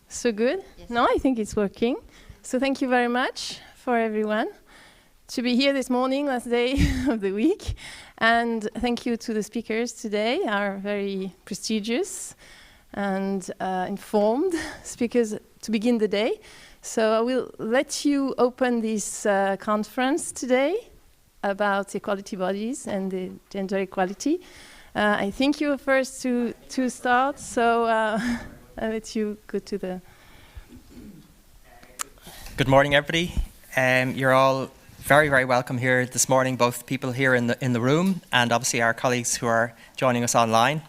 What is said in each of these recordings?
So good? Yes. No, I think it's working. So thank you very much for everyone to be here this morning, last day of the week. And thank you to the speakers today, our very prestigious and informed speakers to begin the day. So I will let you open this conference today about equality bodies and the gender equality. I think you were first to start, so I'll let you go to the... Good morning, everybody. You're all very, very welcome here this morning, both people here in the room and obviously our colleagues who are joining us online.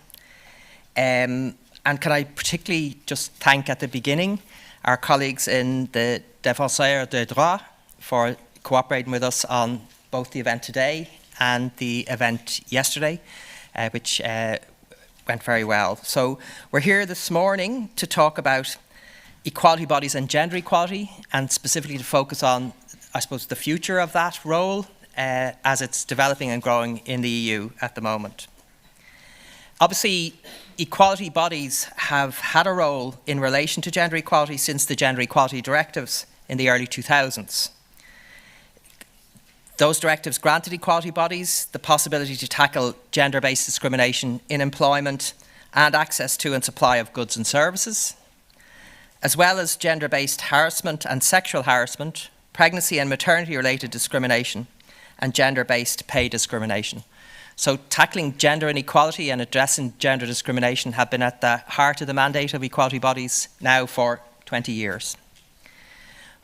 And can I particularly just thank at the beginning our colleagues in the Défenseur des droits for cooperating with us on both the event today and the event yesterday, which went very well. So we're here this morning to talk about equality bodies and gender equality, and specifically to focus on, I suppose, the future of that role as it's developing and growing in the EU at the moment. Obviously, equality bodies have had a role in relation to gender equality since the gender equality directives in the early 2000s. Those directives granted equality bodies the possibility to tackle gender-based discrimination in employment and access to and supply of goods and services, as well as gender-based harassment and sexual harassment, pregnancy and maternity-related discrimination, and gender-based pay discrimination. So tackling gender inequality and addressing gender discrimination have been at the heart of the mandate of equality bodies now for 20 years.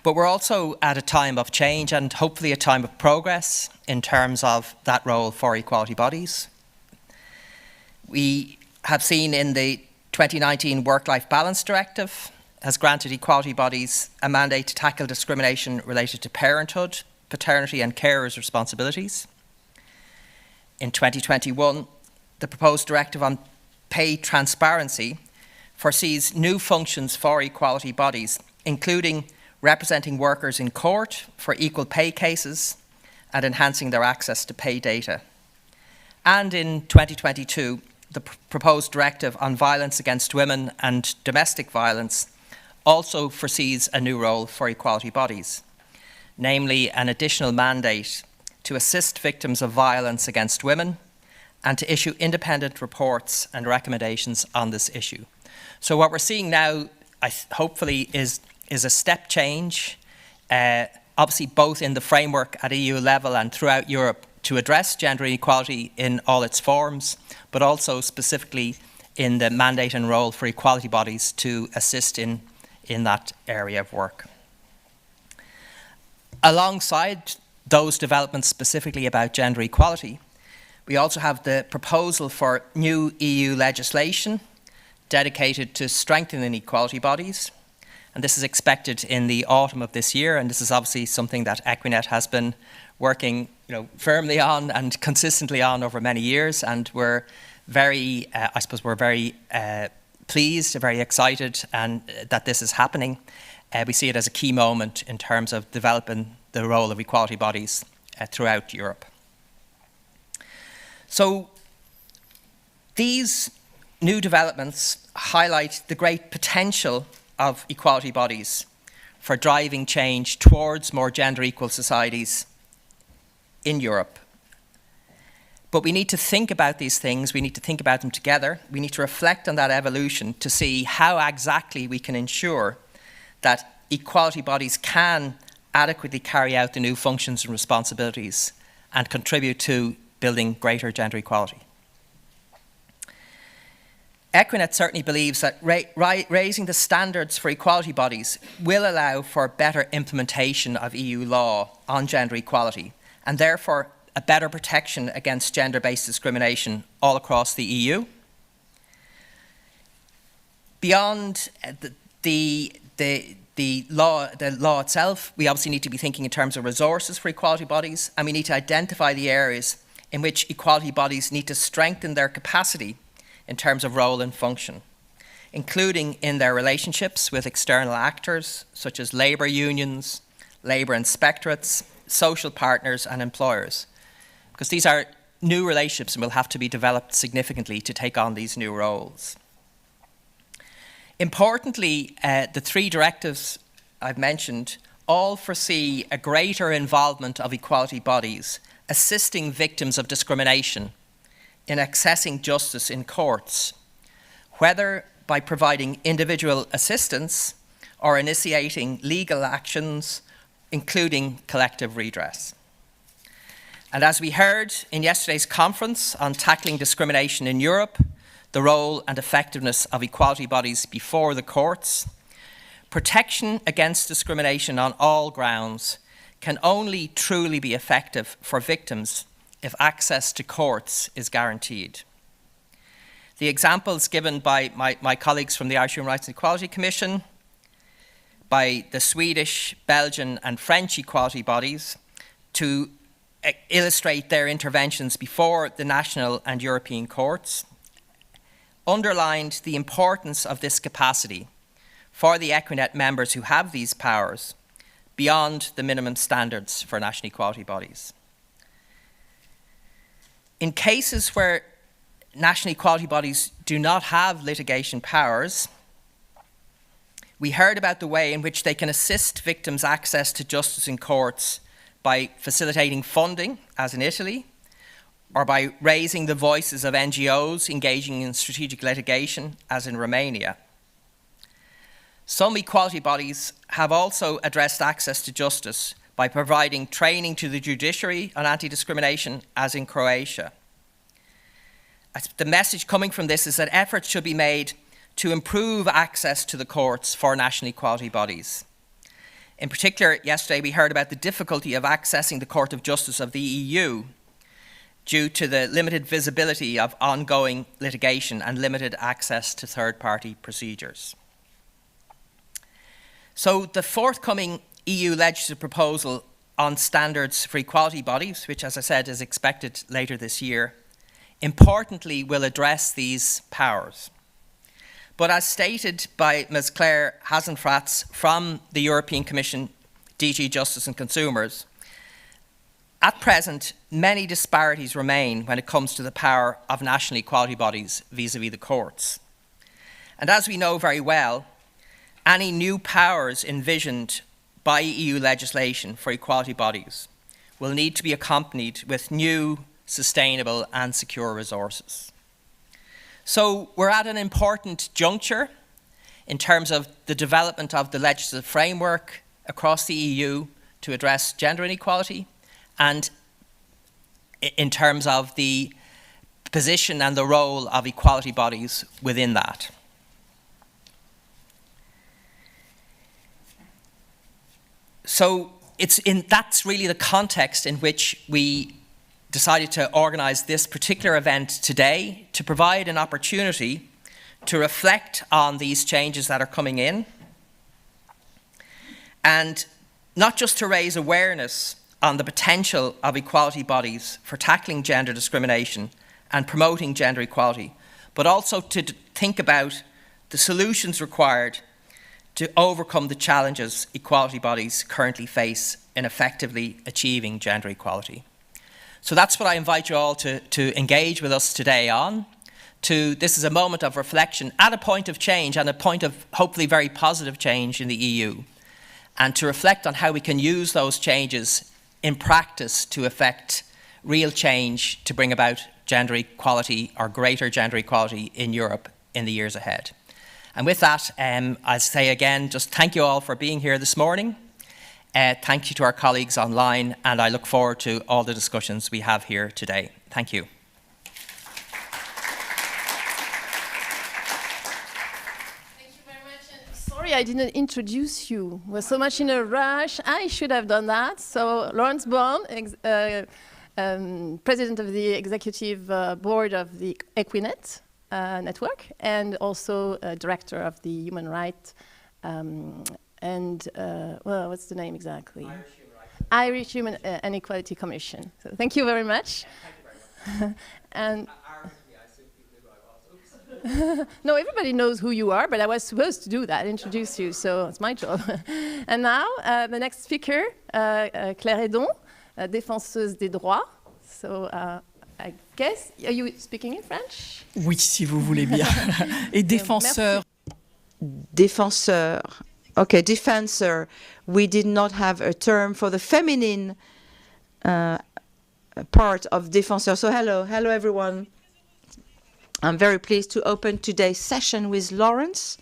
But we're also at a time of change and hopefully a time of progress in terms of that role for equality bodies. We have seen in the 2019 Work-Life Balance Directive has granted equality bodies a mandate to tackle discrimination related to parenthood, paternity and carers' responsibilities. In 2021, the proposed directive on pay transparency foresees new functions for equality bodies, including representing workers in court for equal pay cases and enhancing their access to pay data. And in 2022, the proposed directive on violence against women and domestic violence also foresees a new role for equality bodies, namely an additional mandate to assist victims of violence against women and to issue independent reports and recommendations on this issue. So what we're seeing now, hopefully, is a step change, obviously both in the framework at EU level and throughout Europe to address gender inequality in all its forms, but also specifically in the mandate and role for equality bodies to assist in that area of work. Alongside those developments specifically about gender equality, we also have the proposal for new EU legislation dedicated to strengthening equality bodies. And this is expected in the autumn of this year, and this is obviously something that Equinet has been working firmly on and consistently on over many years, and we're very, pleased, very excited and that this is happening. We see it as a key moment in terms of developing the role of equality bodies throughout Europe. So these new developments highlight the great potential of equality bodies for driving change towards more gender equal societies in Europe. But we need to think about these things, we need to think about them together, we need to reflect on that evolution to see how exactly we can ensure that equality bodies can adequately carry out the new functions and responsibilities and contribute to building greater gender equality. Equinet certainly believes that raising the standards for equality bodies will allow for better implementation of EU law on gender equality and therefore a better protection against gender-based discrimination all across the EU. Beyond the law itself, we obviously need to be thinking in terms of resources for equality bodies, and we need to identify the areas in which equality bodies need to strengthen their capacity in terms of role and function, including in their relationships with external actors such as labour unions, labour inspectorates, social partners and employers, because these are new relationships and will have to be developed significantly to take on these new roles. Importantly, the three directives I've mentioned all foresee a greater involvement of equality bodies, assisting victims of discrimination in accessing justice in courts, whether by providing individual assistance or initiating legal actions, including collective redress. And as we heard in yesterday's conference on tackling discrimination in Europe, the role and effectiveness of equality bodies before the courts, protection against discrimination on all grounds can only truly be effective for victims if access to courts is guaranteed. The examples given by my colleagues from the Irish Human Rights and Equality Commission, by the Swedish, Belgian and French equality bodies to illustrate their interventions before the national and European courts, underlined the importance of this capacity for the Equinet members who have these powers beyond the minimum standards for national equality bodies. In cases where national equality bodies do not have litigation powers, we heard about the way in which they can assist victims' access to justice in courts by facilitating funding, as in Italy, or by raising the voices of NGOs engaging in strategic litigation, as in Romania. Some equality bodies have also addressed access to justice by providing training to the judiciary on anti-discrimination, as in Croatia. The message coming from this is that efforts should be made to improve access to the courts for national equality bodies. In particular, yesterday we heard about the difficulty of accessing the Court of Justice of the EU due to the limited visibility of ongoing litigation and limited access to third-party procedures. So the forthcoming EU legislative proposal on standards for equality bodies, which, as I said, is expected later this year, importantly will address these powers. But as stated by Ms. Claire Hasenfratz from the European Commission, DG Justice and Consumers, at present, many disparities remain when it comes to the power of national equality bodies vis-à-vis the courts. And as we know very well, any new powers envisioned by EU legislation for equality bodies will need to be accompanied with new, sustainable and secure resources. So we're at an important juncture in terms of the development of the legislative framework across the EU to address gender inequality, and in terms of the position and the role of equality bodies within that. So that's really the context in which we decided to organise this particular event today, to provide an opportunity to reflect on these changes that are coming in, and not just to raise awareness on the potential of equality bodies for tackling gender discrimination and promoting gender equality, but also to think about the solutions required to overcome the challenges equality bodies currently face in effectively achieving gender equality. So that's what I invite you all to engage with us today on. This is a moment of reflection at a point of change, and a point of hopefully very positive change in the EU, and to reflect on how we can use those changes in practice to effect real change to bring about gender equality or greater gender equality in Europe in the years ahead. And with that, I'll say again, just thank you all for being here this morning. Thank you to our colleagues online, and I look forward to all the discussions we have here today. Thank you. Thank you very much. And sorry I didn't introduce you. We're so much in a rush. I should have done that. So Lawrence Bond, President of the Executive Board of the Equinet Network, and also Director of the Human Rights well, what's the name exactly? Irish Human and Equality Commission. So thank you very much. Thank you very much. And no, everybody knows who you are, but I was supposed to do that, introduce you, so it's my job. And now, the next speaker, Claire Edon, Défenseuse des droits. So I guess, are you speaking in French? Oui, si vous voulez bien. Et Défenseur. Défenseur. Okay, Défenseur. We did not have a term for the feminine part of Défenseur. So hello everyone. I'm very pleased to open today's session with Lawrence.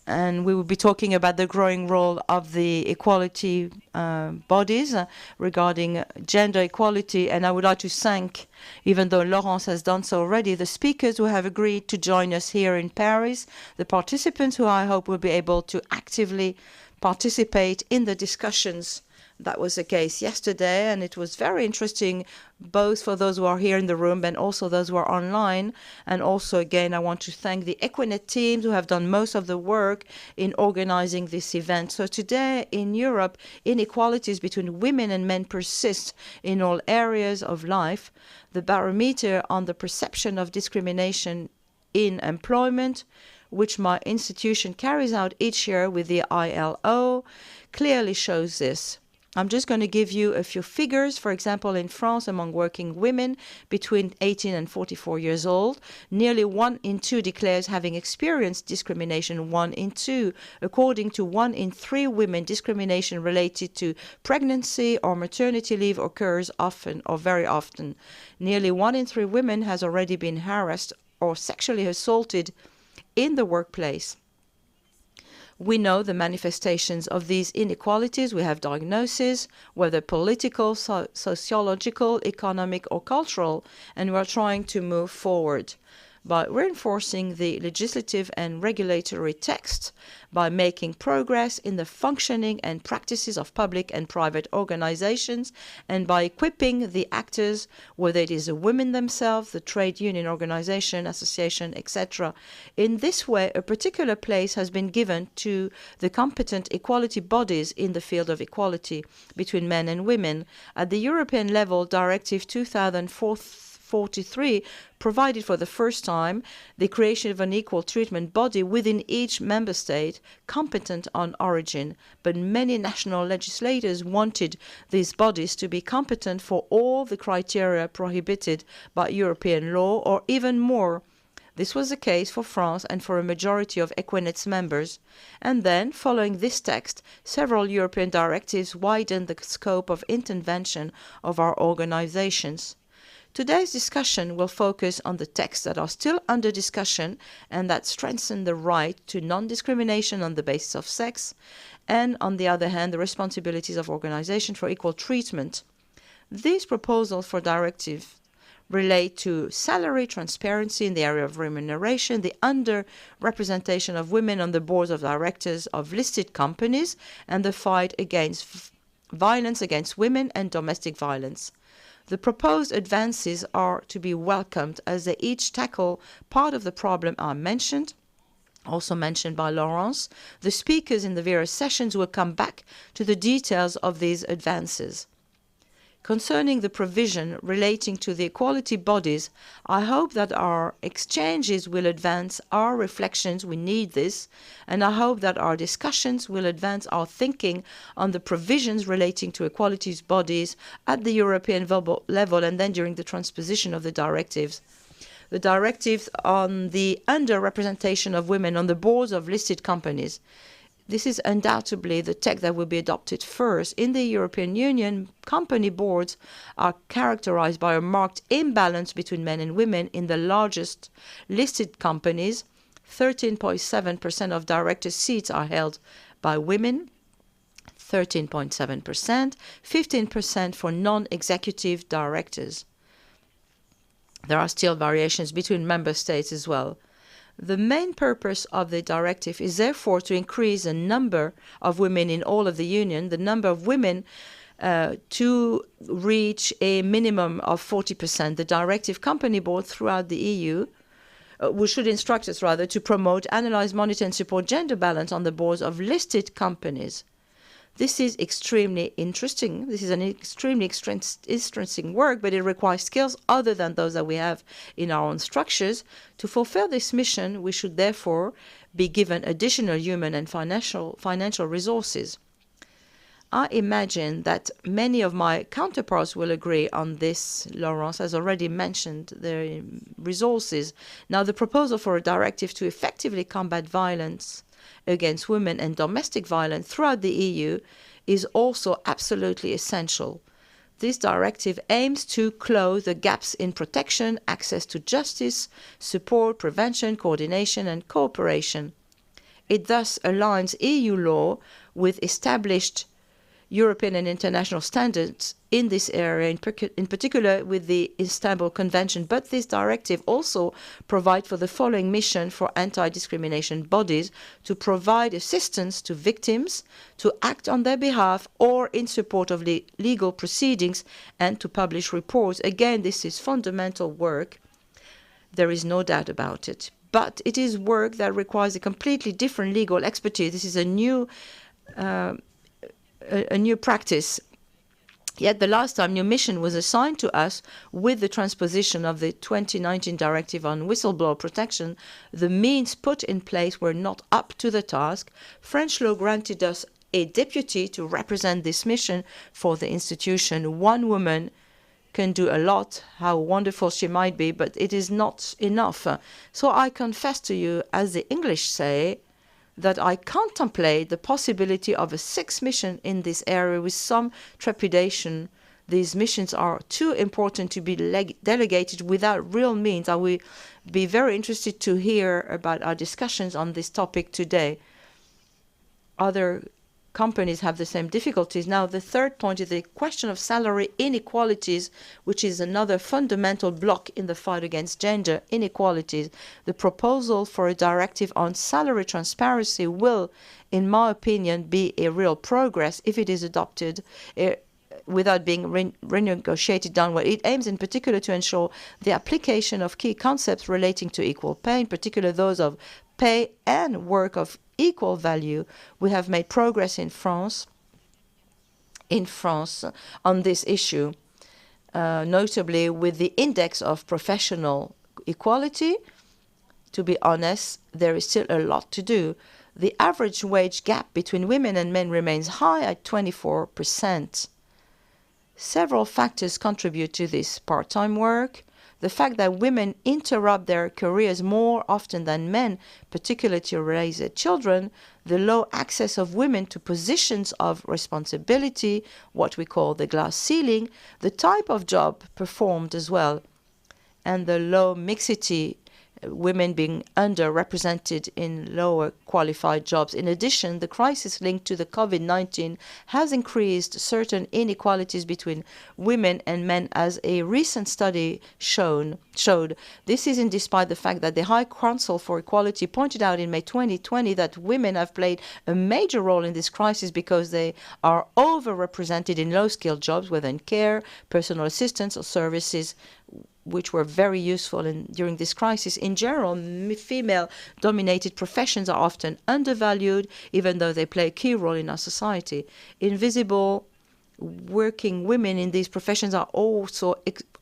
And we will be talking about the growing role of the equality bodies regarding gender equality. And I would like to thank, even though Laurence has done so already, the speakers who have agreed to join us here in Paris, the participants who I hope will be able to actively participate in the discussions. That was the case yesterday, and it was very interesting, both for those who are here in the room and also those who are online. And also, again, I want to thank the Equinet teams who have done most of the work in organizing this event. So today in Europe, inequalities between women and men persist in all areas of life. The barometer on the perception of discrimination in employment, which my institution carries out each year with the ILO, clearly shows this. I'm just going to give you a few figures. For example, in France, among working women between 18 and 44 years old, nearly 1 in 2 declares having experienced discrimination. 1 in 2. According to 1 in 3 women, discrimination related to pregnancy or maternity leave occurs often or very often. Nearly 1 in 3 women has already been harassed or sexually assaulted in the workplace. We know the manifestations of these inequalities. We have diagnoses, whether political, sociological, economic, or cultural, and we are trying to move forward by reinforcing the legislative and regulatory text, by making progress in the functioning and practices of public and private organizations, and by equipping the actors, whether it is the women themselves, the trade union organization, association, etc. In this way, a particular place has been given to the competent equality bodies in the field of equality between men and women. At the European level, Directive 2004/43 provided for the first time the creation of an equal treatment body within each member state competent on origin. But many national legislators wanted these bodies to be competent for all the criteria prohibited by European law, or even more. This was the case for France and for a majority of Equinet's members. And then, following this text, several European directives widened the scope of intervention of our organizations. Today's discussion will focus on the texts that are still under discussion and that strengthen the right to non-discrimination on the basis of sex, and on the other hand, the responsibilities of organizations for equal treatment. These proposals for directive relate to salary transparency in the area of remuneration, the underrepresentation of women on the boards of directors of listed companies, and the fight against violence against women and domestic violence. The proposed advances are to be welcomed as they each tackle part of the problem I mentioned, also mentioned by Laurence. The speakers in the various sessions will come back to the details of these advances. Concerning the provision relating to the equality bodies, I hope that our exchanges will advance our reflections. We need this. And I hope that our discussions will advance our thinking on the provisions relating to equalities bodies at the European level and then during the transposition of the directives. The directives on the underrepresentation of women on the boards of listed companies. This is undoubtedly the text that will be adopted first. In the European Union, company boards are characterized by a marked imbalance between men and women. In the largest listed companies, 13.7% of director seats are held by women, 13.7%, 15% for non-executive directors. There are still variations between member states as well. The main purpose of the directive is therefore to increase the number of women in all of the Union, the number of women to reach a minimum of 40%. The directive company board throughout the EU we should instruct us rather to promote, analyze, monitor and support gender balance on the boards of listed companies. This is extremely interesting. This is an extremely interesting work, but it requires skills other than those that we have in our own structures. To fulfill this mission, we should therefore be given additional human and financial resources. I imagine that many of my counterparts will agree on this. Laurence has already mentioned the resources. Now, the proposal for a directive to effectively combat violence against women and domestic violence throughout the EU is also absolutely essential. This directive aims to close the gaps in protection, access to justice, support, prevention, coordination, and cooperation. It thus aligns EU law with established European and international standards in this area, in particular with the Istanbul Convention. But this directive also provides for the following mission for anti-discrimination bodies: to provide assistance to victims, to act on their behalf or in support of legal proceedings, and to publish reports. Again, this is fundamental work. There is no doubt about it. But it is work that requires a completely different legal expertise. This is a new practice. Yet the last time new mission was assigned to us with the transposition of the 2019 directive on whistleblower protection, the means put in place were not up to the task. French law granted us a deputy to represent this mission for the institution. One woman can do a lot, how wonderful she might be, but it is not enough. So I confess to you, as the English say, that I contemplate the possibility of a sixth mission in this area with some trepidation. These missions are too important to be delegated without real means. I will be very interested to hear about our discussions on this topic today. Other companies have the same difficulties. Now, the third point is the question of salary inequalities, which is another fundamental block in the fight against gender inequalities. The proposal for a directive on salary transparency will, in my opinion, be a real progress if it is adopted without being renegotiated downward. It aims in particular to ensure the application of key concepts relating to equal pay, in particular those of pay and work of equal value. We have made progress in France on this issue, notably with the index of professional equality. To be honest, there is still a lot to do. The average wage gap between women and men remains high at 24%. Several factors contribute to this: part-time work, the fact that women interrupt their careers more often than men, particularly to raise their children, the low access of women to positions of responsibility, what we call the glass ceiling, the type of job performed as well, and the low mixity, women being underrepresented in lower qualified jobs. In addition, the crisis linked to the COVID-19 has increased certain inequalities between women and men, as a recent study showed. This is despite the fact that the High Council for Equality pointed out in May 2020 that women have played a major role in this crisis because they are overrepresented in low-skilled jobs, whether in care, personal assistance, or services, which were very useful during this crisis. In general, female-dominated professions are often undervalued, even though they play a key role in our society. Invisible working women in these professions are also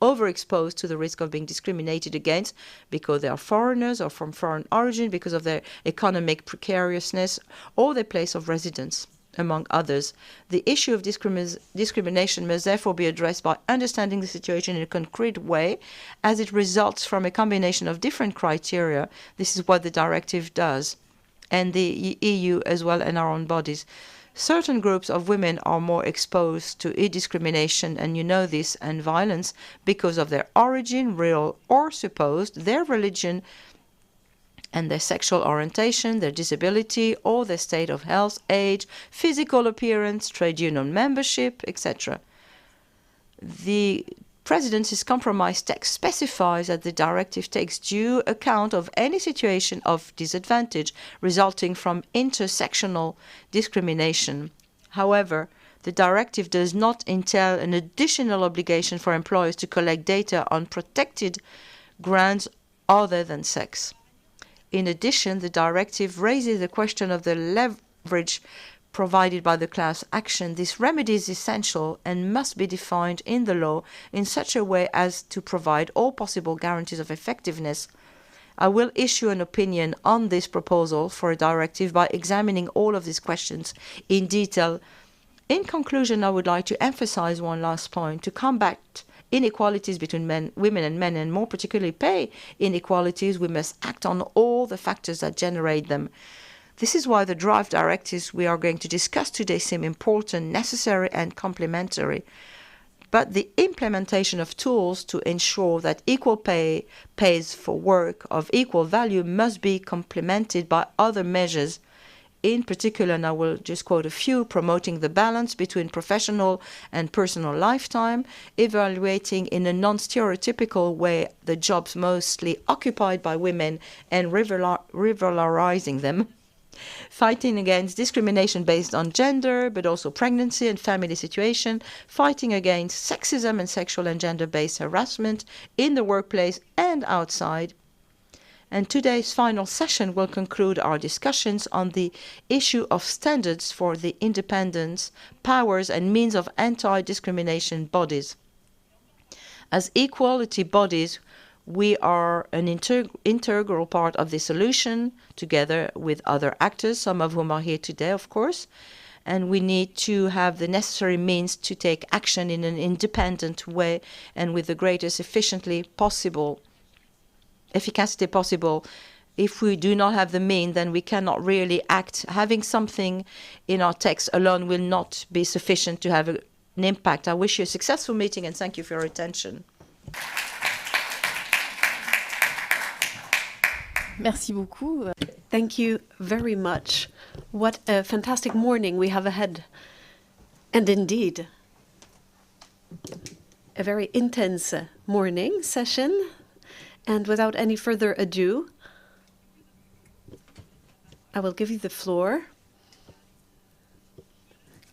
overexposed to the risk of being discriminated against because they are foreigners or from foreign origin, because of their economic precariousness or their place of residence, among others. The issue of discrimination must therefore be addressed by understanding the situation in a concrete way, as it results from a combination of different criteria. This is what the directive does, and the EU as well, and our own bodies. Certain groups of women are more exposed to discrimination, and you know this, and violence because of their origin, real or supposed, their religion, and their sexual orientation, their disability, or their state of health, age, physical appearance, trade union membership, etc. The Presidency's compromise text specifies that the directive takes due account of any situation of disadvantage resulting from intersectional discrimination. However, the directive does not entail an additional obligation for employers to collect data on protected grounds other than sex. In addition, the directive raises the question of the leverage provided by the class action. This remedy is essential and must be defined in the law in such a way as to provide all possible guarantees of effectiveness. I will issue an opinion on this proposal for a directive by examining all of these questions in detail In conclusion, I would like to emphasize one last point: to combat inequalities between women and men, and more particularly pay inequalities, we must act on all the factors that generate them. This is why the draft directives we are going to discuss today seem important, necessary and complementary. But the implementation of tools to ensure that equal pay pays for work of equal value must be complemented by other measures. In particular, and I will just quote a few: promoting the balance between professional and personal lifetime, evaluating in a non-stereotypical way the jobs mostly occupied by women and revalorizing them, fighting against discrimination based on gender, but also pregnancy and family situation, fighting against sexism and sexual and gender-based harassment in the workplace and outside. And today's final session will conclude our discussions on the issue of standards for the independence, powers and means of anti-discrimination bodies. As equality bodies, we are an integral part of the solution, together with other actors, some of whom are here today, of course, and we need to have the necessary means to take action in an independent way and with the greatest efficiency possible. If we do not have the means, then we cannot really act. Having something in our text alone will not be sufficient to have an impact. I wish you a successful meeting and thank you for your attention. Merci beaucoup. Thank you very much. What a fantastic morning we have ahead. And indeed, a very intense morning session. And without any further ado, I will give you the floor.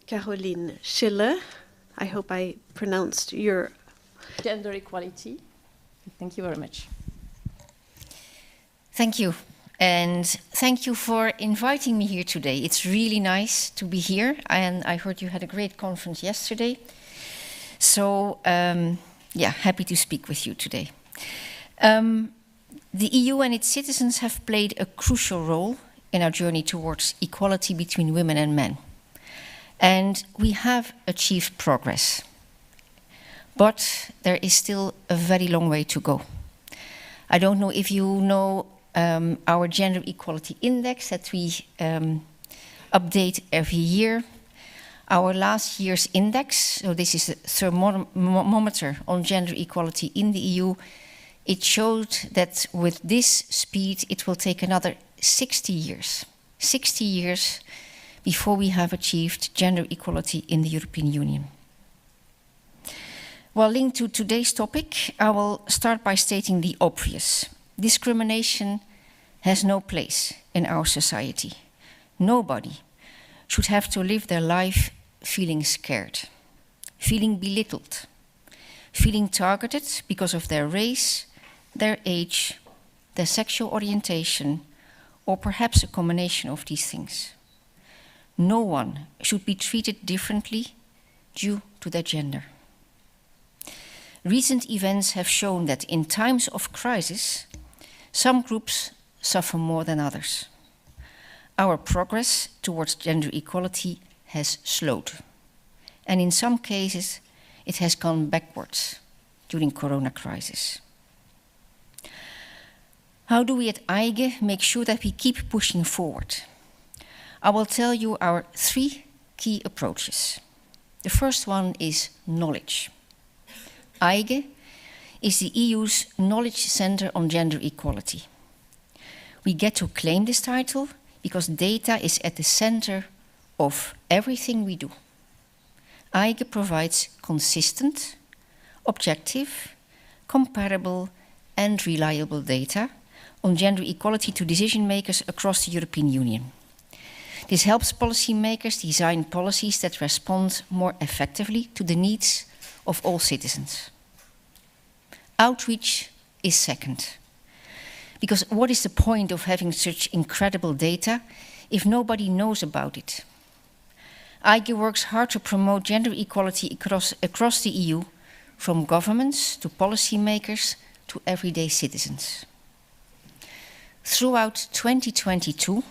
Caroline Schiller, I hope I pronounced your... Gender equality. Thank you very much. Thank you. And thank you for inviting me here today. It's really nice to be here. And I heard you had a great conference yesterday. So, yeah, happy to speak with you today. The EU and its citizens have played a crucial role in our journey towards equality between women and men. And we have achieved progress. But there is still a very long way to go. I don't know if you know our Gender Equality Index that we update every year. Our last year's index, so this is a thermometer on gender equality in the EU, it showed that with this speed it will take another 60 years before we have achieved gender equality in the European Union. Well, linked to today's topic, I will start by stating the obvious. Discrimination has no place in our society. Nobody should have to live their life feeling scared, feeling belittled, feeling targeted because of their race, their age, their sexual orientation, or perhaps a combination of these things. No one should be treated differently due to their gender. Recent events have shown that in times of crisis, some groups suffer more than others. Our progress towards gender equality has slowed, and in some cases it has gone backwards during Corona crisis. How do we at EIGE make sure that we keep pushing forward? I will tell you our 3 key approaches. The first one is knowledge. EIGE is the EU's knowledge center on gender equality. We get to claim this title because data is at the center of everything we do. EIGE provides consistent, objective, comparable and reliable data on gender equality to decision makers across the European Union. This helps policymakers design policies that respond more effectively to the needs of all citizens. Outreach is second. Because what is the point of having such incredible data if nobody knows about it? EIGE works hard to promote gender equality across the EU, from governments to policymakers to everyday citizens. Throughout 2022,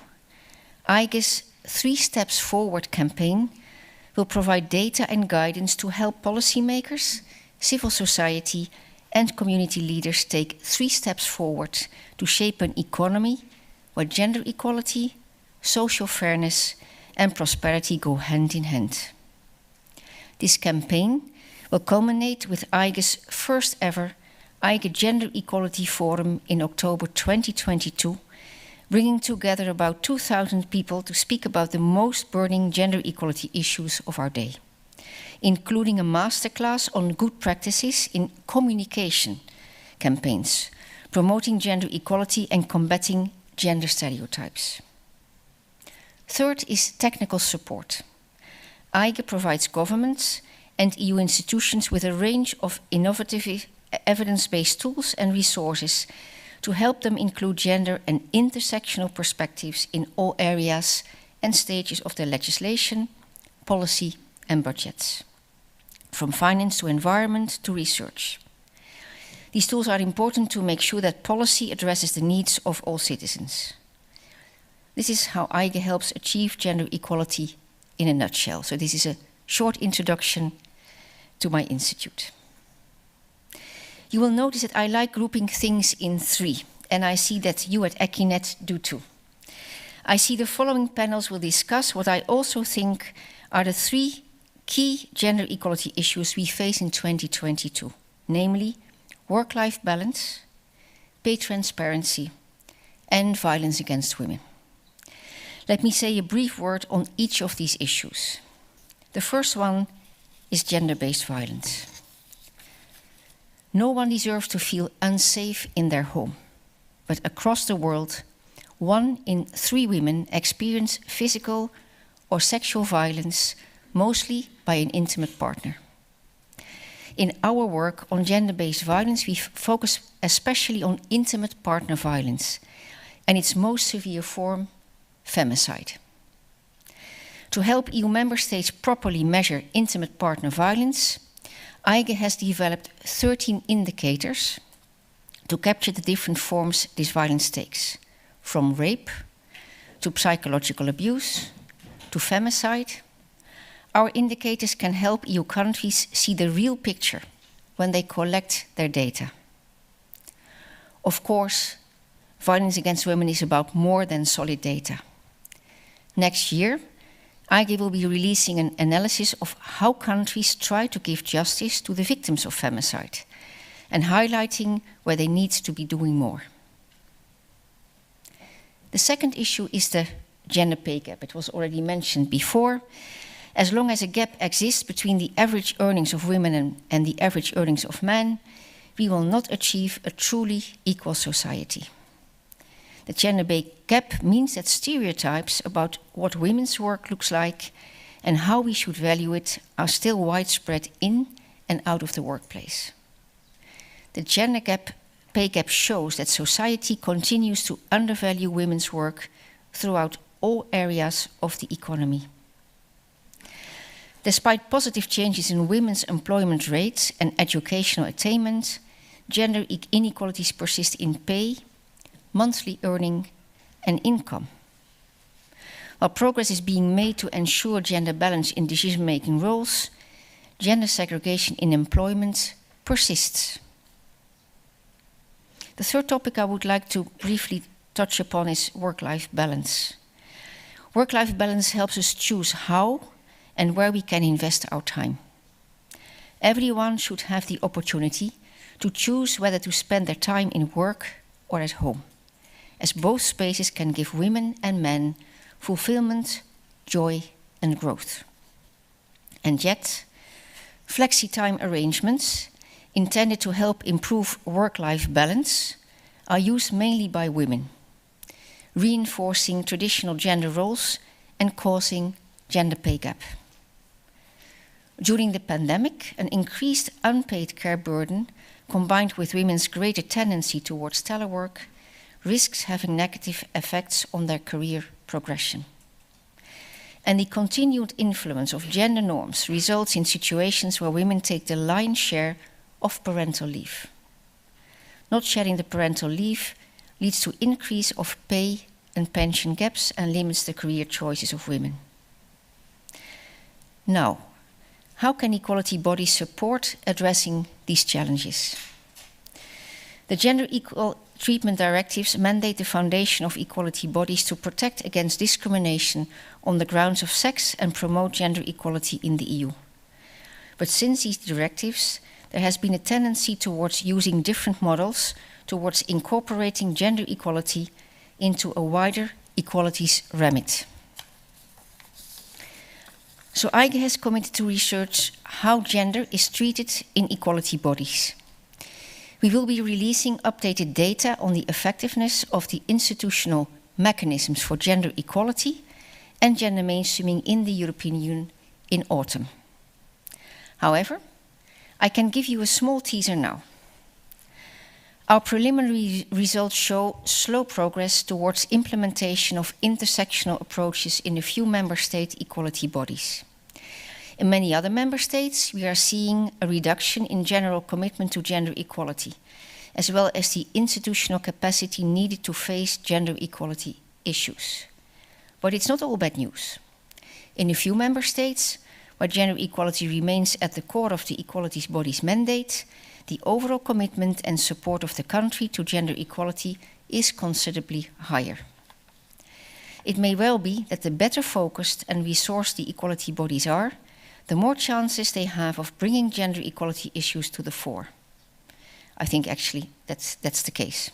EIGE's 3 Steps Forward campaign will provide data and guidance to help policymakers, civil society, and community leaders take 3 steps forward to shape an economy where gender equality, social fairness, and prosperity go hand in hand. This campaign will culminate with EIGE's first ever EIGE Gender Equality Forum in October 2022, bringing together about 2,000 people to speak about the most burning gender equality issues of our day, including a masterclass on good practices in communication campaigns, promoting gender equality and combating gender stereotypes. Third is technical support. EIGE provides governments and EU institutions with a range of innovative evidence-based tools and resources to help them include gender and intersectional perspectives in all areas and stages of their legislation, policy, and budgets, from finance to environment to research. These tools are important to make sure that policy addresses the needs of all citizens. This is how EIGE helps achieve gender equality in a nutshell. So this is a short introduction to my institute. You will notice that I like grouping things in 3, and I see that you at Equinet do too. I see the following panels will discuss what I also think are the 3 key gender equality issues we face in 2022, namely work-life balance, pay transparency, and violence against women. Let me say a brief word on each of these issues. The first one is gender-based violence. No one deserves to feel unsafe in their home, but across the world, 1 in 3 women experience physical or sexual violence, mostly by an intimate partner. In our work on gender-based violence, we focus especially on intimate partner violence and its most severe form, femicide. To help EU member states properly measure intimate partner violence, EIGE has developed 13 indicators to capture the different forms this violence takes, from rape to psychological abuse to femicide. Our indicators can help EU countries see the real picture when they collect their data. Of course, violence against women is about more than solid data. Next year, EIGE will be releasing an analysis of how countries try to give justice to the victims of femicide and highlighting where they need to be doing more. The second issue is the gender pay gap. It was already mentioned before. As long as a gap exists between the average earnings of women and the average earnings of men, we will not achieve a truly equal society. The gender pay gap means that stereotypes about what women's work looks like and how we should value it are still widespread in and out of the workplace. The gender pay gap shows that society continues to undervalue women's work throughout all areas of the economy. Despite positive changes in women's employment rates and educational attainment, gender inequalities persist in pay, monthly earning, and income. While progress is being made to ensure gender balance in decision-making roles, gender segregation in employment persists. The third topic I would like to briefly touch upon is work-life balance. Work-life balance helps us choose how and where we can invest our time. Everyone should have the opportunity to choose whether to spend their time in work or at home, as both spaces can give women and men fulfillment, joy, and growth. And yet, flexi-time arrangements intended to help improve work-life balance are used mainly by women, reinforcing traditional gender roles and causing gender pay gap. During the pandemic, an increased unpaid care burden, combined with women's greater tendency towards telework, risks having negative effects on their career progression. And the continued influence of gender norms results in situations where women take the lion's share of parental leave. Not sharing the parental leave leads to increase of pay and pension gaps and limits the career choices of women. Now, how can equality bodies support addressing these challenges? The Gender Equal Treatment Directives mandate the foundation of equality bodies to protect against discrimination on the grounds of sex and promote gender equality in the EU. But since these directives, there has been a tendency towards using different models towards incorporating gender equality into a wider equalities remit. So EIGE has committed to research how gender is treated in equality bodies. We will be releasing updated data on the effectiveness of the institutional mechanisms for gender equality and gender mainstreaming in the European Union in autumn. However, I can give you a small teaser now. Our preliminary results show slow progress towards implementation of intersectional approaches in a few member state equality bodies. In many other member states, we are seeing a reduction in general commitment to gender equality, as well as the institutional capacity needed to face gender equality issues. But it's not all bad news. In a few member states, where gender equality remains at the core of the equalities body's mandate, the overall commitment and support of the country to gender equality is considerably higher. It may well be that the better focused and resourced the equality bodies are, the more chances they have of bringing gender equality issues to the fore. I think actually that's the case.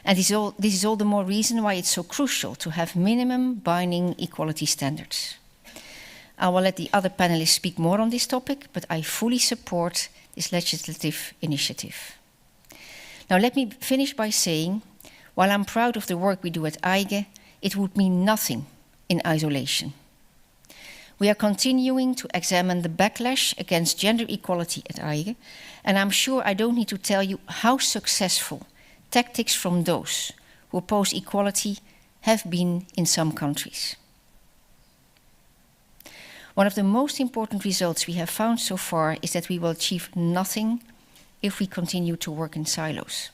And this is all the more reason why it's so crucial to have minimum binding equality standards. I will let the other panelists speak more on this topic, but I fully support this legislative initiative. Now let me finish by saying, while I'm proud of the work we do at EIGE, it would mean nothing in isolation. We are continuing to examine the backlash against gender equality at EIGE, and I'm sure I don't need to tell you how successful tactics from those who oppose equality have been in some countries. One of the most important results we have found so far is that we will achieve nothing if we continue to work in silos.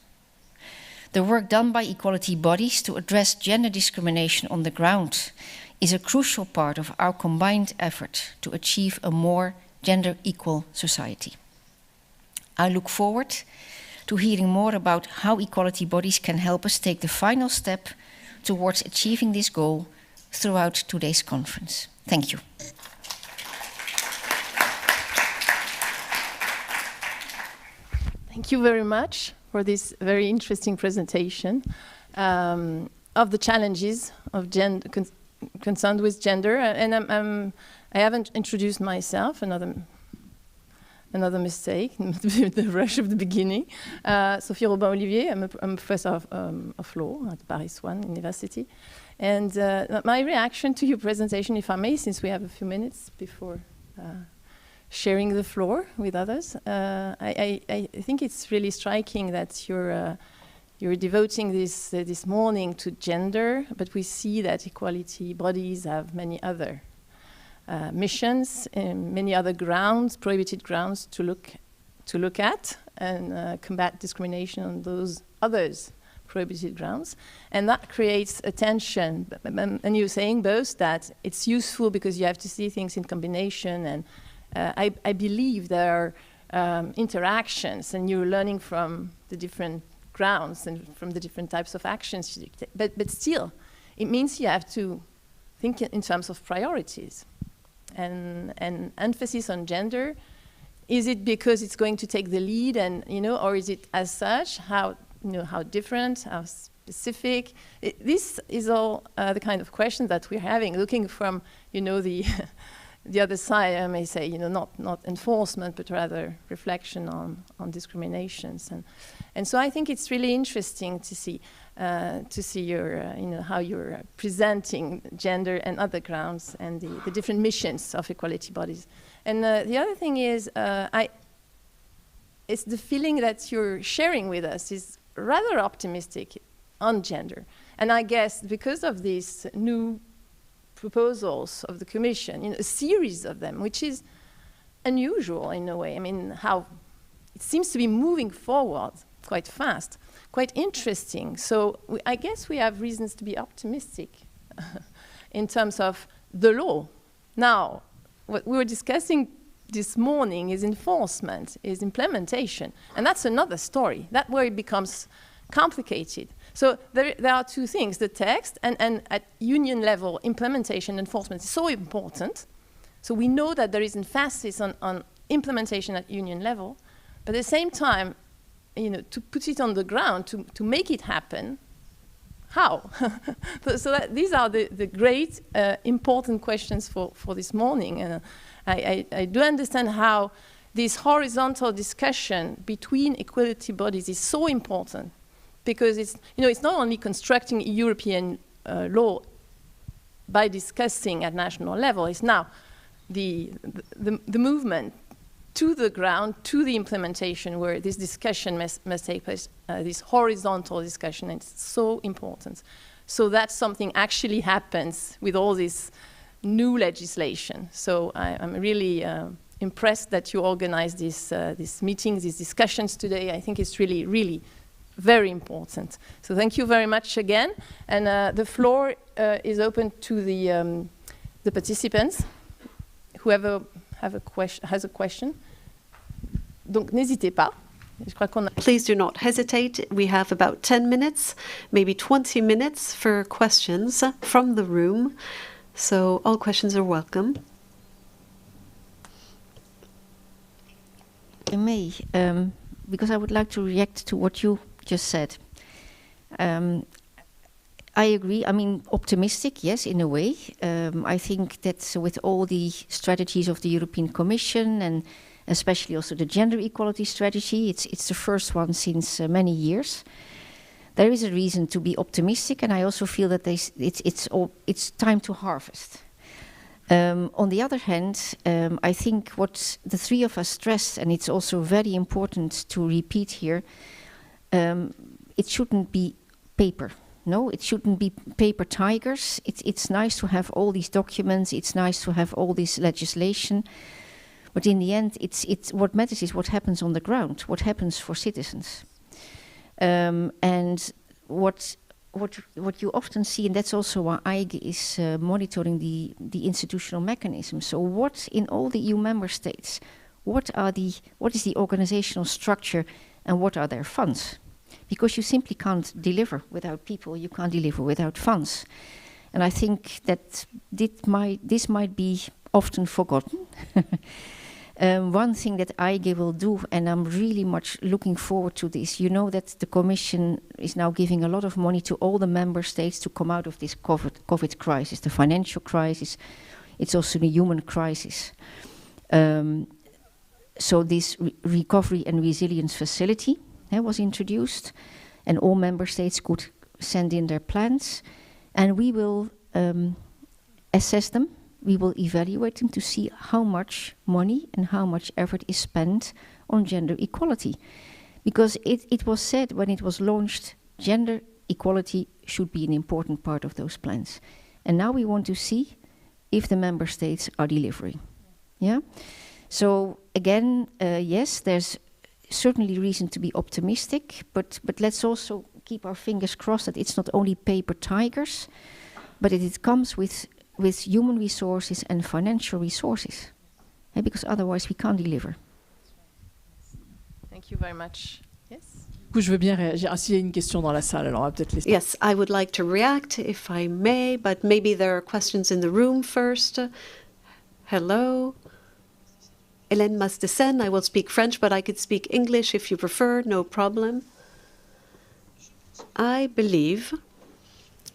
The work done by equality bodies to address gender discrimination on the ground is a crucial part of our combined effort to achieve a more gender equal society. I look forward to hearing more about how equality bodies can help us take the final step towards achieving this goal throughout today's conference. Thank you. Thank you very much for this very interesting presentation of the challenges of concerned with gender. And I haven't introduced myself, another mistake, the rush of the beginning. Sophie Robin-Olivier, I'm a professor of law at Paris 1 University. And my reaction to your presentation, if I may, since we have a few minutes before sharing the floor with others, I think it's really striking that you're devoting this morning to gender, but we see that equality bodies have many other missions, many other grounds, prohibited grounds to look at and combat discrimination on those others prohibited grounds, and that creates a tension. And you're saying both that it's useful because you have to see things in combination, and I believe there are interactions, and you're learning from the different grounds and from the different types of actions. But still, it means you have to think in terms of priorities and emphasis on gender. Is it because it's going to take the lead, and or is it as such? How different? How specific? This is all the kind of questions that we're having, looking from the other side, I may say, not enforcement, but rather reflection on discriminations, and so I think it's really interesting to see your how you're presenting gender and other grounds and the different missions of equality bodies. And the other thing is, it's the feeling that you're sharing with us is rather optimistic on gender, and I guess because of these new proposals of the Commission, a series of them, which is unusual in a way. I mean, how it seems to be moving forward quite fast, quite interesting. So I guess we have reasons to be optimistic in terms of the law. Now, what we were discussing this morning is enforcement, is implementation. And that's another story. That's where it becomes complicated. So there are two things, the text and at union level, implementation, enforcement is so important. So we know that there is emphasis on implementation at union level, but at the same time, to put it on the ground, to make it happen, how? These are the great important questions for this morning. And I do understand how this horizontal discussion between equality bodies is so important, because it's not only constructing European law by discussing at national level, it's now the movement to the ground, to the implementation, where this discussion must take place, this horizontal discussion, and it's so important. So that something actually happens with all this new legislation. So I'm really impressed that you organize these meetings, these discussions today. I think it's really, really very important. So thank you very much again. And the floor is open to the participants. Whoever has a question. Donc n'hésitez pas. Je crois qu'on a... Please do not hesitate. We have about 10 minutes, maybe 20 minutes for questions from the room. So all questions are welcome. I may, because I would like to react to what you just said. I agree. I mean, optimistic, yes, in a way. I think that with all the strategies of the European Commission, and especially also the gender equality strategy, it's the first one since many years. There is a reason to be optimistic, and I also feel that it's time to harvest. On the other hand, I think what the three of us stressed, and it's also very important to repeat here, it shouldn't be paper. No, it shouldn't be paper tigers. It's nice to have all these documents. It's nice to have all this legislation. But in the end, it's what matters is what happens on the ground, what happens for citizens. And what you often see, and that's also why EIGE is monitoring the institutional mechanism. So what in all the EU member states, what is the organizational structure, and what are their funds? Because you simply can't deliver without people, you can't deliver without funds. And I think that this might be often forgotten. One thing that EIGE will do, and I'm really much looking forward to this, you know that the Commission is now giving a lot of money to all the member states to come out of this COVID crisis, the financial crisis, it's also the human crisis. So this recovery and resilience facility was introduced, and all member states could send in their plans, and we will assess them. We will evaluate them to see how much money and how much effort is spent on gender equality. Because it was said when it was launched, gender equality should be an important part of those plans. And now we want to see if the member states are delivering. Yeah. So again, yes, there's certainly reason to be optimistic, but let's also keep our fingers crossed that it's not only paper tigers, but that it comes with human resources and financial resources, because otherwise we can't deliver. Thank you very much. Yes. Je veux bien réagir. S'il y a une question dans la salle, alors on va peut-être laisser. Yes, I would like to react if I may, but maybe there are questions in the room first. Hello. Hélène Mastesen, I will speak French, but I could speak English if you prefer, no problem. I believe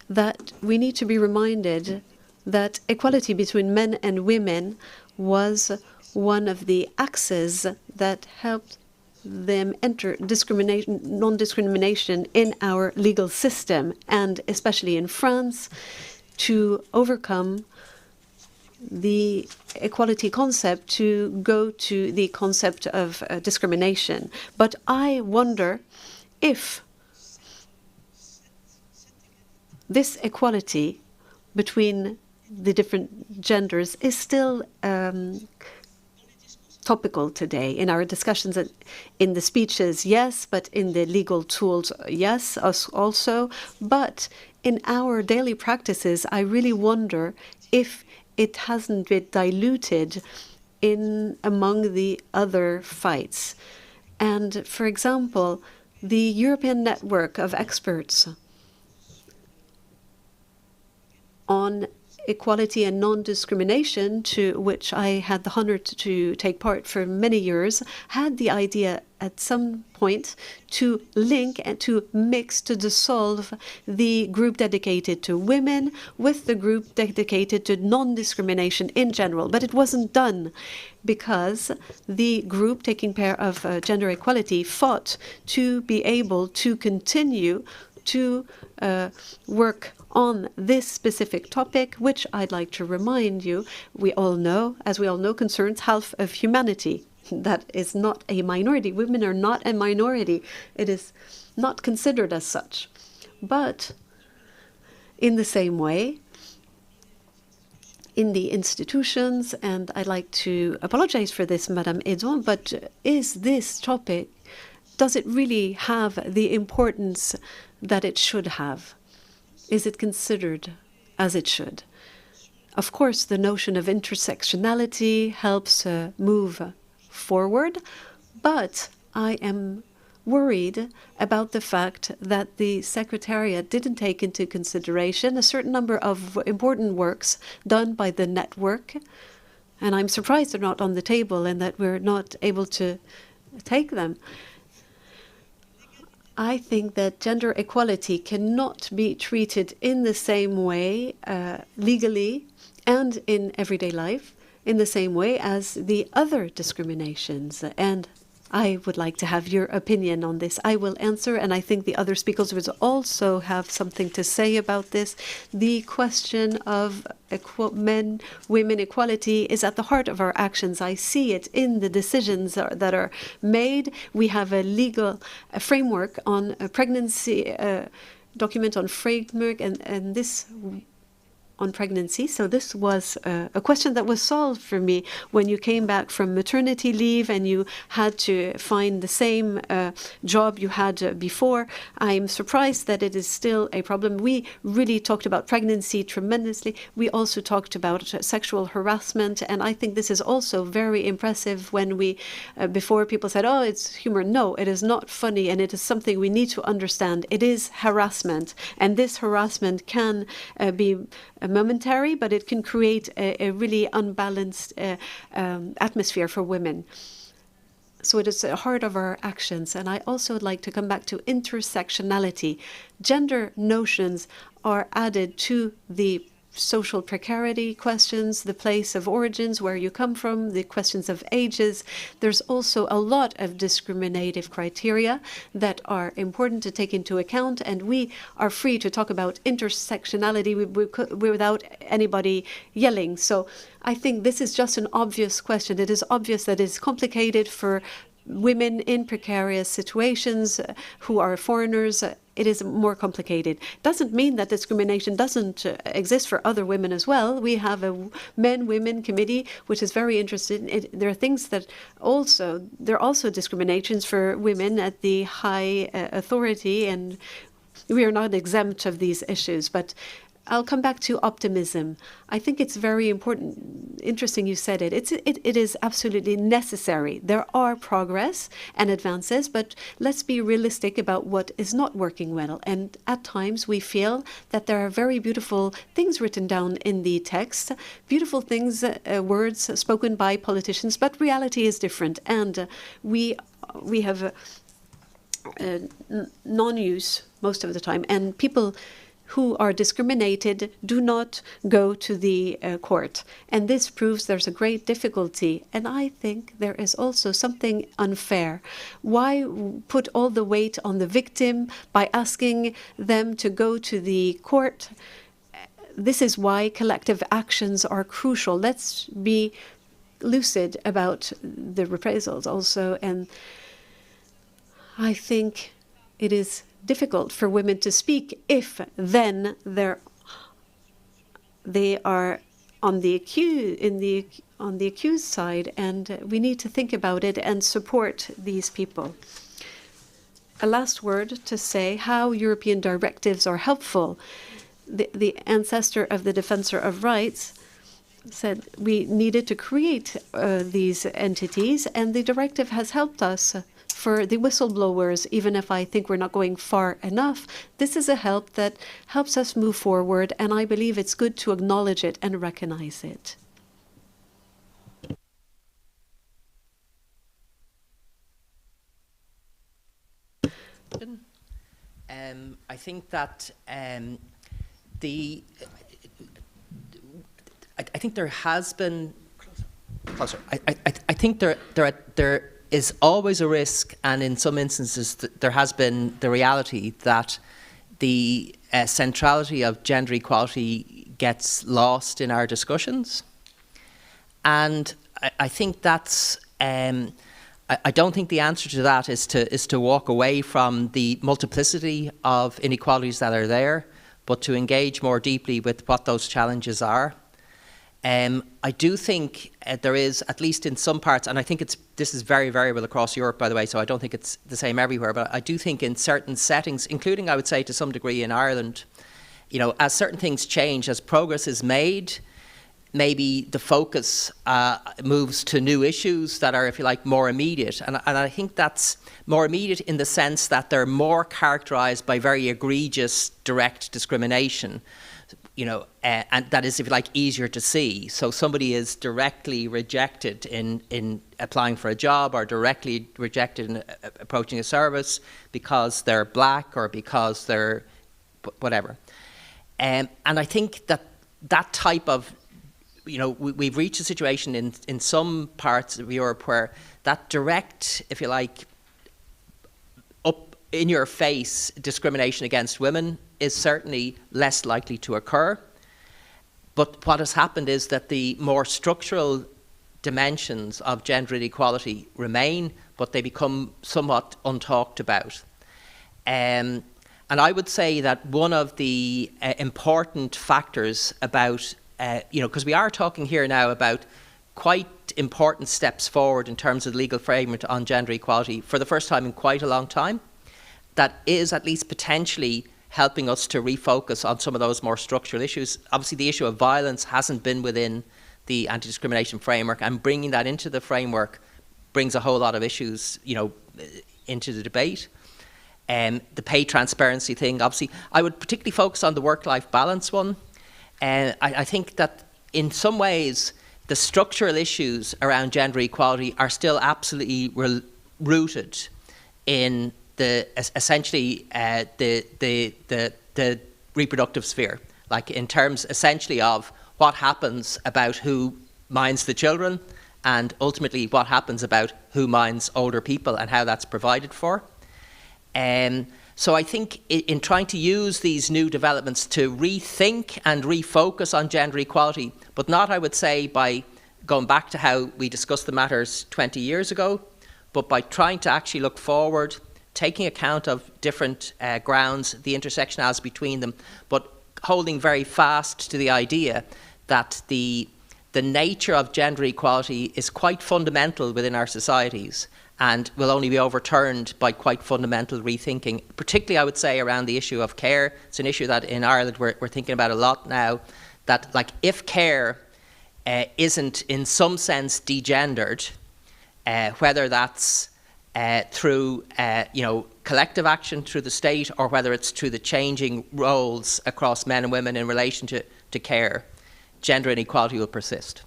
that we need to be reminded that equality between men and women was one of the axes that helped them enter non-discrimination in our legal system, and especially in France, to overcome the equality concept to go to the concept of discrimination. But I wonder if this equality between the different genders is still topical today in our discussions, in the speeches, yes, but in the legal tools, yes, us also. But in our daily practices, I really wonder if it hasn't been diluted among the other fights. And, for example, the European network of experts on equality and non-discrimination, to which I had the honor to take part for many years, had the idea at some point to link and to mix, to dissolve the group dedicated to women with the group dedicated to non-discrimination in general. But it wasn't done because the group taking care of gender equality fought to be able to continue to work on this specific topic, which I'd like to remind you, we all know, concerns half of humanity. That is not a minority. Women are not a minority. It is not considered as such. But in the same way, in the institutions, and I'd like to apologize for this, Madame Edon, but is this topic, does it really have the importance that it should have? Is it considered as it should? Of course, the notion of intersectionality helps move forward, but I am worried about the fact that the Secretariat didn't take into consideration a certain number of important works done by the network, and I'm surprised they're not on the table and that we're not able to take them. I think that gender equality cannot be treated in the same way legally and in everyday life, in the same way as the other discriminations. And I would like to have your opinion on this. I will answer, and I think the other speakers would also have something to say about this. The question of men-women equality is at the heart of our actions. I see it in the decisions that are made. We have a legal framework on a pregnancy, document on framework, and this on pregnancy. So this was a question that was solved for me when you came back from maternity leave and you had to find the same job you had before. I'm surprised that it is still a problem. We really talked about pregnancy tremendously. We also talked about sexual harassment, and I think this is also very impressive when we, before people said, oh, it's humor. No, it is not funny, and it is something we need to understand. It is harassment, and this harassment can be momentary, but it can create a really unbalanced atmosphere for women. So it is the heart of our actions. And I also would like to come back to intersectionality. Gender notions are added to the social precarity questions, the place of origins, where you come from, the questions of ages. There's also a lot of discriminative criteria that are important to take into account, and we are free to talk about intersectionality without anybody yelling. So I think this is just an obvious question. It is obvious that it's complicated for women in precarious situations who are foreigners. It is more complicated. Thdoesn't mean that discrimination doesn't exist for other women as well. We have a men-women committee, which is very interested. There are things that there are also discriminations for women at the high authority, and we are not exempt of these issues. But I'll come back to optimism. I think it's very important. Interesting you said it. It is absolutely necessary. There are progress and advances, but let's be realistic about what is not working well. And at times we feel that there are very beautiful things written down in the text, beautiful things, words spoken by politicians, but reality is different. And we have non-use most of the time, and people who are discriminated do not go to the court. And this proves there's a great difficulty. And I think there is also something unfair. Why put all the weight on the victim by asking them to go to the court? This is why collective actions are crucial. Let's be lucid about the reprisals also. And I think it is difficult for women to speak if then they are on the accused side, and we need to think about it and support these people. A last word to say how European directives are helpful. The ancestor of the Défenseur of rights said we needed to create these entities, and the directive has helped us. For the whistleblowers, even if I think we're not going far enough, this is a help that helps us move forward, and I believe it's good to acknowledge it and recognize it. I think that I think there has been closer. I think there is always a risk, and in some instances there has been the reality that the centrality of gender equality gets lost in our discussions, and I think that's. I don't think the answer to that is to walk away from the multiplicity of inequalities that are there, but to engage more deeply with what those challenges are. I do think there is, at least in some parts, and I think this is very variable across Europe, by the way, so I don't think it's the same everywhere, but I do think in certain settings, including, I would say, to some degree in Ireland, you know, as certain things change, as progress is made, maybe the focus moves to new issues that are, if you like, more immediate. And I think that's more immediate in the sense that they're more characterised by very egregious direct discrimination, you know, and that is, if you like, easier to see. So somebody is directly rejected in applying for a job, or directly rejected in approaching a service because they're black or because they're whatever. And I think that type of, you know, we've reached a situation in some parts of Europe where that direct, if you like, up in your face discrimination against women is certainly less likely to occur. But what has happened is that the more structural dimensions of gender inequality remain, but they become somewhat untalked about. And I would say that one of the important factors about you know, because we are talking here now about quite important steps forward in terms of the legal framework on gender equality for the first time in quite a long time, that is at least potentially helping us to refocus on some of those more structural issues. Obviously, the issue of violence hasn't been within the anti-discrimination framework, and bringing that into the framework brings a whole lot of issues, you know, into the debate. The pay transparency thing, obviously, I would particularly focus on the work-life balance one. I think that in some ways the structural issues around gender equality are still absolutely rooted in the essentially the reproductive sphere, like in terms essentially of what happens about who minds the children, and ultimately what happens about who minds older people and how that's provided for. So I think in trying to use these new developments to rethink and refocus on gender equality, but not, I would say, by going back to how we discussed the matters 20 years ago, but by trying to actually look forward, taking account of different grounds, the intersectionalities between them, but holding very fast to the idea that the nature of gender equality is quite fundamental within our societies, and will only be overturned by quite fundamental rethinking, particularly, I would say, around the issue of care. It's an issue that in Ireland we're thinking about a lot now, that like if care isn't in some sense degendered, whether that's through you know, collective action through the state, or whether it's through the changing roles across men and women in relation to care, gender inequality will persist.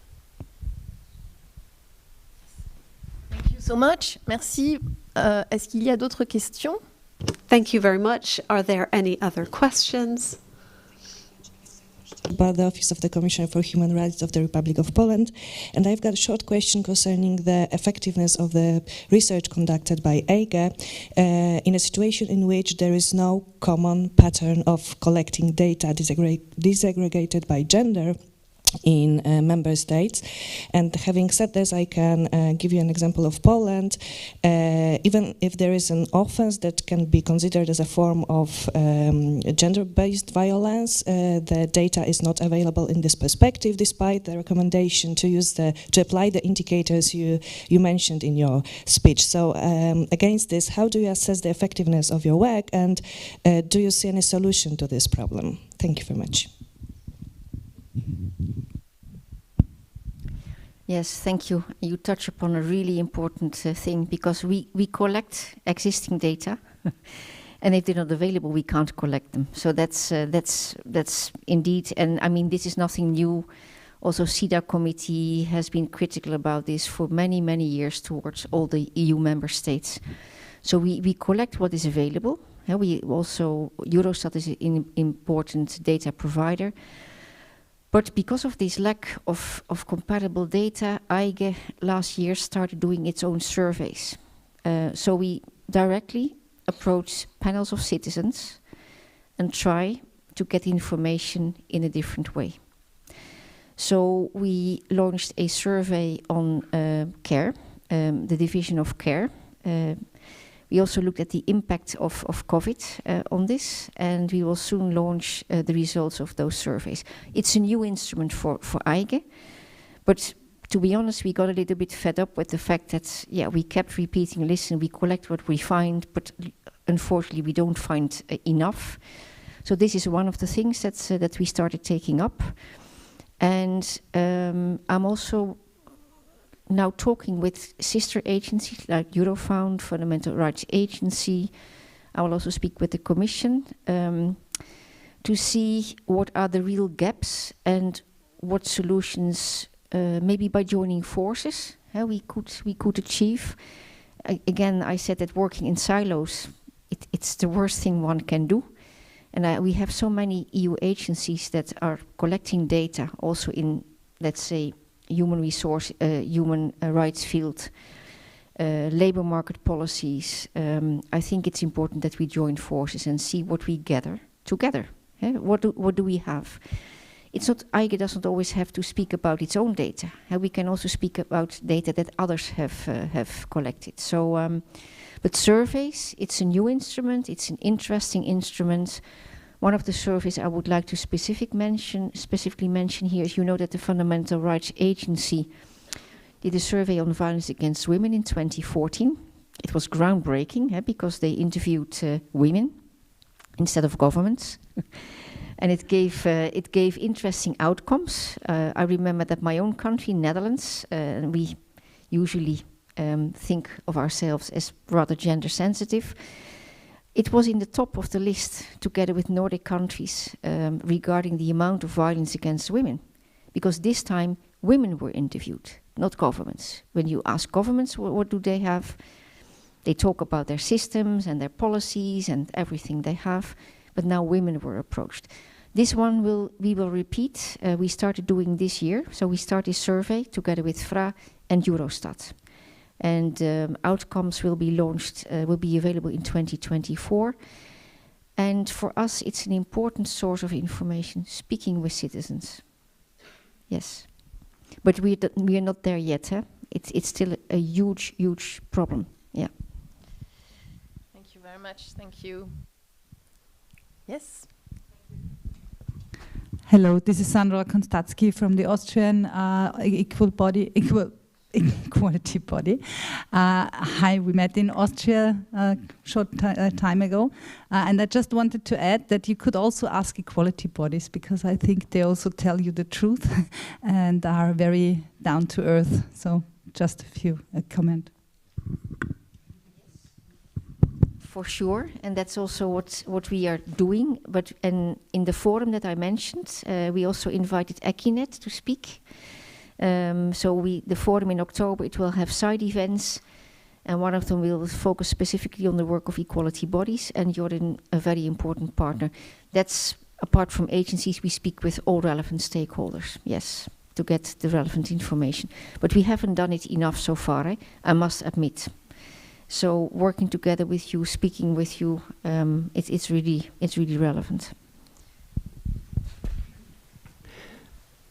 So much. Merci. Est-ce qu'il y a d'autres questions? Thank you very much. Are there any other questions? About the Office of the Commissioner for Human Rights of the Republic of Poland, and I've got a short question concerning the effectiveness of the research conducted by EIGE in a situation in which there is no common pattern of collecting data disaggregated by gender in member states. And having said this, I can give you an example of Poland. Even if there is an offense that can be considered as a form of gender-based violence, the data is not available in this perspective, despite the recommendation to apply the indicators you mentioned in your speech. So against this, how do you assess the effectiveness of your work, and do you see any solution to this problem? Thank you very much. Yes, thank you. You touch upon a really important thing, because we collect existing data, and if they're not available, we can't collect them. So that's indeed, and I mean, this is nothing new. Also, CEDA committee has been critical about this for many, many years towards all the EU member states. So we collect what is available. We also, Eurostat is an important data provider. But because of this lack of compatible data, EIGE last year started doing its own surveys. So we directly approach panels of citizens and try to get information in a different way. So we launched a survey on care, the division of care. We also looked at the impact of COVID on this, and we will soon launch the results of those surveys. It's a new instrument for EIGE, but to be honest, we got a little bit fed up with the fact that, we kept repeating, listen, we collect what we find, but unfortunately we don't find enough. So this is one of the things that we started taking up. And I'm also now talking with sister agencies like Eurofound, Fundamental Rights Agency. I will also speak with the Commission to see what are the real gaps and what solutions, maybe by joining forces, we could achieve. Again, I said that working in silos, it's the worst thing one can do. And we have so many EU agencies that are collecting data also in, let's say, human resource, human rights field, labor market policies. I think it's important that we join forces and see what we gather together. What do we have? It's not, EIGE doesn't always have to speak about its own data. We can also speak about data that others have collected. So, but surveys, it's a new instrument, it's an interesting instrument. One of the surveys I would like to specifically mention here is, you know that the Fundamental Rights Agency did a survey on violence against women in 2014. It was groundbreaking because they interviewed women instead of governments. And it gave interesting outcomes. I remember that my own country, Netherlands, we usually think of ourselves as rather gender sensitive. It was in the top of the list, together with Nordic countries, regarding the amount of violence against women. Because this time, women were interviewed, not governments. When you ask governments what do they have, they talk about their systems and their policies and everything they have. But now women were approached. This one we will repeat. We started doing this year. So we started a survey together with FRA and Eurostat. And outcomes will be launched, will be available in 2024. And for us, it's an important source of information, speaking with citizens. Yes. But we are not there yet. It's still a huge, huge problem. Yeah. Thank you very much. Thank you. Yes. Hello, this is Sandra Konstatsky from the Austrian Equality Body. Hi, we met in Austria a short time ago, and I just wanted to add that you could also ask equality bodies, because I think they also tell you the truth and are very down to earth. So just a comment. For sure, and that's also what we are doing. But in the forum that I mentioned, we also invited Equinet to speak. So the forum in October, it will have side events, and one of them will focus specifically on the work of equality bodies, and you're a very important partner. That's, apart from agencies, we speak with all relevant stakeholders, yes, to get the relevant information. But we haven't done it enough so far, I must admit. So working together with you, speaking with you, it's really relevant.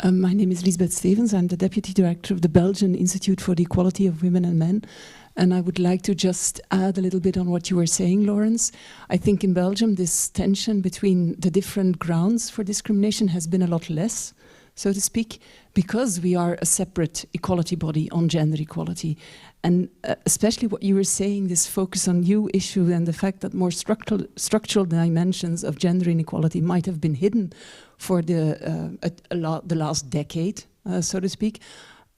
My name is Lisbeth Stevens. I'm the Deputy Director of the Belgian Institute for the Equality of Women and Men. And I would like to just add a little bit on what you were saying, Lawrence. I think in Belgium, this tension between the different grounds for discrimination has been a lot less, so to speak, because we are a separate equality body on gender equality. And especially what you were saying, this focus on you issue and the fact that more structural dimensions of gender inequality might have been hidden for the last decade, so to speak.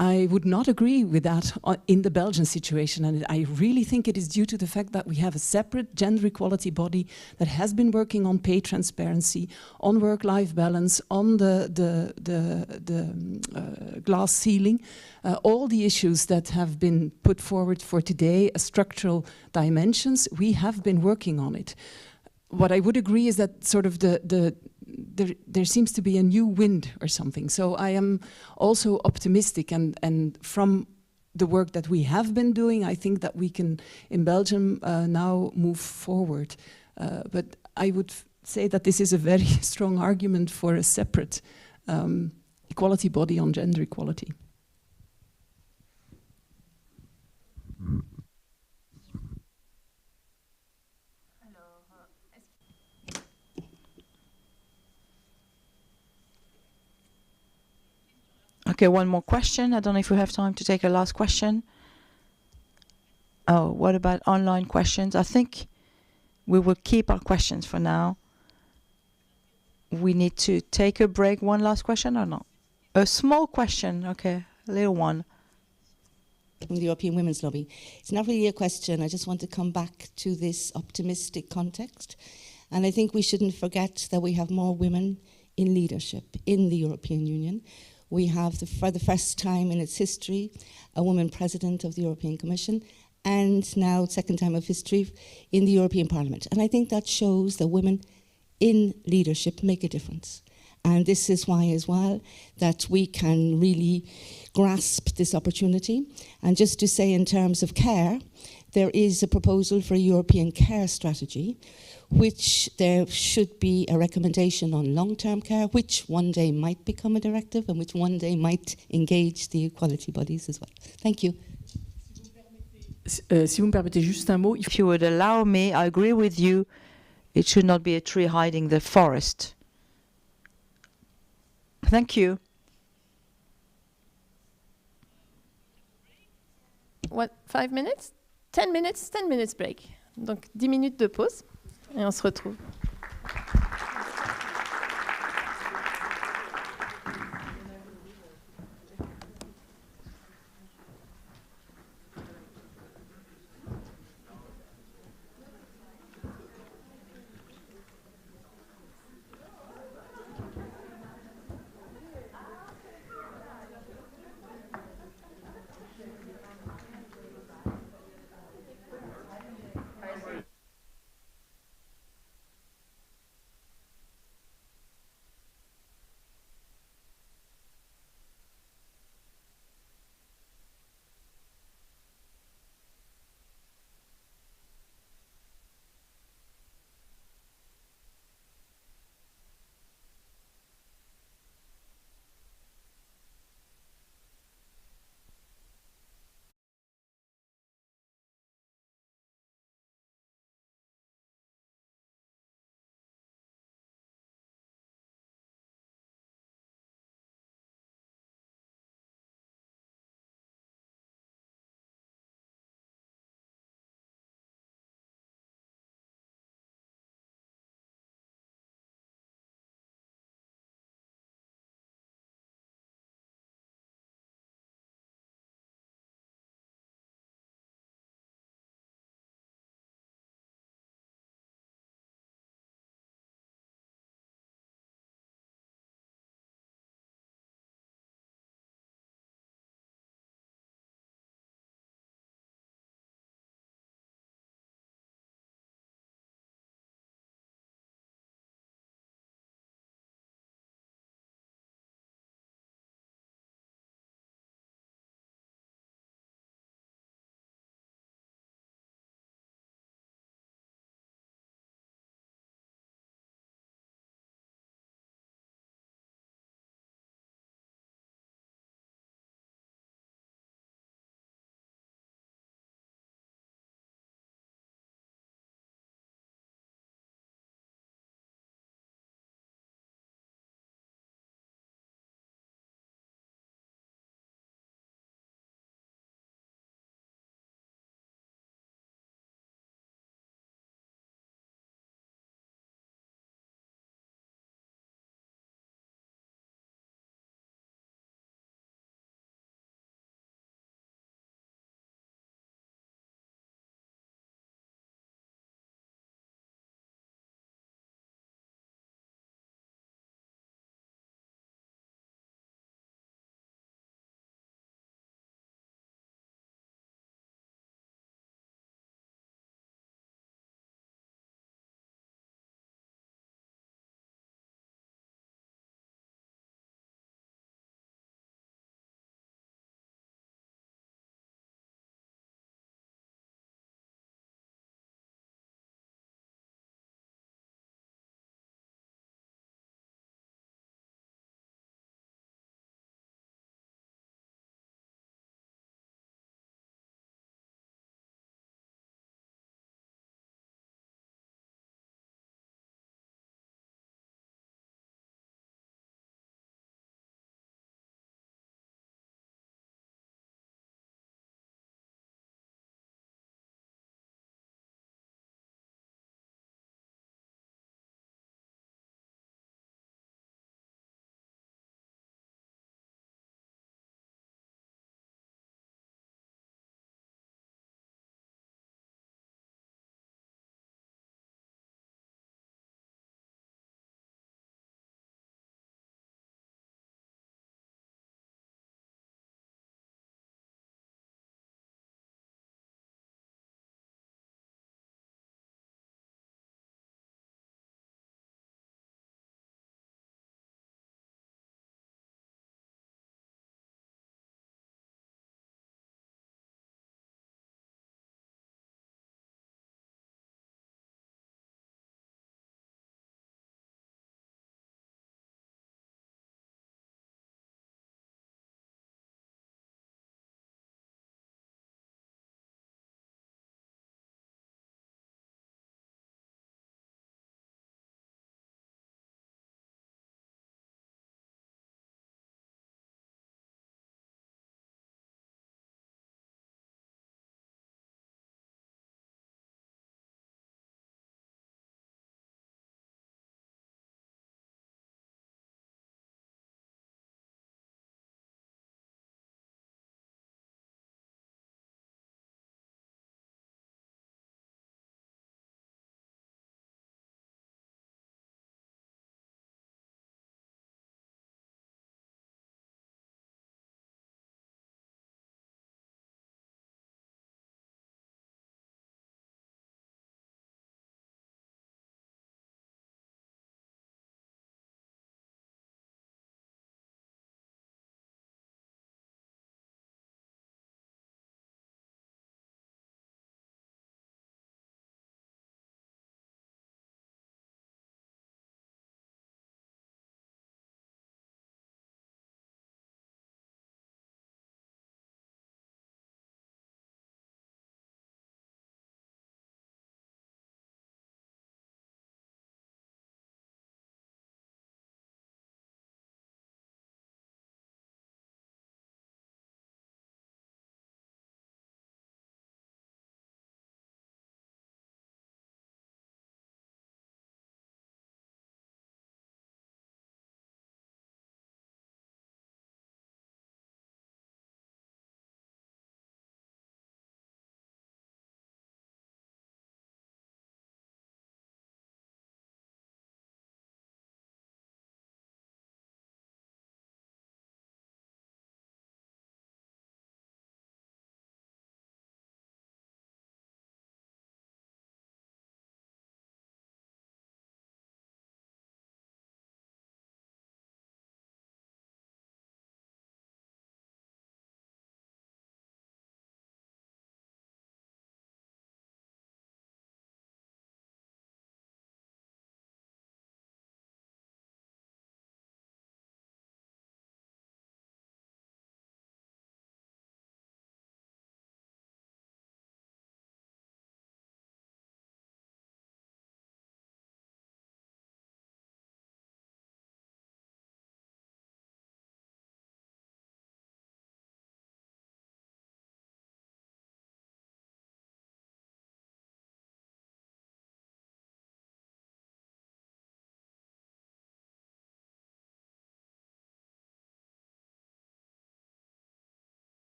I would not agree with that in the Belgian situation, and I really think it is due to the fact that we have a separate gender equality body that has been working on pay transparency, on work-life balance, on the glass ceiling, all the issues that have been put forward for today as structural dimensions. We have been working on it. What I would agree is that sort of there seems to be a new wind or something. So I am also optimistic, and from the work that we have been doing, I think that we can, in Belgium, now move forward. But I would say that this is a very strong argument for a separate equality body on gender equality. Okay, one more question. I don't know if we have time to take a last question. Oh, what about online questions? I think we will keep our questions for now. We need to take a break. One last question or not? A small question, okay, a little one. From the European Women's Lobby. It's not really a question. I just want to come back to this optimistic context. And I think we shouldn't forget that we have more women in leadership in the European Union. We have, for the first time in its history, a woman president of the European Commission, and now, second time of history, in the European Parliament. And I think that shows that women in leadership make a difference. And this is why, as well, that we can really grasp this opportunity. And just to say, in terms of care, there is a proposal for a European care strategy, which there should be a recommendation on long-term care, which one day might become a directive and which one day might engage the equality bodies as well. Thank you. Si vous me permettez juste un mot. If you would allow me, I agree with you. It should not be a tree hiding the forest. Thank you. What, 5 minutes? 10 minutes? 10 minutes break. Donc 10 minutes de pause et on se retrouve.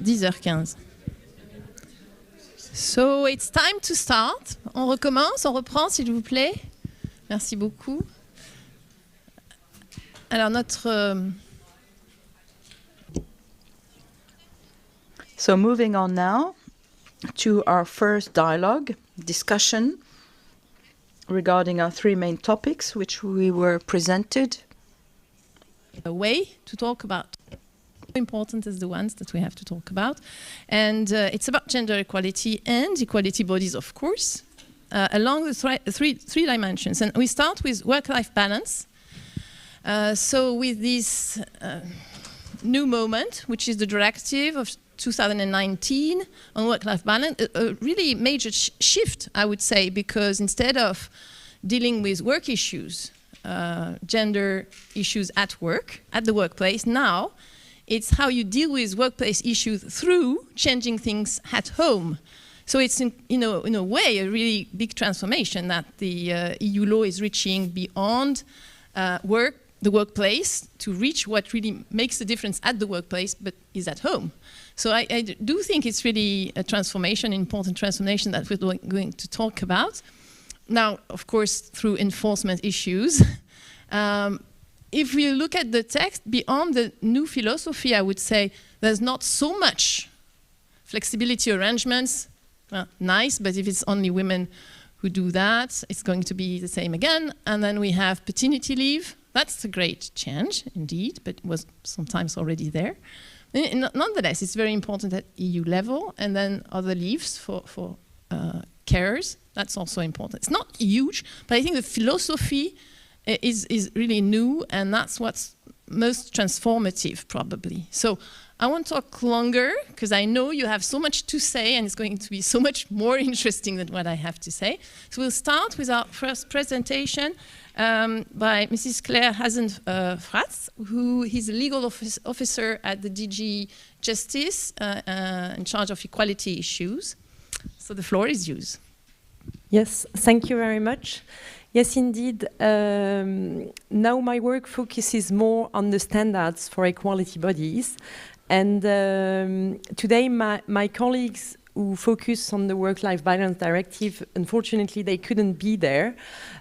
10h15. So it's time to start. On recommence, on reprend s'il vous plaît. Merci beaucoup. Alors So moving on now to our first dialogue, discussion regarding our three main topics which we were presented. A way to talk about important as the ones that we have to talk about. And it's about gender equality and equality bodies, of course, along the three dimensions. And we start with work-life balance. So with this new moment, which is the directive of 2019 on work-life balance, a really major shift, I would say, because instead of dealing with work issues, gender issues at work, at the workplace, now it's how you deal with workplace issues through changing things at home. So it's, in a way, a really big transformation that the EU law is reaching beyond the workplace to reach what really makes a difference at the workplace, but is at home. So I do think it's really a transformation, important transformation that we're going to talk about. Now, of course, through enforcement issues. If we look at the text, beyond the new philosophy, I would say there's not so much flexibility arrangements. Well, nice, but if it's only women who do that, it's going to be the same again. And then we have paternity leave. That's a great change, indeed, but it was sometimes already there. Nonetheless, it's very important at EU level, and then other leaves for carers. That's also important. It's not huge, but I think the philosophy is really new, and that's what's most transformative, probably. So I won't talk longer, because I know you have so much to say, and it's going to be so much more interesting than what I have to say. So we'll start with our first presentation by Mrs. Claire Hazen-Fratz, who is a legal officer at the DG Justice in charge of equality issues. So the floor is yours. Yes, thank you very much. Yes, indeed. Now my work focuses more on the standards for equality bodies. And today my colleagues who focus on the Work-Life Balance Directive, unfortunately, they couldn't be there.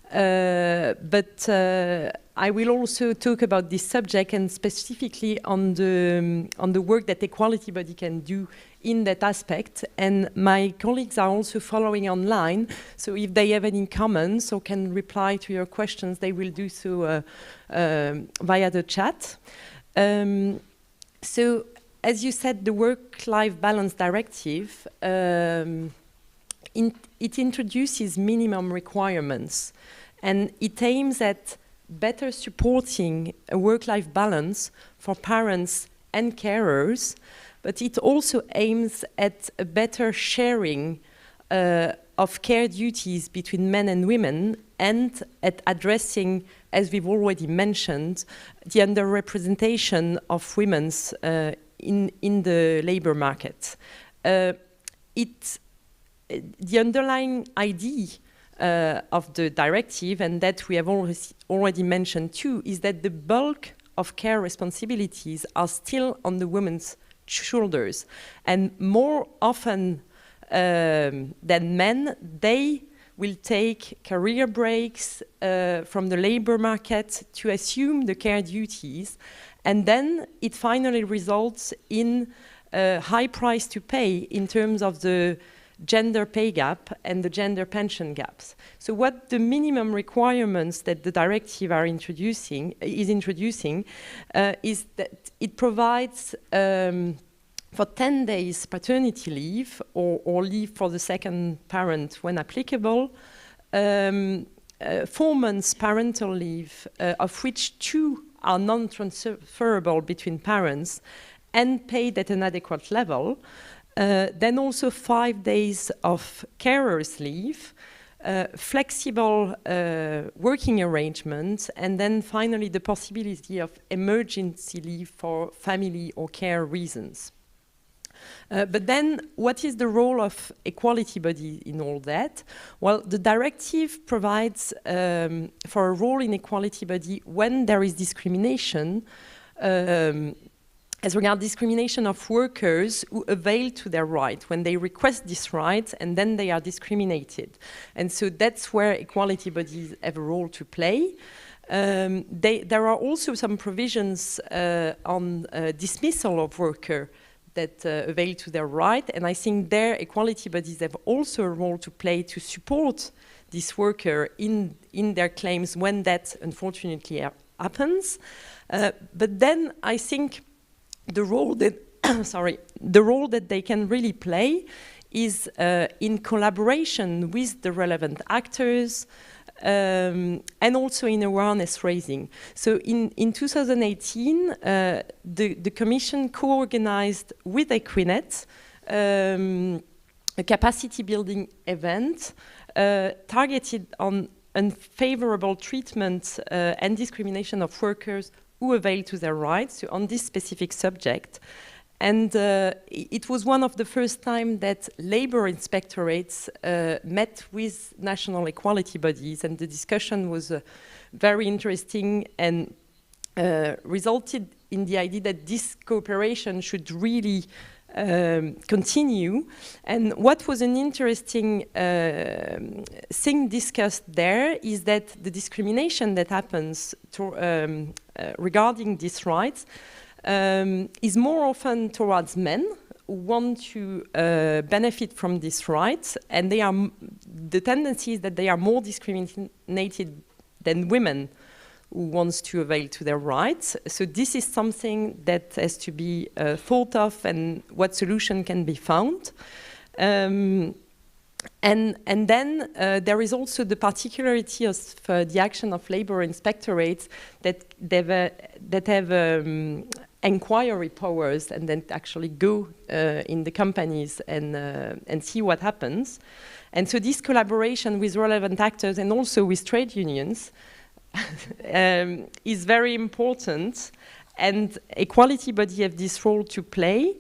But I will also talk about this subject and specifically on the work that equality body can do in that aspect. And my colleagues are also following online, so if they have any comments or can reply to your questions, they will do so via the chat. So, as you said, the Work-Life Balance Directive, it introduces minimum requirements, and it aims at better supporting a work-life balance for parents and carers, but it also aims at a better sharing of care duties between men and women, and at addressing, as we've already mentioned, the underrepresentation of women in the labor market. The underlying idea of the directive, and that we have already mentioned too, is that the bulk of care responsibilities are still on the women's shoulders, and more often than men, they will take career breaks from the labor market to assume the care duties, and then it finally results in a high price to pay in terms of the gender pay gap and the gender pension gaps. So what the minimum requirements that the directive is introducing is that it provides for 10 days paternity leave or leave for the second parent when applicable, 4 months parental leave, of which 2 are non-transferable between parents and paid at an adequate level. Then also 5 days of carers leave, flexible working arrangements, and then finally the possibility of emergency leave for family or care reasons. But then, what is the role of equality body in all that? Well, the directive provides for a role in equality body when there is discrimination, as regards discrimination of workers who avail to their right, when they request this right and then they are discriminated. And so that's where equality bodies have a role to play. There are also some provisions on dismissal of worker that avail to their right, and I think their equality bodies have also a role to play to support this worker in their claims when that unfortunately happens. But then I think the role that the role that they can really play is in collaboration with the relevant actors and also in awareness raising. So in 2018, the Commission co-organized with Equinet a capacity building event targeted on unfavorable treatment and discrimination of workers who avail to their rights, so on this specific subject. And it was one of the first time that labor inspectorates met with national equality bodies, and the discussion was very interesting and resulted in the idea that this cooperation should really continue. And what was an interesting thing discussed there is that the discrimination that happens regarding these rights is more often towards men who want to benefit from these rights, and the tendency is that they are more discriminated than women who wants to avail to their rights. So this is something that has to be thought of, and what solution can be found. And then there is also the particularity of the action of labor inspectorates that have inquiry powers and then actually go in the companies and see what happens. And so this collaboration with relevant actors and also with trade unions is very important, and equality bodies have this role to play,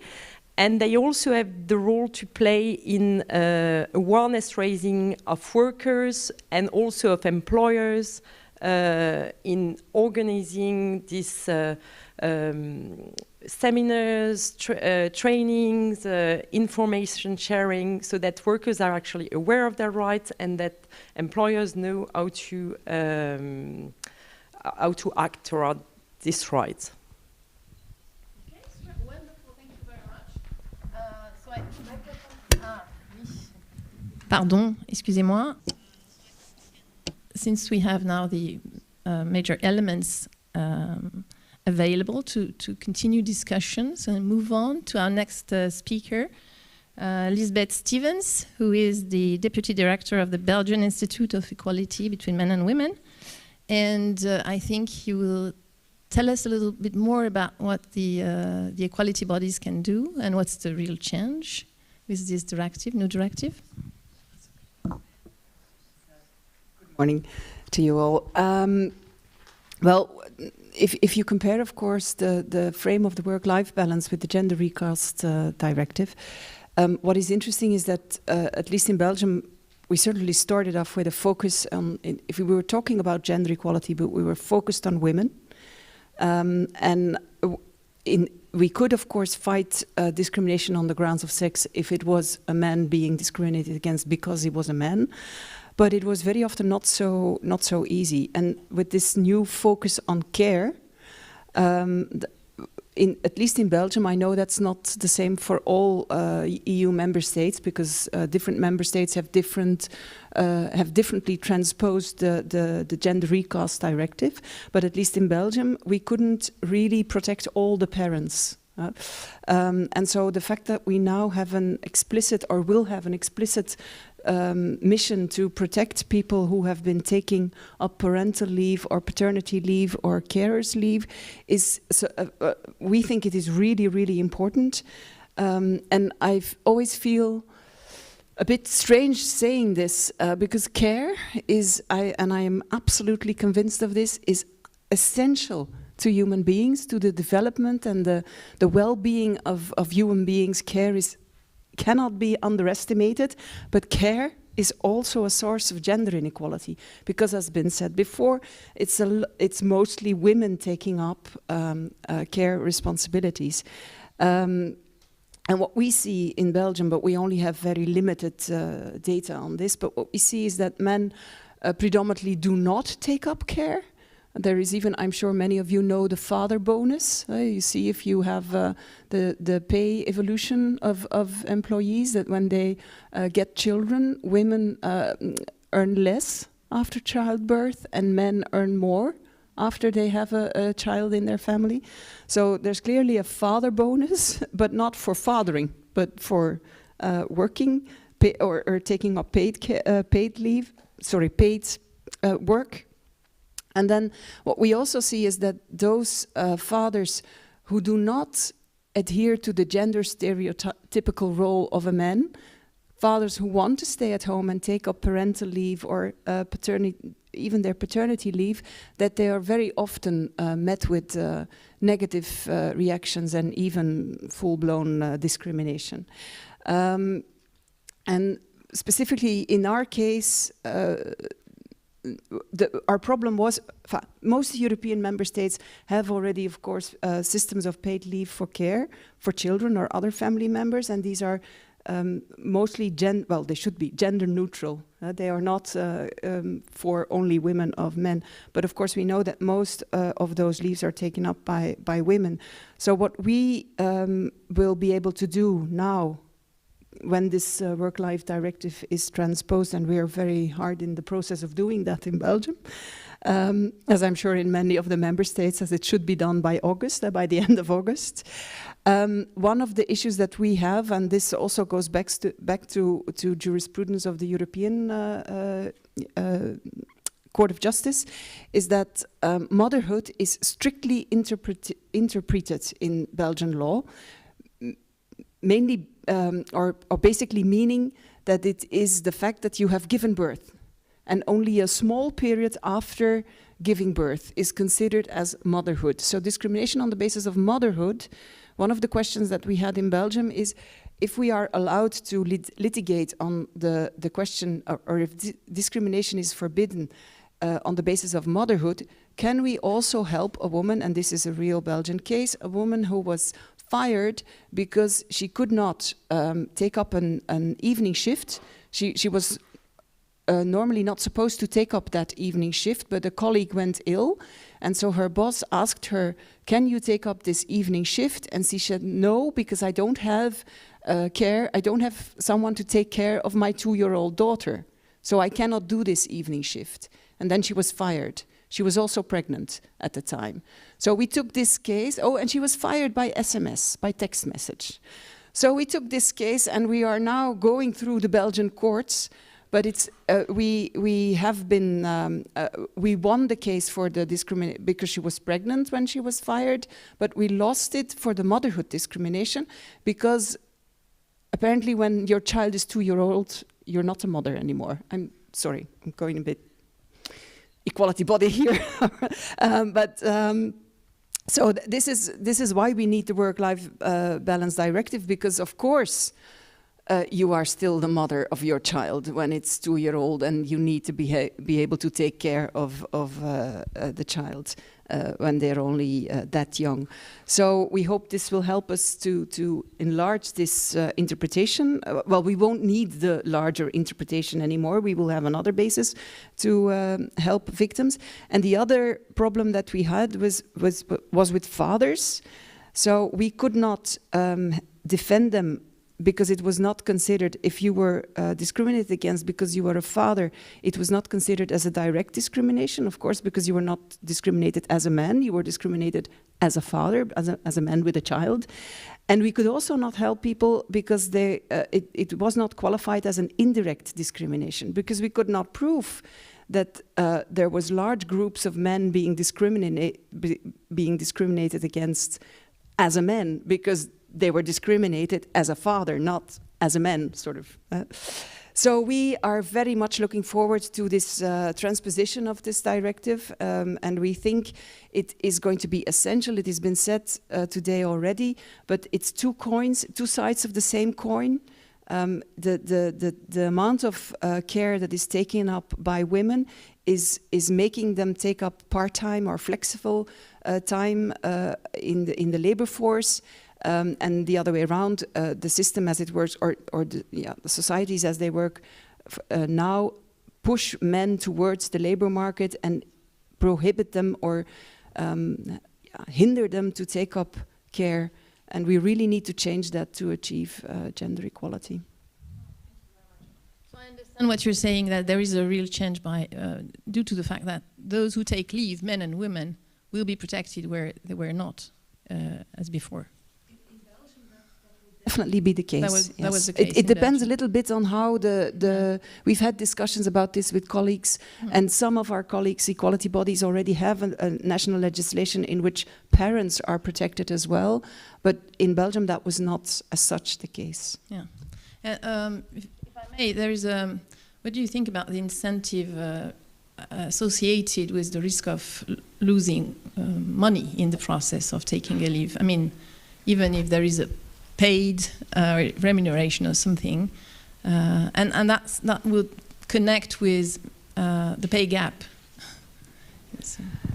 and they also have the role to play in awareness raising of workers and also of employers in organizing these seminars, trainings, information sharing, so that workers are actually aware of their rights and that employers know how to act toward these rights. Okay, wonderful. Thank you very much. Pardon, excusez-moi. Since we have now the major elements available to continue discussions and move on to our next speaker, Lisbeth Stevens, who is the Deputy Director of the Belgian Institute of Equality between Men and Women. And I think you will tell us a little bit more about what the equality bodies can do and what's the real change with this directive, new directive. Good morning to you all. Well, if you compare, of course, the frame of the work-life balance with the gender recast directive, what is interesting is that, at least in Belgium, we certainly started off with a focus on, if we were talking about gender equality, but we were focused on women. We could, of course, fight discrimination on the grounds of sex if it was a man being discriminated against because he was a man. But it was very often not so easy. And with this new focus on care, at least in Belgium, I know that's not the same for all EU member states, because different member states have differently transposed the gender recast directive. But at least in Belgium, we couldn't really protect all the parents. And so the fact that we now have an explicit, or will have an explicit mission to protect people who have been taking up parental leave or paternity leave or carers leave is, we think it is really, really important. And I always feel a bit strange saying this because care is, and I am absolutely convinced of this, is essential to human beings, to the development and the well-being of human beings. Care cannot be underestimated, but care is also a source of gender inequality, because, as has been said before, it's mostly women taking up care responsibilities. And what we see in Belgium, but we only have very limited data on this, but what we see is that men predominantly do not take up care. There is even, I'm sure many of you know, the father bonus. You see if you have the pay evolution of employees, that when they get children, women earn less after childbirth and men earn more after they have a child in their family. So there's clearly a father bonus, but not for fathering, but for working or taking up paid leave, paid work. And then what we also see is that those fathers who do not adhere to the gender stereotypical role of a man, fathers who want to stay at home and take up parental leave or even their paternity leave, that they are very often met with negative reactions and even full-blown discrimination. And specifically in our case, our problem was, most European member states have already, of course, systems of paid leave for care for children or other family members, and these are mostly they should be gender neutral. They are not for only women or men, but of course we know that most of those leaves are taken up by women. So what we will be able to do now, when this work-life directive is transposed, and we are very hard in the process of doing that in Belgium, as I'm sure in many of the member states, as it should be done by August, by the end of August. One of the issues that we have, and this also goes back to jurisprudence of the European Court of Justice, is that motherhood is strictly interpreted in Belgian law, mainly or basically meaning that it is the fact that you have given birth, and only a small period after giving birth is considered as motherhood. So discrimination on the basis of motherhood, one of the questions that we had in Belgium is if we are allowed to litigate on the question, or if discrimination is forbidden on the basis of motherhood, can we also help a woman, and this is a real Belgian case, a woman who was fired because she could not take up an evening shift. She was normally not supposed to take up that evening shift, but a colleague went ill, and so her boss asked her, can you take up this evening shift? And she said, no, because I don't have care, I don't have someone to take care of my 2-year-old daughter, so I cannot do this evening shift. And then she was fired. She was also pregnant at the time. So we took this case, and she was fired by SMS, by text message. So we took this case, and we are now going through the Belgian courts, but it's we have been we won the case for the discrimination because she was pregnant when she was fired, but we lost it for the motherhood discrimination because apparently when your child is 2-year-old, you're not a mother anymore. I'm sorry, I'm going a bit equality body here, so this is why we need the work-life balance directive, because of course you are still the mother of your child when it's 2-year-old, and you need to be able to take care of the child when they're only that young. So we hope this will help us to enlarge this interpretation. Well, we won't need the larger interpretation anymore. We will have another basis to help victims. And the other problem that we had was with fathers. So we could not defend them because it was not considered, if you were discriminated against because you were a father, it was not considered as a direct discrimination, of course, because you were not discriminated as a man, you were discriminated as a father, as a man with a child. And we could also not help people because it was not qualified as an indirect discrimination, because we could not prove that there was large groups of men being discriminated against as a man, because they were discriminated as a father, not as a man, sort of. So we are very much looking forward to this transposition of this directive, and we think it is going to be essential. It has been said today already, but it's two coins, two sides of the same coin. The amount of care that is taken up by women is making them take up part-time or flexible time in the labor force. And the other way around, the system as it works, or the societies as they work now, push men towards the labor market and prohibit them or hinder them to take up care. And we really need to change that to achieve gender equality. So I understand what you're saying, that there is a real change by due to the fact that those who take leave, men and women, will be protected where they were not as before. Definitely be the case. That was the case. It depends a little bit on how we've had discussions about this with colleagues, and some of our colleagues, equality bodies, already have a national legislation in which parents are protected as well. But in Belgium, that was not as such the case. Yeah. If I may, there is what do you think about the incentive associated with the risk of losing money in the process of taking a leave? I mean, even if there is a paid remuneration or something, and that would connect with the pay gap.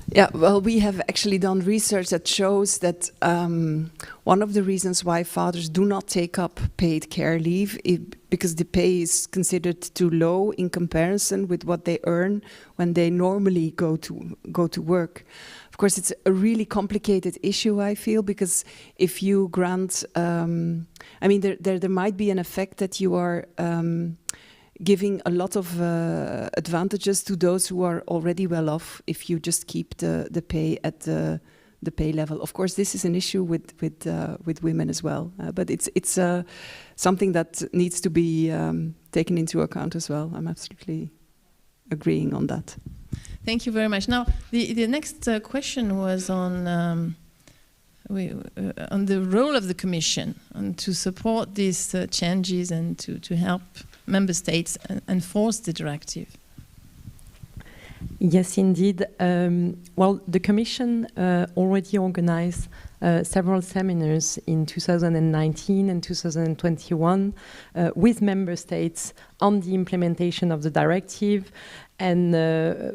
Yeah, well, we have actually done research that shows that one of the reasons why fathers do not take up paid care leave is because the pay is considered too low in comparison with what they earn when they normally go to work. Of course, it's a really complicated issue, I feel, because if you grant, I mean, there might be an effect that you are giving a lot of advantages to those who are already well off if you just keep the pay at the pay level. Of course, this is an issue with women as well, but it's something that needs to be taken into account as well. I'm absolutely agreeing on that. Thank you very much. Now, the next question was on the role of the Commission and to support these changes and to help member states enforce the directive. Yes, indeed. Well, the Commission already organized several seminars in 2019 and 2021 with member states on the implementation of the directive. And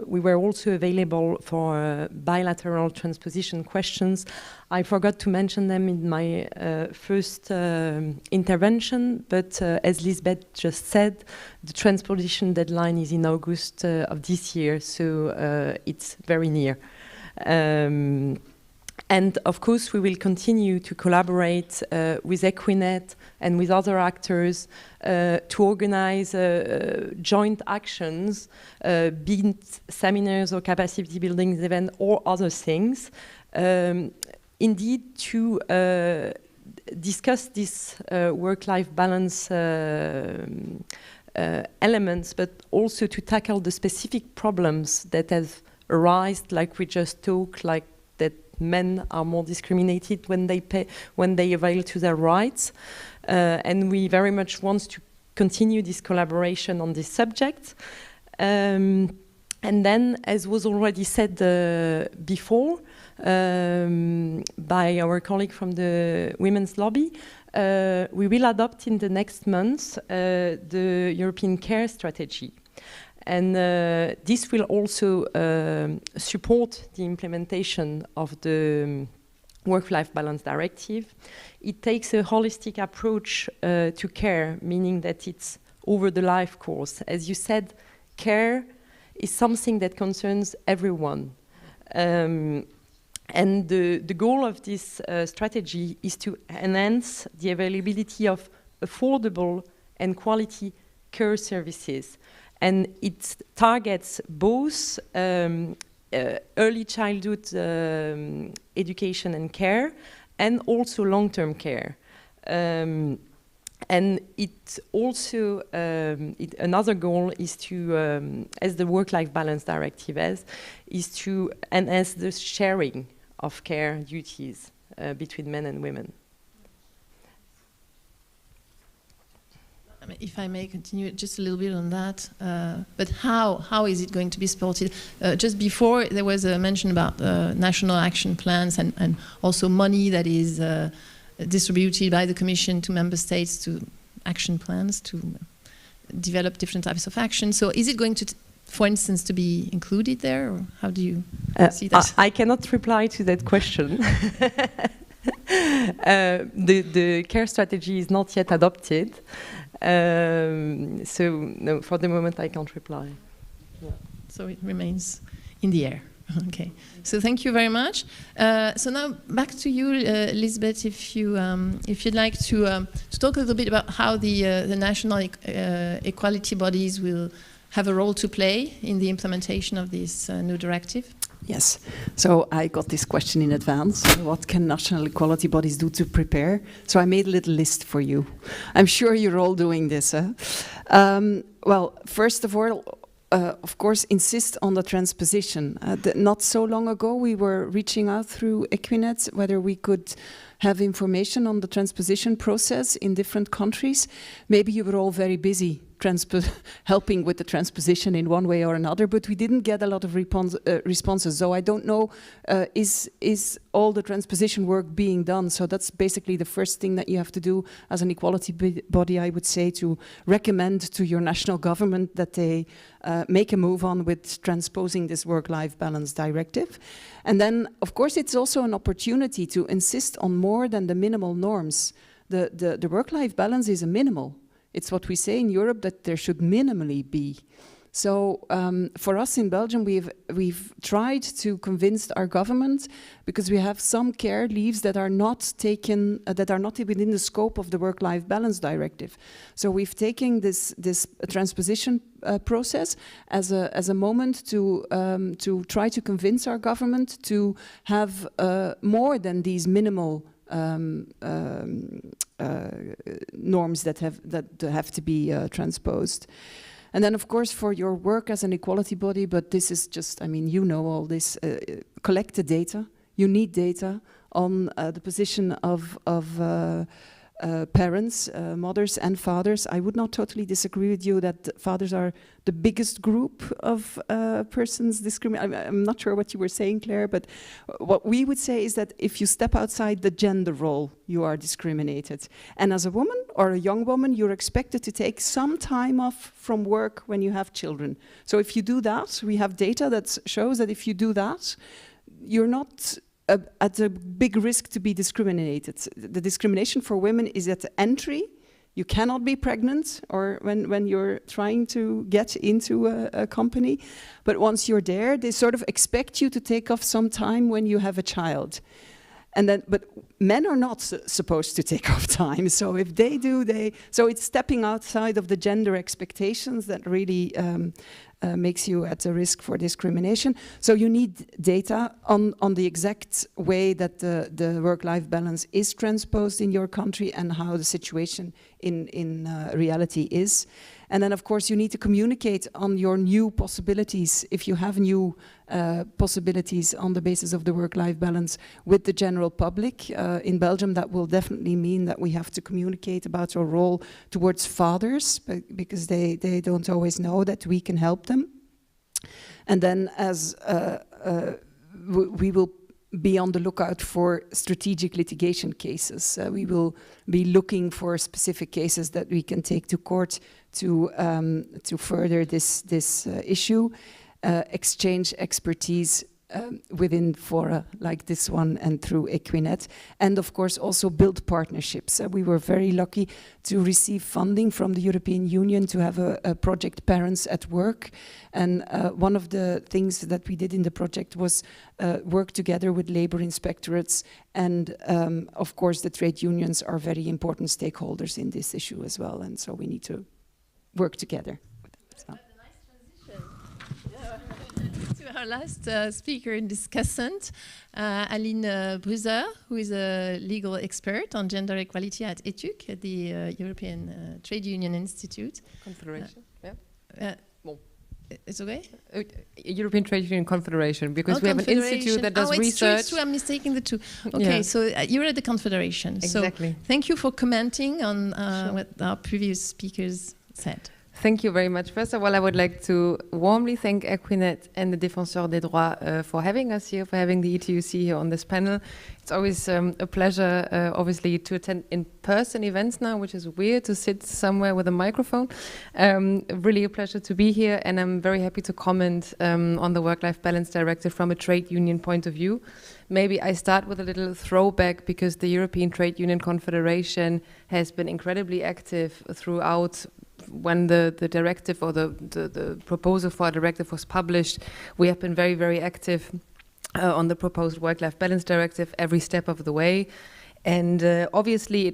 we were also available for bilateral transposition questions. I forgot to mention them in my first intervention, but as Lisbeth just said, the transposition deadline is in August of this year, so it's very near. And of course, we will continue to collaborate with Equinet and with other actors to organize joint actions, be it seminars or capacity building events or other things, indeed to discuss this work-life balance elements, but also to tackle the specific problems that have arisen, like we just talked, like that men are more discriminated when they avail to their rights. And we very much want to continue this collaboration on this subject. And then, as was already said before by our colleague from the Women's Lobby, we will adopt in the next months the European Care Strategy. And this will also support the implementation of the Work-Life Balance Directive. It takes a holistic approach to care, meaning that it's over the life course. As you said, care is something that concerns everyone. And the goal of this strategy is to enhance the availability of affordable and quality care services. And it targets both early childhood education and care, and also long-term care. And it also, another goal is to, as the Work-Life Balance Directive has, is to enhance the sharing of care duties between men and women. I mean, if I may continue just a little bit on that, but how is it going to be supported? Just before, there was a mention about national action plans and also money that is distributed by the Commission to member states to action plans to develop different types of action. So is it going to, for instance, to be included there, or how do you see that? I cannot reply to that question. The care strategy is not yet adopted. So no, for the moment I can't reply. Yeah. So it remains in the air. Okay. So thank you very much. So now back to you, Lisbeth, if you'd like to talk a little bit about how the national equality bodies will have a role to play in the implementation of this new directive. Yes. So I got this question in advance. What can national equality bodies do to prepare? So I made a little list for you. I'm sure you're all doing this. Well, first of all, of course, insist on the transposition. Not so long ago, we were reaching out through Equinet whether we could have information on the transposition process in different countries. Maybe you were all very busy helping with the transposition in one way or another, but we didn't get a lot of responses. So I don't know, is all the transposition work being done? So that's basically the first thing that you have to do as an equality body, I would say, to recommend to your national government that they make a move on with transposing this work-life balance directive. And then, of course, it's also an opportunity to insist on more than the minimal norms. The work-life balance is a minimal. It's what we say in Europe, that there should minimally be. So for us in Belgium, we've tried to convince our government, because we have some care leaves that are not taken, that are not within the scope of the work-life balance directive. So we've taken this transposition process as a moment to try to convince our government to have more than these minimal norms that have to be transposed. And then, of course, for your work as an equality body, but this is just, I mean, you know all this, collect the data. You need data on the position of parents, mothers and fathers. I would not totally disagree with you that fathers are the biggest group of persons discriminated. I'm not sure what you were saying, Claire, but what we would say is that if you step outside the gender role, you are discriminated. And as a woman or a young woman, you're expected to take some time off from work when you have children. So if you do that, we have data that shows that if you do that, you're not at a big risk to be discriminated. The discrimination for women is at the entry. You cannot be pregnant or when you're trying to get into a company. But once you're there, they sort of expect you to take off some time when you have a child. And then, but men are not supposed to take off time. So if they do, so it's stepping outside of the gender expectations that really makes you at a risk for discrimination. So you need data on the exact way that the work-life balance is transposed in your country and how the situation in reality is. And then, of course, you need to communicate on your new possibilities. If you have new possibilities on the basis of the work-life balance with the general public. In Belgium, that will definitely mean that we have to communicate about our role towards fathers, because they don't always know that we can help them. And then as we will be on the lookout for strategic litigation cases. We will be looking for specific cases that we can take to court to further this issue, exchange expertise within fora like this one and through Equinet, and of course also build partnerships. We were very lucky to receive funding from the European Union to have a project Parents at Work, and one of the things that we did in the project was work together with labor inspectorates, and of course the trade unions are very important stakeholders in this issue as well, and so we need to work together. To our last speaker and discussant, Aline Bruzer, who is a legal expert on gender equality at ETUC, at the European Trade Union Institute. Confederation, Bon. It's okay? European Trade Union Confederation, because we have an institute that does research. It's true, I'm mistaking the two. Okay, so you're at the Confederation. Exactly. So thank you for commenting on what our previous speakers said. Thank you very much. First of all, I would like to warmly thank Equinet and the Défenseur des droits for having us here, for having the ETUC here on this panel. It's always a pleasure, obviously, to attend in-person events now, which is weird to sit somewhere with a microphone. Really a pleasure to be here, and I'm very happy to comment on the Work-Life Balance Directive from a trade union point of view. Maybe I start with a little throwback, because the European Trade Union Confederation has been incredibly active throughout. When the directive or the proposal for a directive was published, we have been very, very active on the proposed Work-Life Balance Directive every step of the way. And obviously,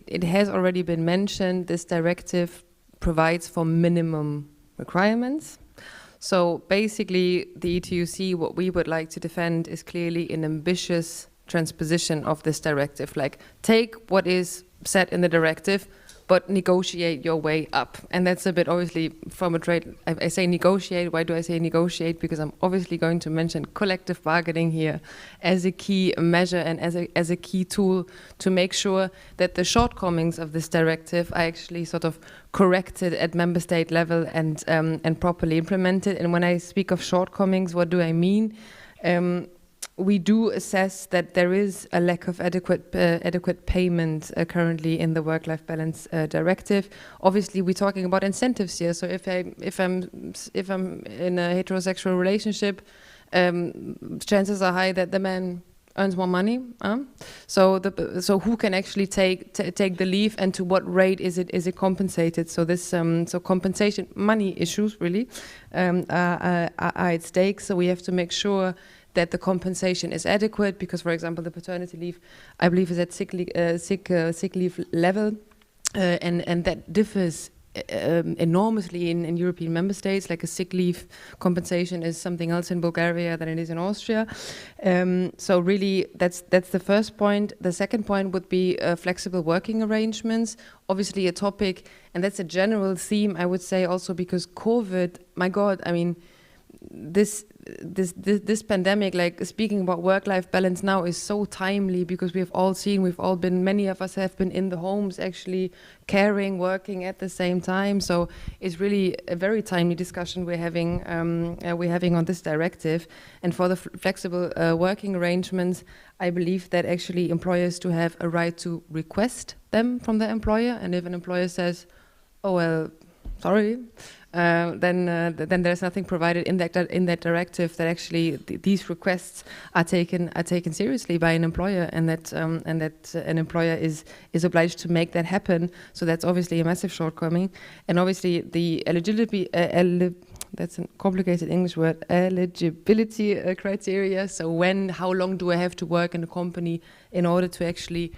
it has already been mentioned, this directive provides for minimum requirements. So basically, the ETUC, what we would like to defend is clearly an ambitious transposition of this directive. Like, take what is set in the directive, but negotiate your way up. And that's a bit obviously from a trade, I say negotiate. Why do I say negotiate? Because I'm obviously going to mention collective bargaining here as a key measure and as a key tool to make sure that the shortcomings of this directive are actually sort of corrected at member state level and properly implemented. And when I speak of shortcomings, what do I mean? We do assess that there is a lack of adequate payment currently in the Work-Life Balance Directive. Obviously, we're talking about incentives here. So if I'm in a heterosexual relationship, chances are high that the man earns more money. So who can actually take the leave, and to what rate is it compensated? So this so compensation, money issues really are at stake. So we have to make sure that the compensation is adequate, because, for example, the paternity leave, I believe, is at sick leave level, and that differs enormously in European member states. Like a sick leave compensation is something else in Bulgaria than it is in Austria. So really, that's the first point. The second point would be flexible working arrangements. Obviously, a topic, and that's a general theme, I would say, also because COVID. My God, I mean, this pandemic, like speaking about work-life balance now, is so timely, because we've all been, many of us have been in the homes actually caring, working at the same time. So it's really a very timely discussion we're having on this directive. And for the flexible working arrangements, I believe that actually employers do have a right to request them from their employer. And if an employer says, "Oh well, sorry," then there's nothing provided in that directive that actually these requests are taken seriously by an employer, and that an employer is obliged to make that happen. So that's obviously a massive shortcoming. And obviously the eligibility that's a complicated English word, eligibility criteria. So how long do I have to work in a company in order to actually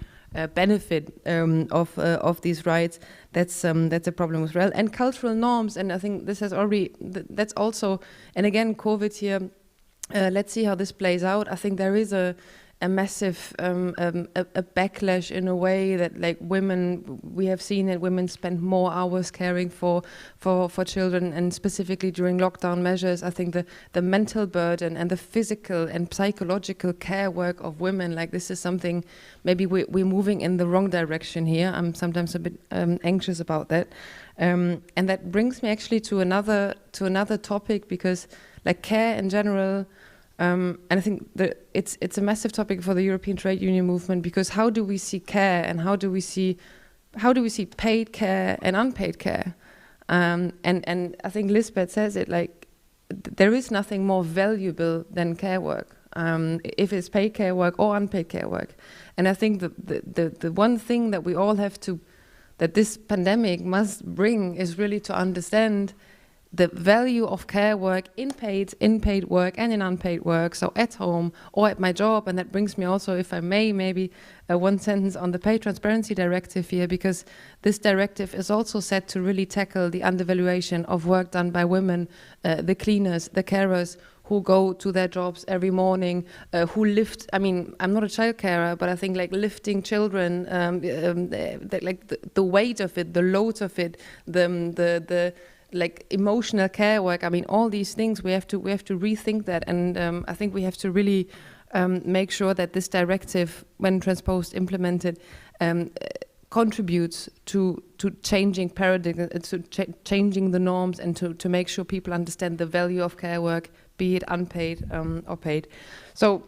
benefit of these rights? That's a problem as well. And cultural norms, and I think this has already, that's also, and again, COVID here, let's see how this plays out. I think there is a massive a backlash in a way that, like, women, we have seen that women spend more hours caring for children, and specifically during lockdown measures. I think the mental burden and the physical and psychological care work of women, like, this is something, maybe we're moving in the wrong direction here. I'm sometimes a bit anxious about that, and that brings me actually to another topic, because, like, care in general. And I think that it's a massive topic for the European Trade Union movement, because how do we see care, and how do we see paid care and unpaid care? And I think Lisbeth says it, like, there is nothing more valuable than care work, if it's paid care work or unpaid care work. And I think the one thing that we all have to, that this pandemic must bring, is really to understand the value of care work in paid work and in unpaid work, so at home or at my job. And that brings me also, if I may, maybe one sentence on the Pay Transparency Directive here, because this directive is also set to really tackle the undervaluation of work done by women, the cleaners, the carers, who go to their jobs every morning, who lift, I mean, I'm not a child carer, but I think, like, lifting children, like the weight of it, the load of it, the like emotional care work. I mean, all these things we have to rethink that, and I think we have to really make sure that this directive, when transposed, implemented, contributes to changing paradigm, changing the norms, and to make sure people understand the value of care work, be it unpaid or paid. So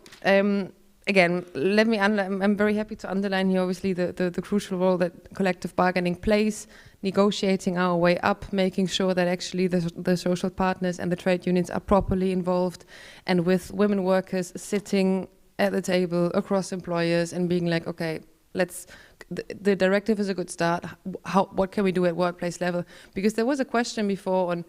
again, I'm very happy to underline here, obviously, the crucial role that collective bargaining plays, negotiating our way up, making sure that actually the social partners and the trade unions are properly involved, and with women workers sitting at the table across employers and being like, okay, the directive is a good start. What can we do at workplace level? Because there was a question before on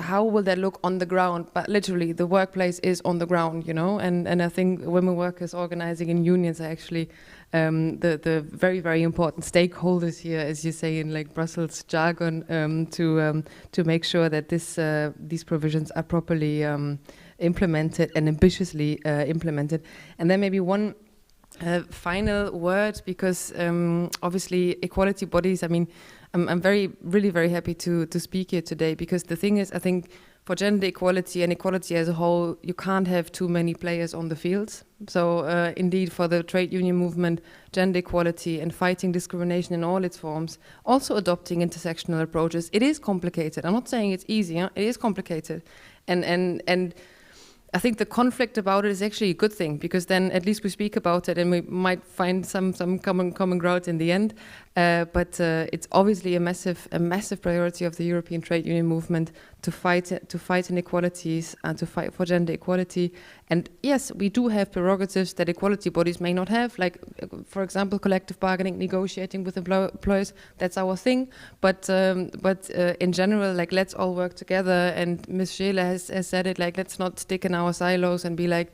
how will that look on the ground? But literally, the workplace is on the ground, you know. And I think women workers organizing in unions are actually the very, very important stakeholders here, as you say in like Brussels jargon, to make sure that these provisions are properly implemented and ambitiously implemented. And then maybe one final word, because obviously equality bodies, I mean, I'm really very happy to speak here today, because the thing is, I think for gender equality and equality as a whole, you can't have too many players on the field. So indeed, for the trade union movement, gender equality and fighting discrimination in all its forms, also adopting intersectional approaches, it is complicated. I'm not saying it's easy, it is complicated. And I think the conflict about it is actually a good thing, because then at least we speak about it and we might find some common ground in the end. But it's obviously a massive priority of the European trade union movement to fight inequalities and to fight for gender equality. And yes, we do have prerogatives that equality bodies may not have, like, for example, collective bargaining, negotiating with employers. That's our thing. But in general, like, let's all work together. And Ms. Scheele has said it, like, let's not stick in our silos and be like,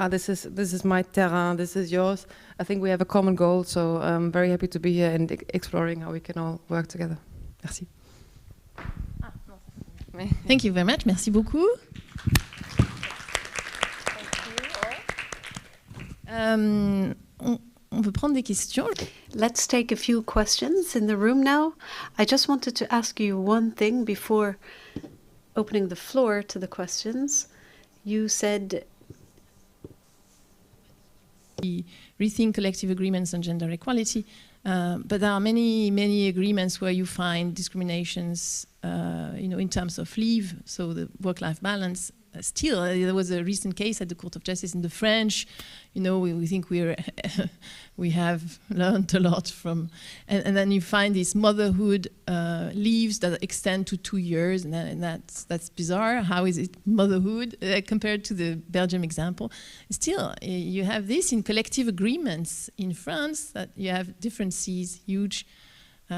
this is my terrain, this is yours. I think we have a common goal, so I'm very happy to be here and exploring how we can all work together. Merci. Thank you very much. Merci beaucoup. On peut prendre des questions. Let's take a few questions in the room now. I just wanted to ask you one thing before opening the floor to the questions. You said rethink collective agreements on gender equality, but there are many agreements where you find discriminations, in terms of leave, so the work-life balance. Still, there was a recent case at the Court of Justice in the French. We think we have learned a lot from, and then you find these motherhood leaves that extend to 2 years, and that's bizarre. How is it motherhood compared to the Belgium example? Still, you have this in collective agreements in France, that you have differences, huge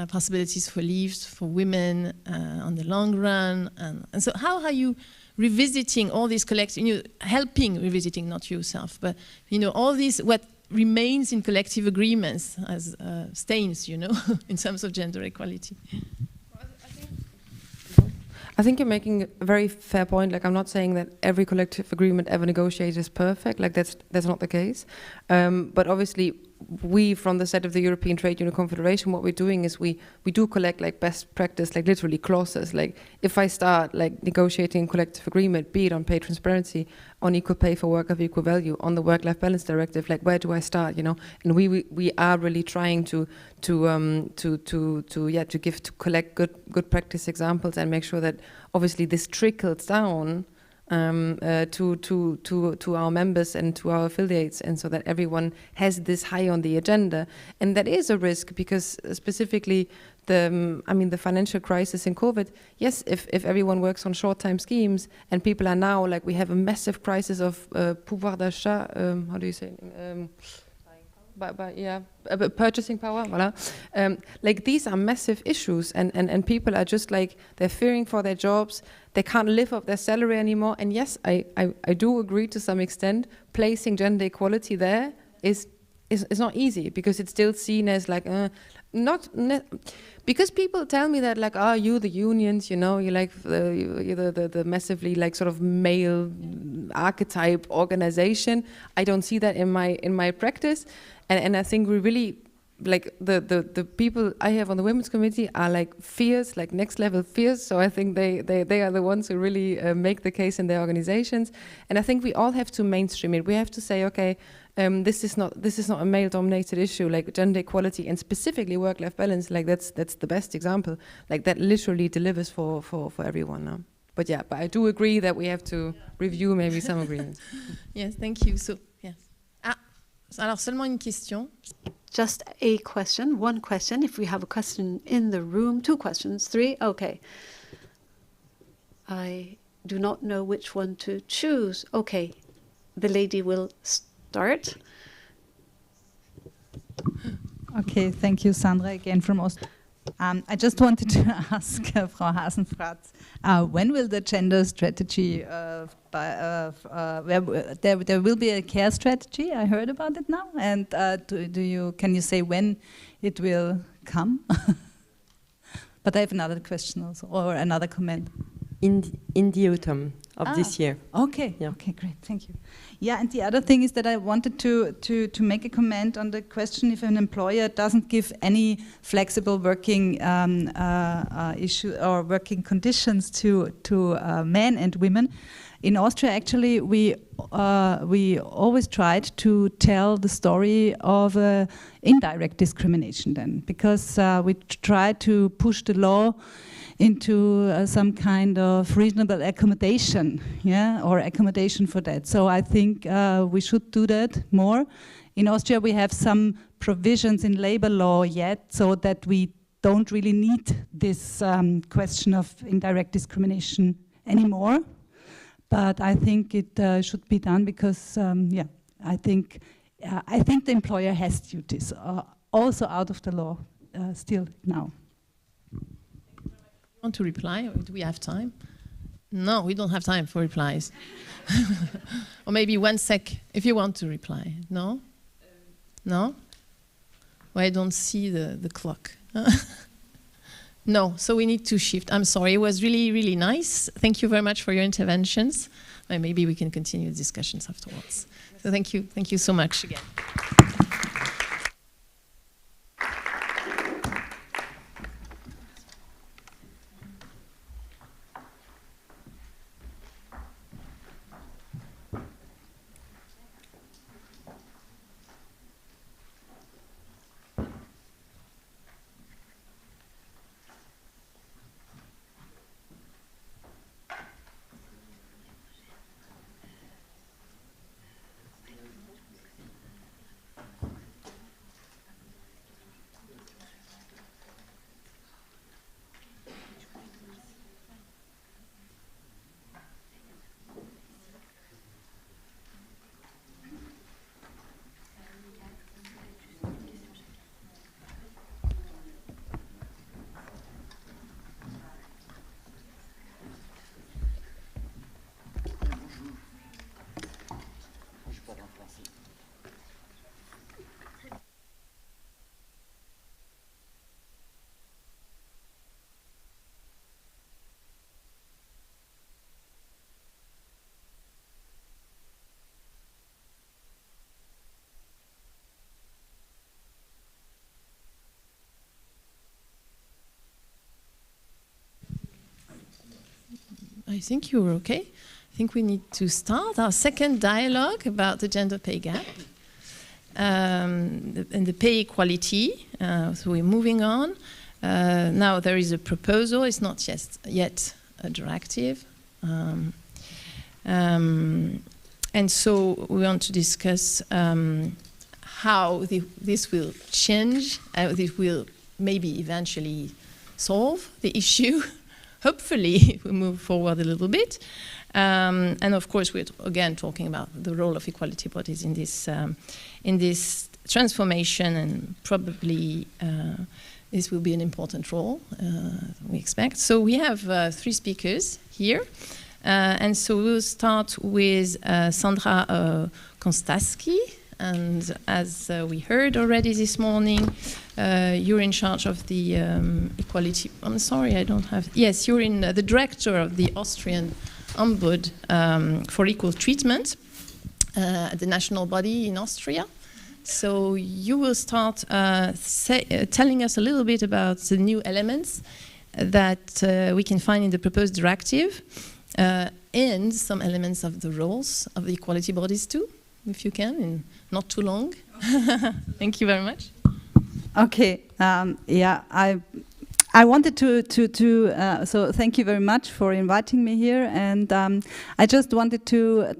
possibilities for leaves for women on the long run, and so how are you revisiting all these collective, helping revisiting, not yourself, but all these, what remains in collective agreements as stains, in terms of gender equality? I think you're making a very fair point. Like, I'm not saying that every collective agreement ever negotiated is perfect. Like, that's not the case. But obviously, we, from the side of the European Trade Union Confederation, what we're doing is we do collect like best practice, like literally clauses. Like, if I start like negotiating collective agreement, be it on pay transparency, on equal pay for work of equal value, on the work-life balance directive, like, where do I start? And we are really trying to collect good practice examples and make sure that obviously this trickles down to our members and to our affiliates, and so that everyone has this high on the agenda. And that is a risk, because specifically the financial crisis in COVID, yes, if everyone works on short-time schemes and people are now, like, we have a massive crisis of pouvoir d'achat, how do you say purchasing power, voilà. Like, these are massive issues, and people are just like, they're fearing for their jobs, they can't live off their salary anymore. And yes, I do agree to some extent, placing gender equality there is not easy, because it's still seen as like, because people tell me that, like, you the unions, you like the massively, like, sort of male archetype organization. I don't see that in my practice, and I think we really like the people I have on the women's committee are like fierce, like next level fierce. So I think they are the ones who really make the case in their organizations. And I think we all have to mainstream it. We have to say, okay, this is not a male-dominated issue, like gender equality and specifically work-life balance. Like that's the best example. Like that literally delivers for everyone now. But yeah, but I do agree that we have to review maybe some agreements. Yes, thank you. So yes. Alors seulement une question. Just a question, one question. If we have a question in the room, 2 questions, 3, okay. I do not know which one to choose. Okay, the lady will start. Okay, thank you, Sandra, again from Austria. I just wanted to ask Frau Hasenfratz, when will the gender strategy, there will be a care strategy, I heard about it now, and can you say when it will come? But I have another question also, or another comment. In the autumn of this year. Okay, yeah. Okay, great, thank you. Yeah, and the other thing is that I wanted to make a comment on the question if an employer doesn't give any flexible working issue or working conditions to men and women. In Austria, actually, we always tried to tell the story of indirect discrimination then, because we tried to push the law into some kind of reasonable accommodation, yeah, or accommodation for that. So I think we should do that more. In Austria, we have some provisions in labor law yet, so that we don't really need this question of indirect discrimination anymore. But I think it should be done because, yeah, I think the employer has duties also out of the law still now. Want to reply, or do we have time? No, we don't have time for replies. Or maybe 1 sec, if you want to reply. No? No? Well, I don't see the clock. No, so we need to shift. I'm sorry, it was really, really nice. Thank you very much for your interventions. And maybe we can continue the discussions afterwards. So thank you so much again. I think you're okay. I think we need to start our second dialogue about the gender pay gap and the pay equality. So we're moving on. Now there is a proposal. It's not yet a directive. And so we want to discuss how this will change, this will maybe eventually solve the issue. Hopefully, if we move forward a little bit. And of course, we're again talking about the role of equality bodies in this transformation, and probably this will be an important role, we expect. So we have 3 speakers here. And so we'll start with Sandra Konstaski. And as we heard already this morning, you're in charge of the equality. I'm sorry, I don't have. Yes, you're in the director of the Austrian Ombud for Equal Treatment, the national body in Austria. So you will start telling us a little bit about the new elements that we can find in the proposed directive and some elements of the roles of the equality bodies too, if you can, in not too long. Thank you very much. Okay, yeah, I wanted so thank you very much for inviting me here, and I just wanted to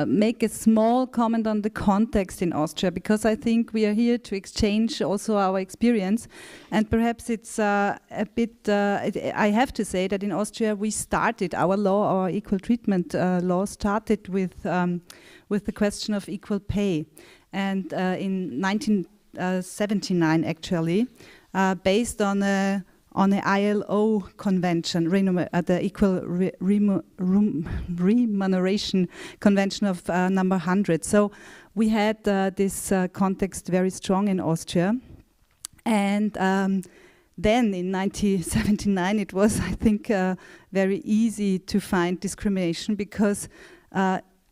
make a small comment on the context in Austria, because I think we are here to exchange also our experience, and perhaps it's a bit, I have to say that in Austria we started, our law, our equal treatment law started with the question of equal pay, and in 1979 actually, based on a ILO convention, the Equal Remuneration Convention of number 100. So we had this context very strong in Austria. And then in 1979 it was, I think, very easy to find discrimination, because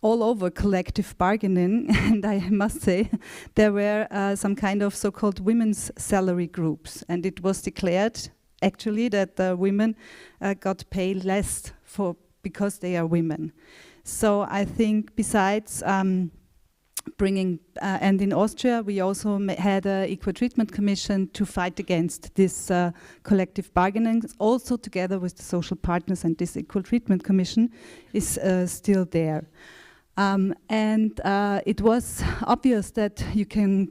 all over collective bargaining, and I must say there were some kind of so-called women's salary groups, and it was declared actually that women got paid less because they are women. So I think besides bringing, and in Austria we also had an Equal Treatment Commission to fight against this collective bargaining, also together with the social partners, and this Equal Treatment Commission is still there. And it was obvious that you can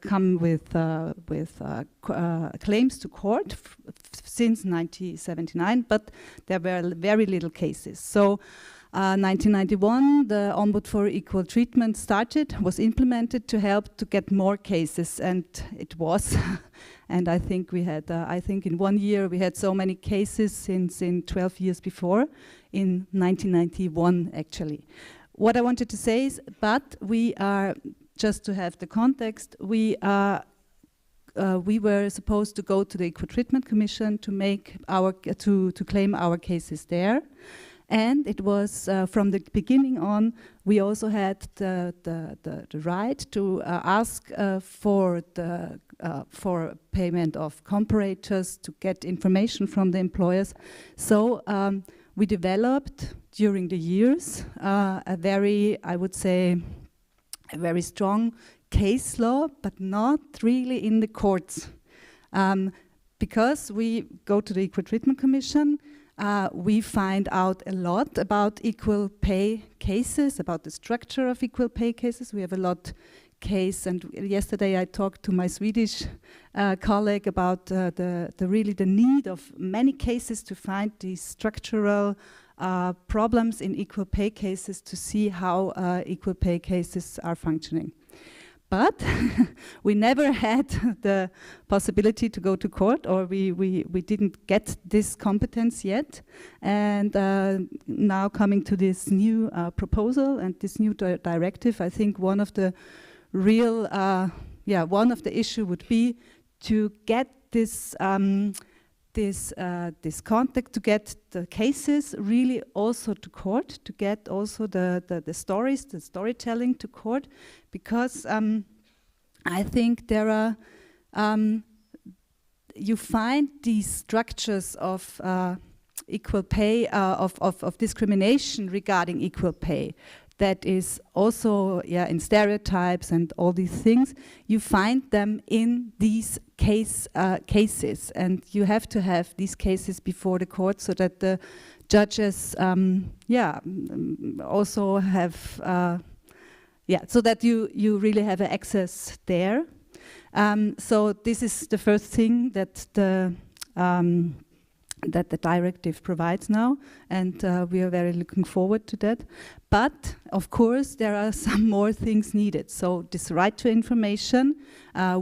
come with claims to court since 1979, but there were very little cases. So 1991, the Ombud for Equal Treatment was implemented to help to get more cases, and it was. And I think we had, I think in 1 year we had so many cases since in 12 years before, in 1991 actually. What I wanted to say is, but we are, just to have the context, we were supposed to go to the Equal Treatment Commission to make to claim our cases there, and it was from the beginning on. We also had the right to ask for payment of comparators, to get information from the employers. So we developed during the years a very, I would say, a very strong case law, but not really in the courts. Because we go to the Equal Treatment Commission, we find out a lot about equal pay cases, about the structure of equal pay cases. We have a lot case, and yesterday I talked to my Swedish colleague about the need of many cases to find these structural problems in equal pay cases, to see how equal pay cases are functioning. But we never had the possibility to go to court, or we didn't get this competence yet. And now coming to this new proposal and this new directive, I think one of the real, one of the issue would be to get this this contact, to get the cases really also to court, to get also the stories, the storytelling to court, because I think there are, you find these structures of equal pay, of discrimination regarding equal pay, that is also in stereotypes and all these things. You find them in these cases, and you have to have these cases before the court so that the judges also have so that you really have access there. So this is the first thing that the directive provides now, and we are very looking forward to that. But of course there are some more things needed. So this right to information,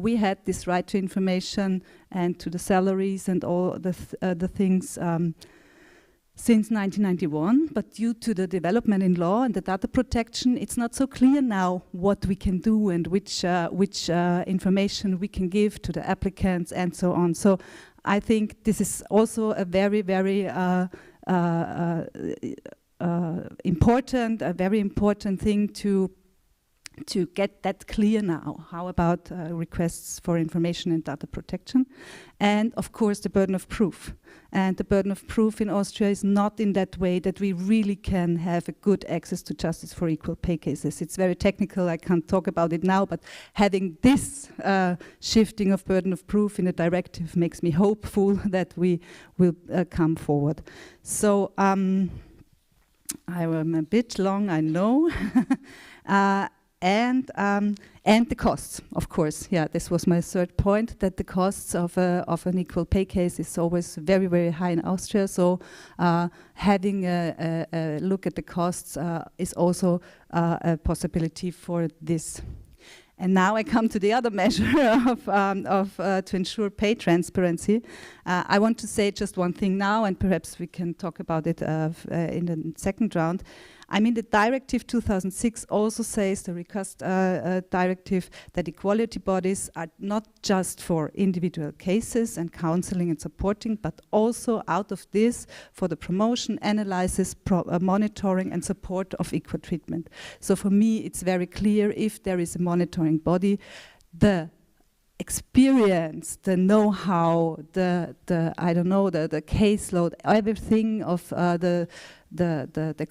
we had this right to information and to the salaries and all the things since 1991, but due to the development in law and the data protection, it's not so clear now what we can do and which information we can give to the applicants and so on. So I think this is also a very, very important, a very important thing to to get that clear now. How about requests for information and data protection? And of course the burden of proof. And the burden of proof in Austria is not in that way that we really can have a good access to justice for equal pay cases. It's very technical, I can't talk about it now, but having this shifting of burden of proof in a directive makes me hopeful that we will come forward. So I am a bit long, I know. And the costs, of course. Yeah, this was my third point, that the costs of an equal pay case is always very, very high in Austria. So having a look at the costs is also a possibility for this. And now I come to the other measure to ensure pay transparency. I want to say just one thing now, and perhaps we can talk about it in the second round. I mean, the Directive 2006 also says, the recast directive, that equality bodies are not just for individual cases and counseling and supporting, but also out of this for the promotion, analysis, monitoring and support of equal treatment. So for me, it's very clear, if there is a monitoring body, the experience, the know-how, the caseload, everything of the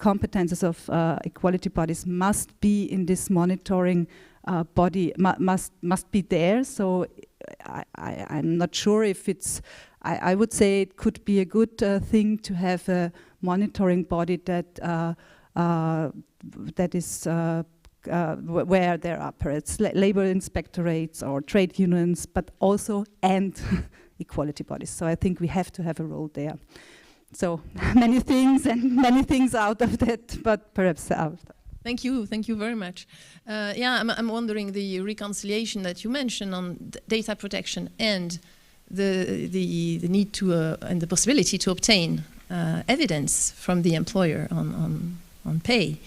competences of equality bodies must be in this monitoring body, must be there. So I'm not sure if it's, I would say it could be a good thing to have a monitoring body that is where there are perhaps labor inspectorates or trade unions, but also and equality bodies. So I think we have to have a role there. So many things out of that, but perhaps out. Thank you very much. Yeah, I'm wondering, the reconciliation that you mentioned on data protection and the need to and the possibility to obtain evidence from the employer on pay.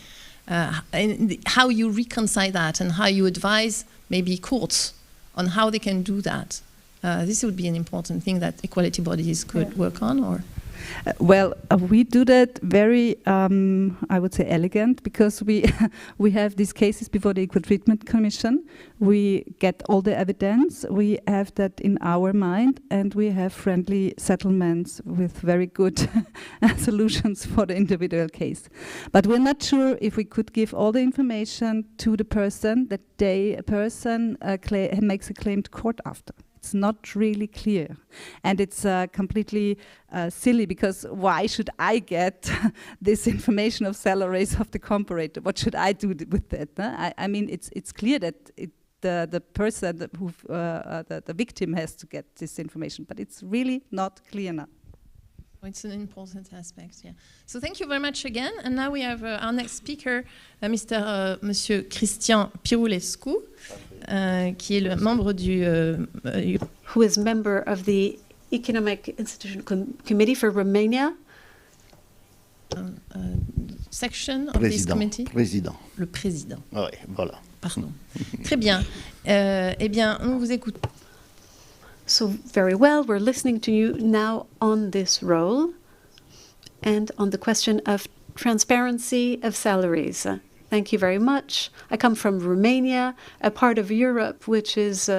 And how you reconcile that and how you advise maybe courts on how they can do that. This would be an important thing that equality bodies could work on, or? Well, we do that very, I would say, elegant, because we have these cases before the Equal Treatment Commission. We get all the evidence, we have that in our mind, and we have friendly settlements with very good solutions for the individual case. But we're not sure if we could give all the information to the person that a person makes a claim to court after. It's not really clear, and it's completely silly, because why should I get this information of salaries of the comparator? What should I do with that? I mean, it's clear that the person who the victim has to get this information, but it's really not clear now. It's an important aspect, yeah. So thank you very much again. And now we have our next speaker, Monsieur Christian Piroulescu, qui est le membre du... who is member of the Economic Institution Committee for Romania. Section of this committee. Président. Le président. Oui, voilà. Pardon. Très bien. Eh bien, on vous écoute. So very well, we're listening to you now on this role and on the question of transparency of salaries. Thank you very much. I come from Romania, a part of Europe which is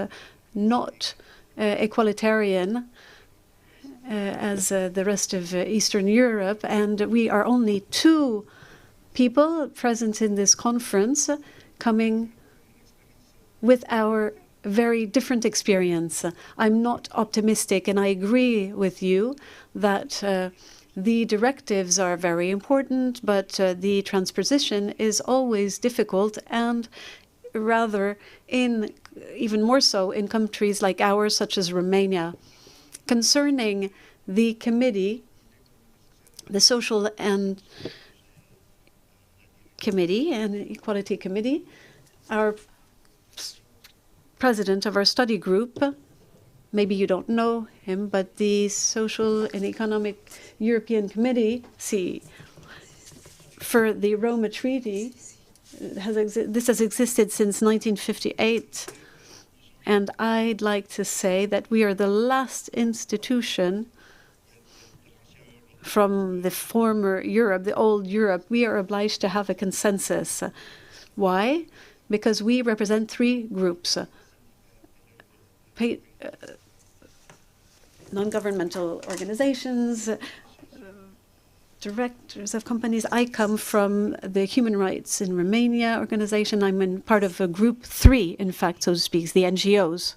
not equalitarian as the rest of Eastern Europe, and we are only 2 people present in this conference, coming with our very different experience. I'm not optimistic, and I agree with you that the directives are very important, but the transposition is always difficult, and rather even more so in countries like ours, such as Romania. Concerning the committee, the Social and Committee and Equality Committee, our president of our study group, maybe you don't know him, but the Social and Economic European Committee, for the Roma Treaty, this has existed since 1958. And I'd like to say that we are the last institution from the former Europe, the old Europe. We are obliged to have a consensus. Why? because we represent 3 groups. Non-governmental organizations, directors of companies. I come from the Human Rights in Romania organization. I'm in part of a group 3, in fact, so to speak, the NGOs.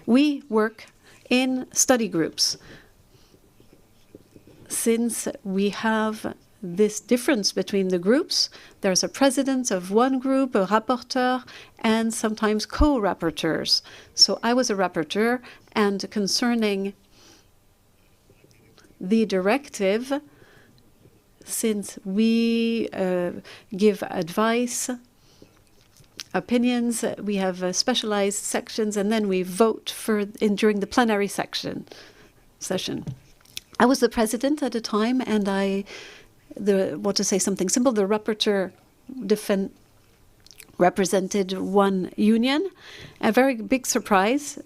We work in study groups. Since we have this difference between the groups, there's a president of one group, a rapporteur, and sometimes co-rapporteurs. So I was a rapporteur, and concerning the directive, since we give advice, opinions, we have specialized sections, and then we vote during the plenary session. I was the president at the time, and what to say something simple, the rapporteur represented one union. A very big surprise.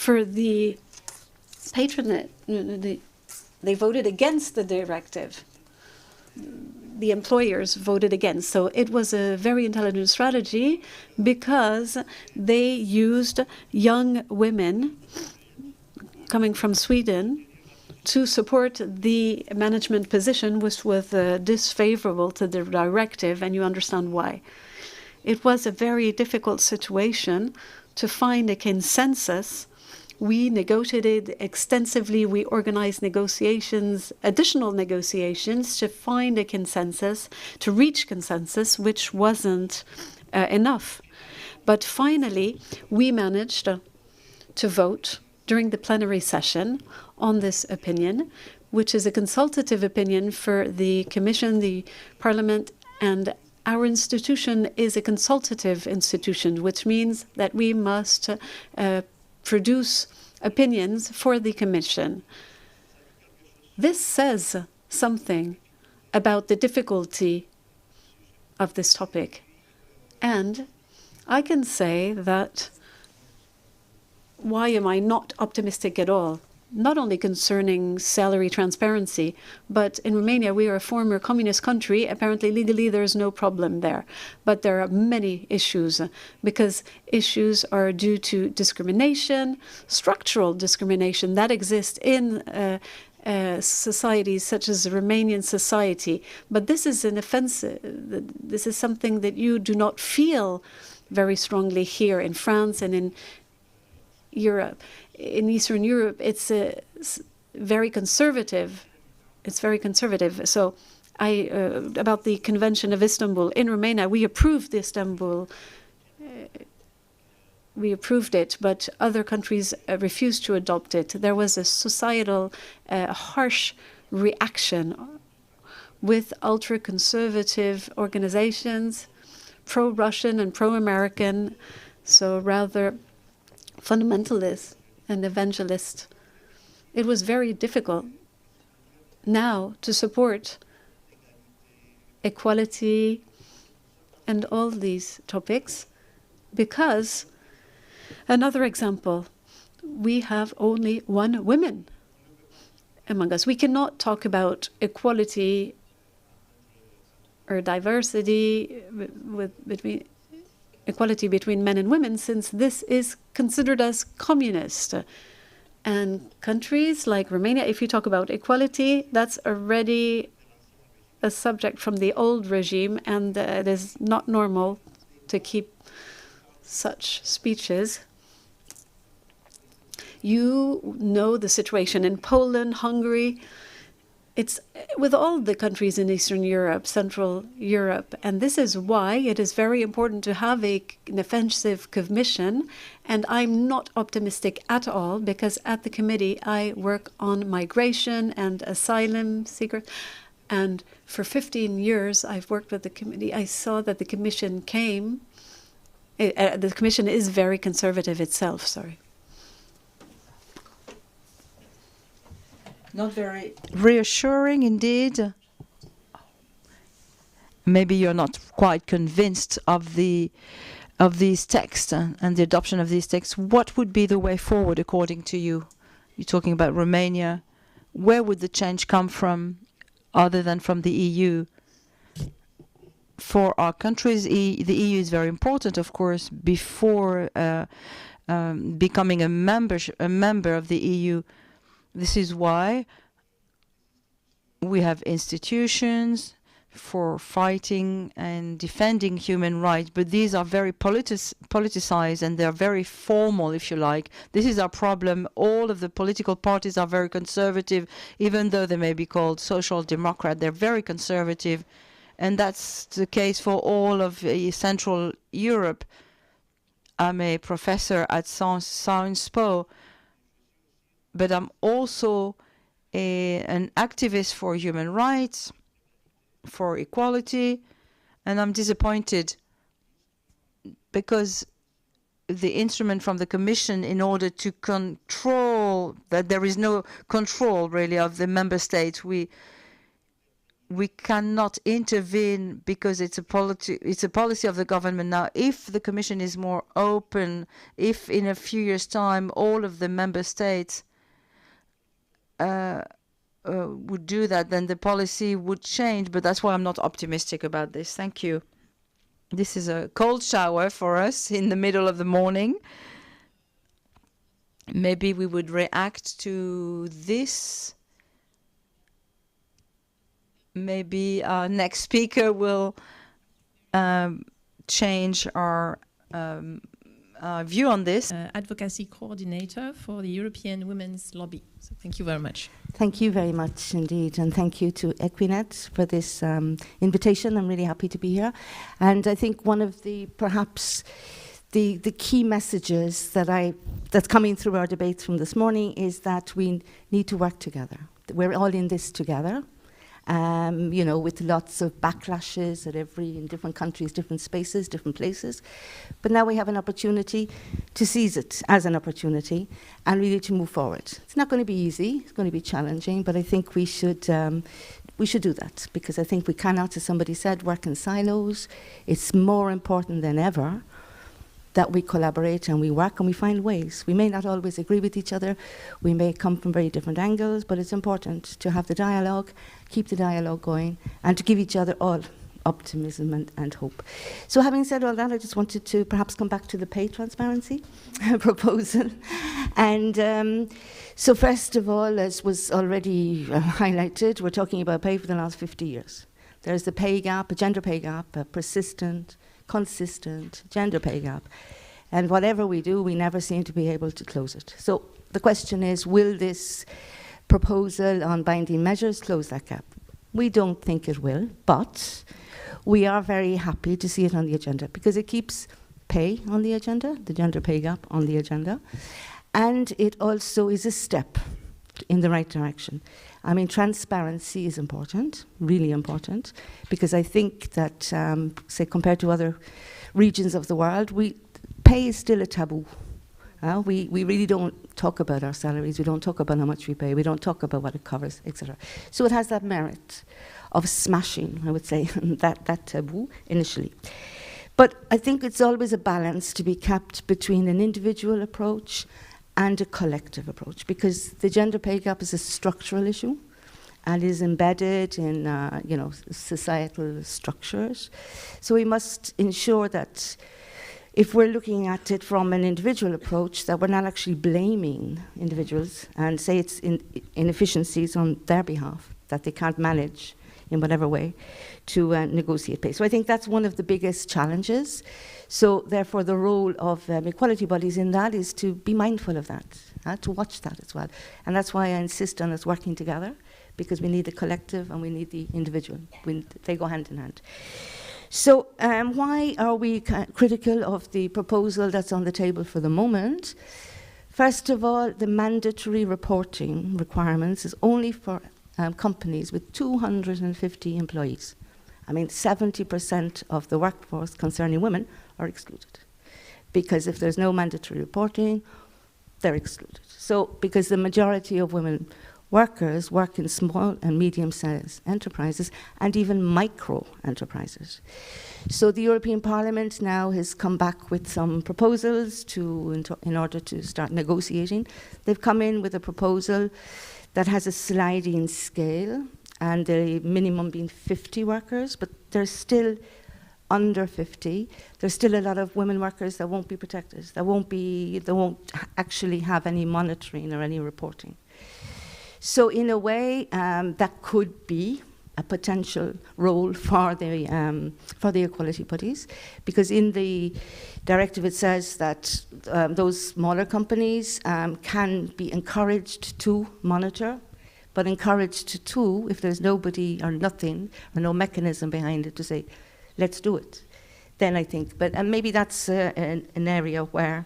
For the patronate, they voted against the directive. The employers voted against. So it was a very intelligent strategy because they used young women coming from Sweden to support the management position, which was disfavorable to the directive, and you understand why. It was a very difficult situation to find a consensus. We negotiated extensively. We organized negotiations, additional negotiations, to find a consensus, to reach consensus, which wasn't enough. But finally, we managed to vote during the plenary session on this opinion, which is a consultative opinion for the Commission, the Parliament, and our institution is a consultative institution, which means that we must produce opinions for the Commission. This says something about the difficulty of this topic. And I can say that why am I not optimistic at all? Not only concerning salary transparency, but in Romania, we are a former communist country. Apparently, legally, there's no problem there. But there are many issues, because issues are due to discrimination, structural discrimination that exists in societies such as the Romanian society. But this is an offensive. This is something that you do not feel very strongly here in France and in Europe. In Eastern Europe, it's very conservative. It's very conservative. So about the Convention of Istanbul, in Romania, we approved Istanbul. We approved it, but other countries refused to adopt it. There was a societal, harsh reaction with ultra-conservative organizations, pro-Russian and pro-American, so rather fundamentalist and evangelist. It was very difficult now to support equality and all these topics, because another example, we have only one woman among us. We cannot talk about equality or diversity between equality between men and women, since this is considered as communist. And countries like Romania, if you talk about equality, that's already a subject from the old regime, and it is not normal to keep such speeches. You know the situation in Poland, Hungary. It's with all the countries in Eastern Europe, Central Europe, and this is why it is very important to have an offensive commission. And I'm not optimistic at all, because at the committee I work on migration and asylum seekers, and for 15 years I've worked with the committee. I saw that the commission came. The commission is very conservative itself. Sorry. Not very reassuring indeed. Maybe you're not quite convinced of these texts and the adoption of these texts. What would be the way forward according to you? You're talking about Romania. Where would the change come from other than from the EU? for our countries, the EU is very important, of course, before becoming a member of the EU. This is why we have institutions for fighting and defending human rights, but these are very politicized and they're very formal, if you like. This is our problem. All of the political parties are very conservative, even though they may be called social democrat. They're very conservative, and that's the case for all of Central Europe. I'm a professor at Sciences Po, but I'm also an activist for human rights, for equality, and I'm disappointed because the instrument from the Commission, in order to control that, there is no control really of the member states. We cannot intervene because it's a policy of the government. Now, if the Commission is more open, if in a few years' time all of the member states would do that, then the policy would change. But that's why I'm not optimistic about this. Thank you. This is a cold shower for us in the middle of the morning. Maybe we would react to this. Maybe our next speaker will change our view on this. Advocacy coordinator for the European Women's Lobby. So thank you very much. Thank you very much indeed, and thank you to Equinet for this invitation. I'm really happy to be here. And I think one of the, perhaps, the key messages that's coming through our debates from this morning is that we need to work together. We're all in this together. You know, with lots of backlashes in different countries, different spaces, different places. But now we have an opportunity to seize it as an opportunity and really to move forward. It's not going to be easy, it's going to be challenging, but I think we should do that, because I think we cannot, as somebody said, work in silos. It's more important than ever that we collaborate and we work and we find ways. We may not always agree with each other. We may come from very different angles, but it's important to have the dialogue, keep the dialogue going, and to give each other all optimism and hope. So having said all that, I just wanted to perhaps come back to the pay transparency proposal. And so first of all, as was already highlighted, we're talking about pay for the last 50 years. There's the pay gap, a gender pay gap, a persistent, consistent gender pay gap. And whatever we do, we never seem to be able to close it. So the question is, will this proposal on binding measures close that gap? We don't think it will, but we are very happy to see it on the agenda, because it keeps pay on the agenda, the gender pay gap on the agenda, and it also is a step in the right direction. I mean, transparency is important, really important, because I think that, say, compared to other regions of the world, pay is still a taboo. We really don't talk about our salaries, we don't talk about how much we pay, we don't talk about what it covers, etc. So it has that merit of smashing, I would say, that taboo initially. But I think it's always a balance to be kept between an individual approach and a collective approach, because the gender pay gap is a structural issue and is embedded in societal structures. So we must ensure that if we're looking at it from an individual approach, that we're not actually blaming individuals and say it's inefficiencies on their behalf, that they can't manage in whatever way to negotiate pay. So I think that's one of the biggest challenges. So therefore the role of equality bodies in that is to be mindful of that, to watch that as well. And that's why I insist on us working together, because we need the collective and we need the individual. They go hand in hand. So why are we critical of the proposal that's on the table for the moment? First of all, the mandatory reporting requirements is only for companies with 250 employees. I mean, 70% of the workforce concerning women are excluded, because if there's no mandatory reporting, they're excluded. So, because the majority of women workers work in small and medium-sized enterprises and even micro enterprises. So the European Parliament now has come back with some proposals in order to start negotiating. They've come in with a proposal that has a sliding scale and a minimum being 50 workers, but there's still under 50, there's still a lot of women workers that won't be protected, that won't actually have any monitoring or any reporting. So in a way, that could be a potential role for the equality bodies, because in the directive it says that those smaller companies can be encouraged to monitor, but encouraged to, if there's nobody or nothing or no mechanism behind it to say, let's do it, then I think, and maybe that's an area where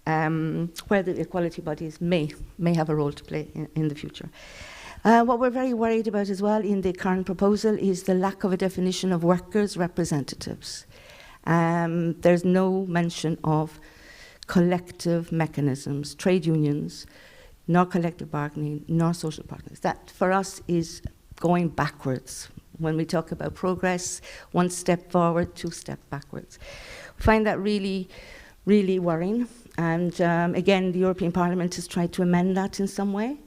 the equality bodies may have a role to play in the future. What we're very worried about as well in the current proposal is the lack of a definition of workers' representatives. There's no mention of collective mechanisms, trade unions, nor collective bargaining, nor social partners. That, for us, is going backwards. When we talk about progress, 1 step forward, 2 steps backwards. We find that really, really worrying. And again, the European Parliament has tried to amend that in some way.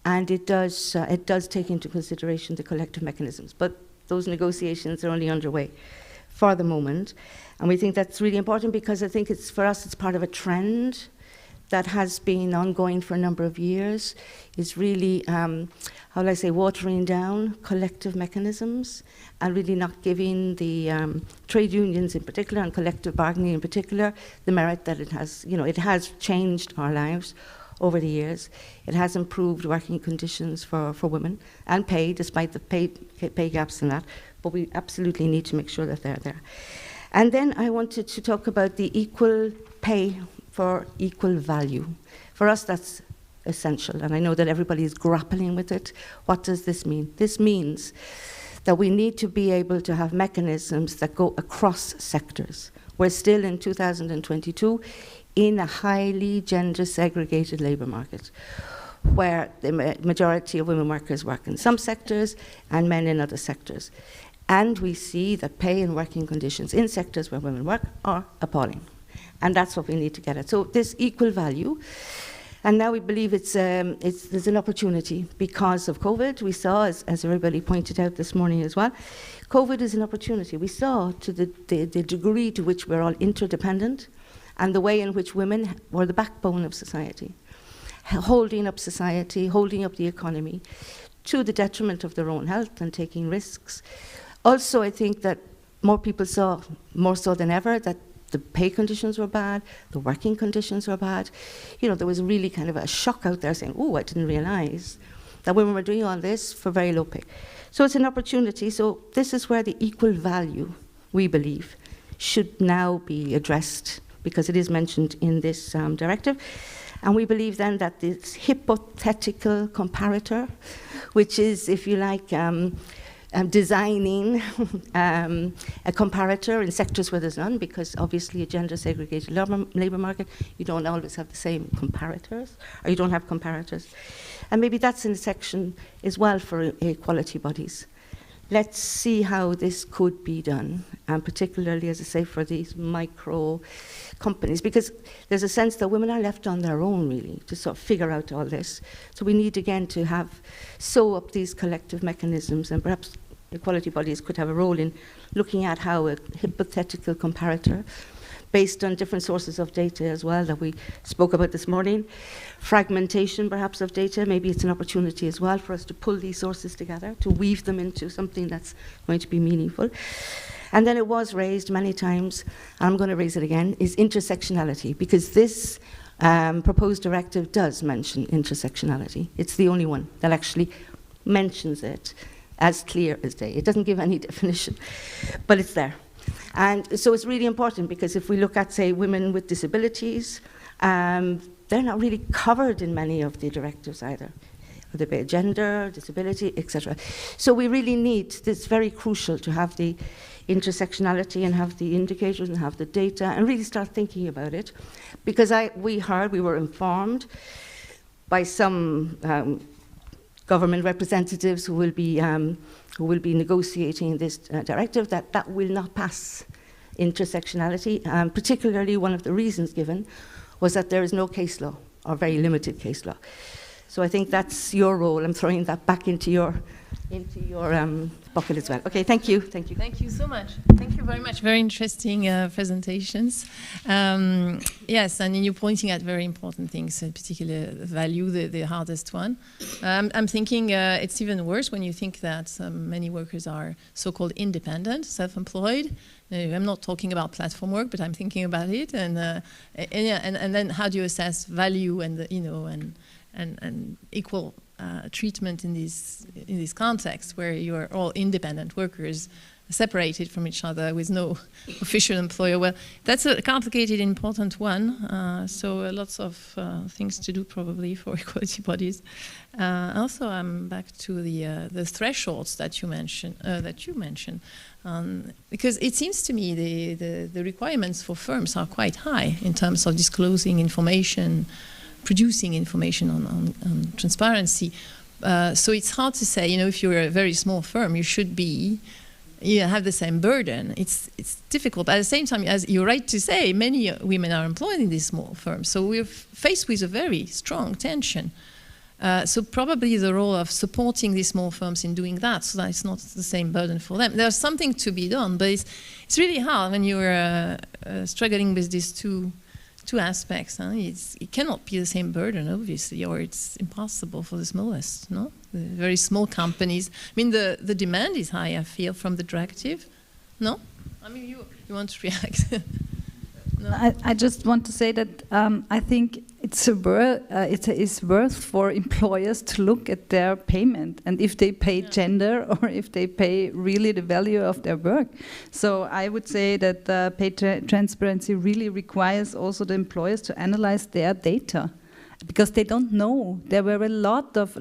And it does take into consideration the collective mechanisms. But those negotiations are only underway for the moment. And we think that's really important because I think for us, it's part of a trend that has been ongoing for a number of years, is really, watering down collective mechanisms and really not giving the trade unions in particular and collective bargaining in particular the merit that it has. It has changed our lives over the years. It has improved working conditions for women and pay, despite the pay gaps in that, but we absolutely need to make sure that they're there. And then I wanted to talk about the equal pay for equal value. For us, that's essential, and I know that everybody is grappling with it. What does this mean? This means that we need to be able to have mechanisms that go across sectors. We're still in 2022 in a highly gender-segregated labour market, where the majority of women workers work in some sectors and men in other sectors. And we see that pay and working conditions in sectors where women work are appalling. And that's what we need to get at. So this equal value, and now we believe there's an opportunity because of COVID. We saw, as everybody pointed out this morning as well, COVID is an opportunity. We saw to the degree to which we're all interdependent and the way in which women were the backbone of society, holding up society, holding up the economy, to the detriment of their own health and taking risks. Also, I think that more people saw, more so than ever, that the pay conditions were bad, the working conditions were bad. There was really kind of a shock out there saying, oh, I didn't realize that women were doing all this for very low pay. So it's an opportunity. So this is where the equal value, we believe, should now be addressed, because it is mentioned in this directive. And we believe then that this hypothetical comparator, which is, if you like, designing a comparator in sectors where there's none, because obviously a gender-segregated labour market, you don't always have the same comparators, or you don't have comparators. And maybe that's in a section as well for equality bodies. Let's see how this could be done, and particularly, as I say, for these micro companies, because there's a sense that women are left on their own, really, to sort of figure out all this. So we need, again, to sew up these collective mechanisms, and perhaps equality bodies could have a role in looking at how a hypothetical comparator, based on different sources of data as well that we spoke about this morning, fragmentation perhaps of data, maybe it's an opportunity as well for us to pull these sources together, to weave them into something that's going to be meaningful. And then it was raised many times, and I'm going to raise it again, is intersectionality, because this proposed directive does mention intersectionality. It's the only one that actually mentions it as clear as day. It doesn't give any definition, but it's there. And so it's really important, because if we look at, say, women with disabilities, they're not really covered in many of the directives either. Whether it be gender, disability, etc. So we really need, it's very crucial to have the intersectionality and have the indicators and have the data and really start thinking about it. Because we were informed by some government representatives who will be negotiating this directive that will not pass intersectionality. Particularly, one of the reasons given was that there is no case law, or very limited case law. So I think that's your role. I'm throwing that back into your bucket as well. Okay, thank you. Thank you. Thank you so much. Thank you very much. Very interesting presentations. Yes, and you're pointing at very important things, in particular value, the hardest one. I'm thinking it's even worse when you think that many workers are so-called independent, self-employed. I'm not talking about platform work, but I'm thinking about it. And then how do you assess value and and equal treatment in this context where you are all independent workers separated from each other with no official employer? Well, that's a complicated, important one. So lots of things to do probably for equality bodies. Also, I'm back to the thresholds that you mentioned, because it seems to me the requirements for firms are quite high in terms of disclosing information, producing information on transparency. So it's hard to say, if you're a very small firm, you should have the same burden. It's difficult. But at the same time, as you're right to say, many women are employed in these small firms. So we're faced with a very strong tension. So probably the role of supporting these small firms in doing that, so that it's not the same burden for them. There's something to be done, but it's really hard when you're struggling with these two aspects. It cannot be the same burden, obviously, or it's impossible for the smallest, no? The very small companies. I mean, the demand is high, I feel, from the directive. No? I mean, you want to react? No? I just want to say that I think it is worth for employers to look at their payment and if they pay gender or if they pay really the value of their work. So I would say that pay transparency really requires also the employers to analyze their data, because they don't know. There were a lot of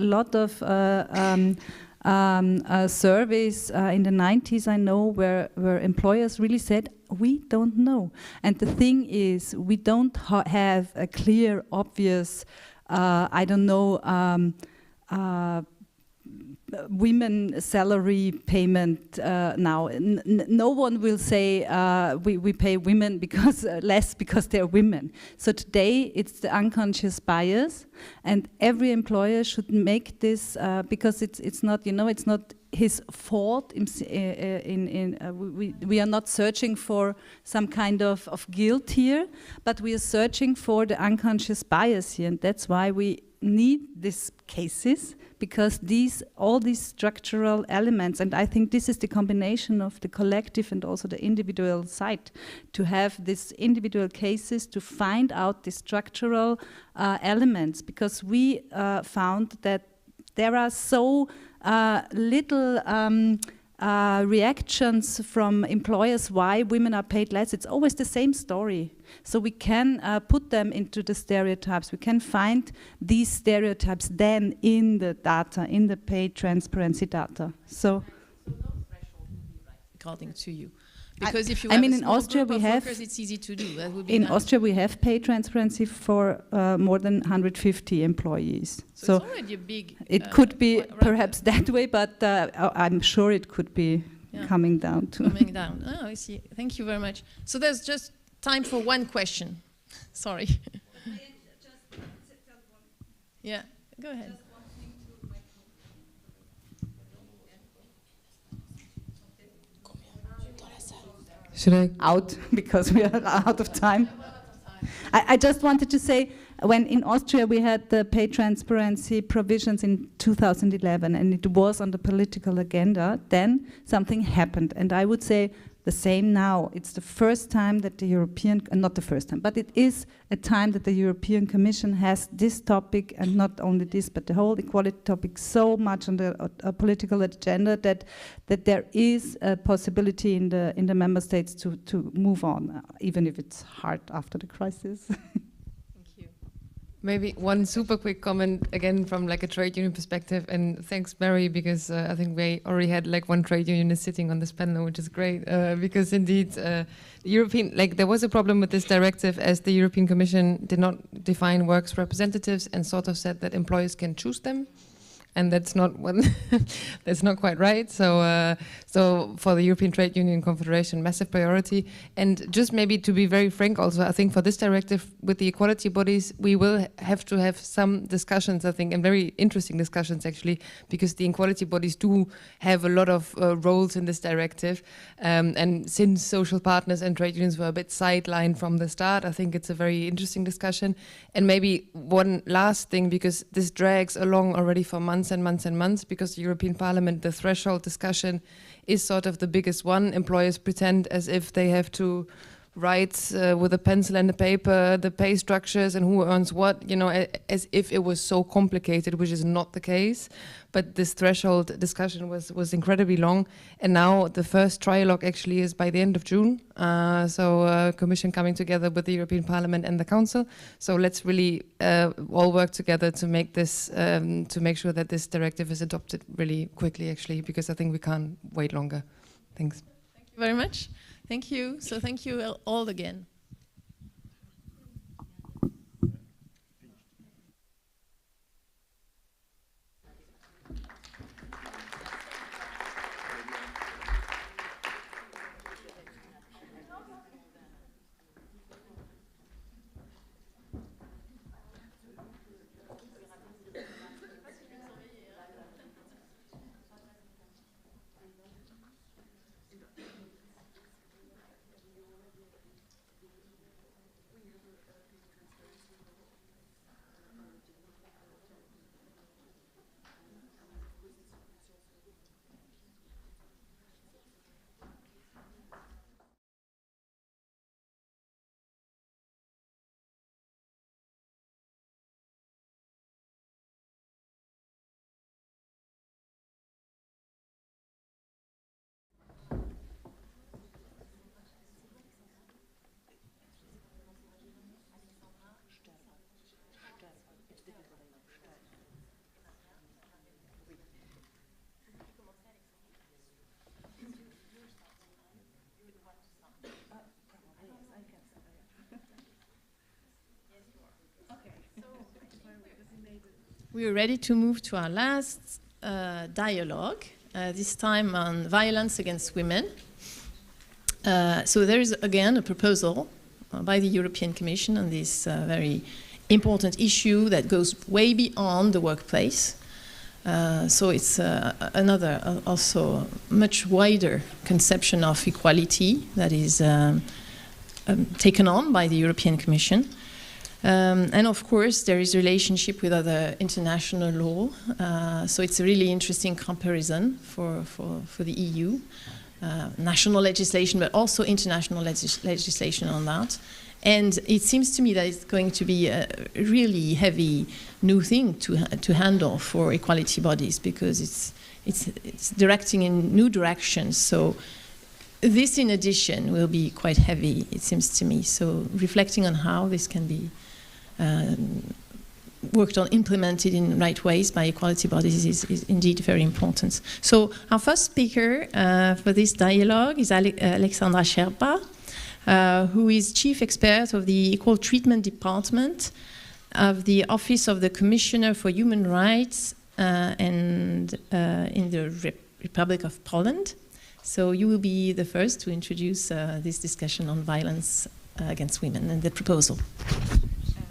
surveys in the 90s, I know, where employers really said, we don't know. And the thing is, we don't have a clear, obvious, women salary payment now. No one will say we pay women because less because they're women. So today it's the unconscious bias, and every employer should make this because it's not it's not his fault. We are not searching for some kind of guilt here, but we are searching for the unconscious bias here, and that's why we need these cases, because all these structural elements, and I think this is the combination of the collective and also the individual side, to have these individual cases to find out the structural elements, because we found that there are so little reactions from employers why women are paid less. It's always the same story. So we can put them into the stereotypes. We can find these stereotypes then in the data, in the pay transparency data. So no threshold would be right, according to you. Because if you in Austria we have workers, it's easy to do. That would be in Austria we have pay transparency for more than 150 employees. So it's already a big. It could be perhaps that way, but I'm sure it could be coming down to. Coming down. Oh, I see. Thank you very much. So there's just time for one question. Sorry. Yeah, go ahead. Should I out because we are out of time? I just wanted to say, when in Austria we had the pay transparency provisions in 2011 and it was on the political agenda, then something happened. And I would say the same now. It's the first time that the European, not the first time, but it is a time that the European Commission has this topic, and not only this, but the whole equality topic so much on the political agenda that there is a possibility in the member states to move on, even if it's hard after the crisis. Maybe one super quick comment again from like a trade union perspective, and thanks Mary, because I think we already had like one trade union sitting on this panel, which is great, because indeed the European, there was a problem with this directive, as the European Commission did not define works representatives and sort of said that employers can choose them. and that's not what that's not quite right. So so for the European Trade Union Confederation, massive priority. And just maybe to be very frank, also I think for this directive with the equality bodies, we will have to have some discussions, I think, and very interesting discussions actually, because the equality bodies do have a lot of roles in this directive, and since social partners and trade unions were a bit sidelined from the start, I think it's a very interesting discussion. And maybe one last thing, because this drags along already for months and months and months, because the European Parliament, the threshold discussion is sort of the biggest one. Employers pretend as if they have to write with a pencil and a paper the pay structures and who earns what, you know, as if it was so complicated, which is not the case. But this threshold discussion was incredibly long, and now the first trialogue actually is by the end of June. So Commission coming together with the European Parliament and the Council. So let's really all work together to make this, to make sure that this directive is adopted really quickly, actually, because I think we can't wait longer. Thanks. Thank you very much. Thank you. So thank you all again. We are ready to move to our last dialogue, this time on violence against women. So there is again a proposal by the European Commission on this very important issue that goes way beyond the workplace. So it's another also much wider conception of equality that is taken on by the European Commission. And of course, there is a relationship with other international law. So it's a really interesting comparison for the EU. National legislation, but also international legislation on that. And it seems to me that it's going to be a really heavy new thing to handle for equality bodies, because it's directing in new directions. So this, in addition, will be quite heavy, it seems to me. So reflecting on how this can be worked on, implemented in right ways by equality bodies is indeed very important. So our first speaker for this dialogue is Alexandra Sherpa, who is Chief Expert of the Equal Treatment Department of the Office of the Commissioner for Human Rights and in the Republic of Poland. So you will be the first to introduce this discussion on violence against women and the proposal.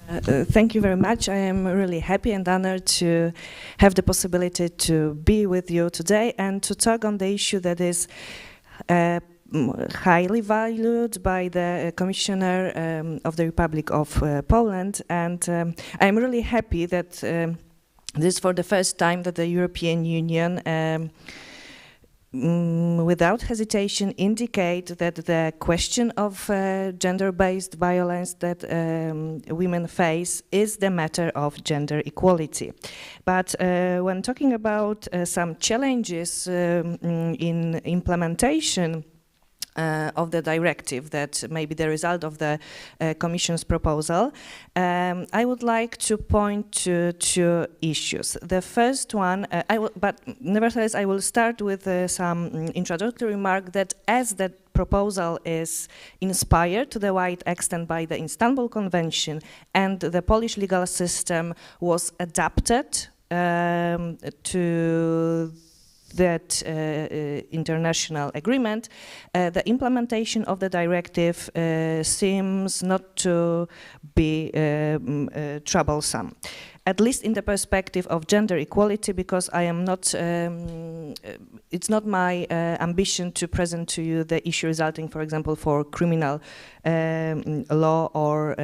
Thank you very much. I am really happy and honored to have the possibility to be with you today and to talk on the issue that is highly valued by the Commissioner of the Republic of Poland. And I'm really happy that this is for the first time that the European Union without hesitation indicate that the question of gender-based violence that women face is the matter of gender equality. But when talking about some challenges in implementation of the directive that may be the result of the Commission's proposal, I would like to point to two issues. The first one, but nevertheless I will start with some introductory remark that as the proposal is inspired to the wide extent by the Istanbul Convention and the Polish legal system was adapted to that international agreement, the implementation of the directive seems not to be troublesome. At least in the perspective of gender equality, because I am not, it's not my ambition to present to you the issue resulting, for example, for criminal law or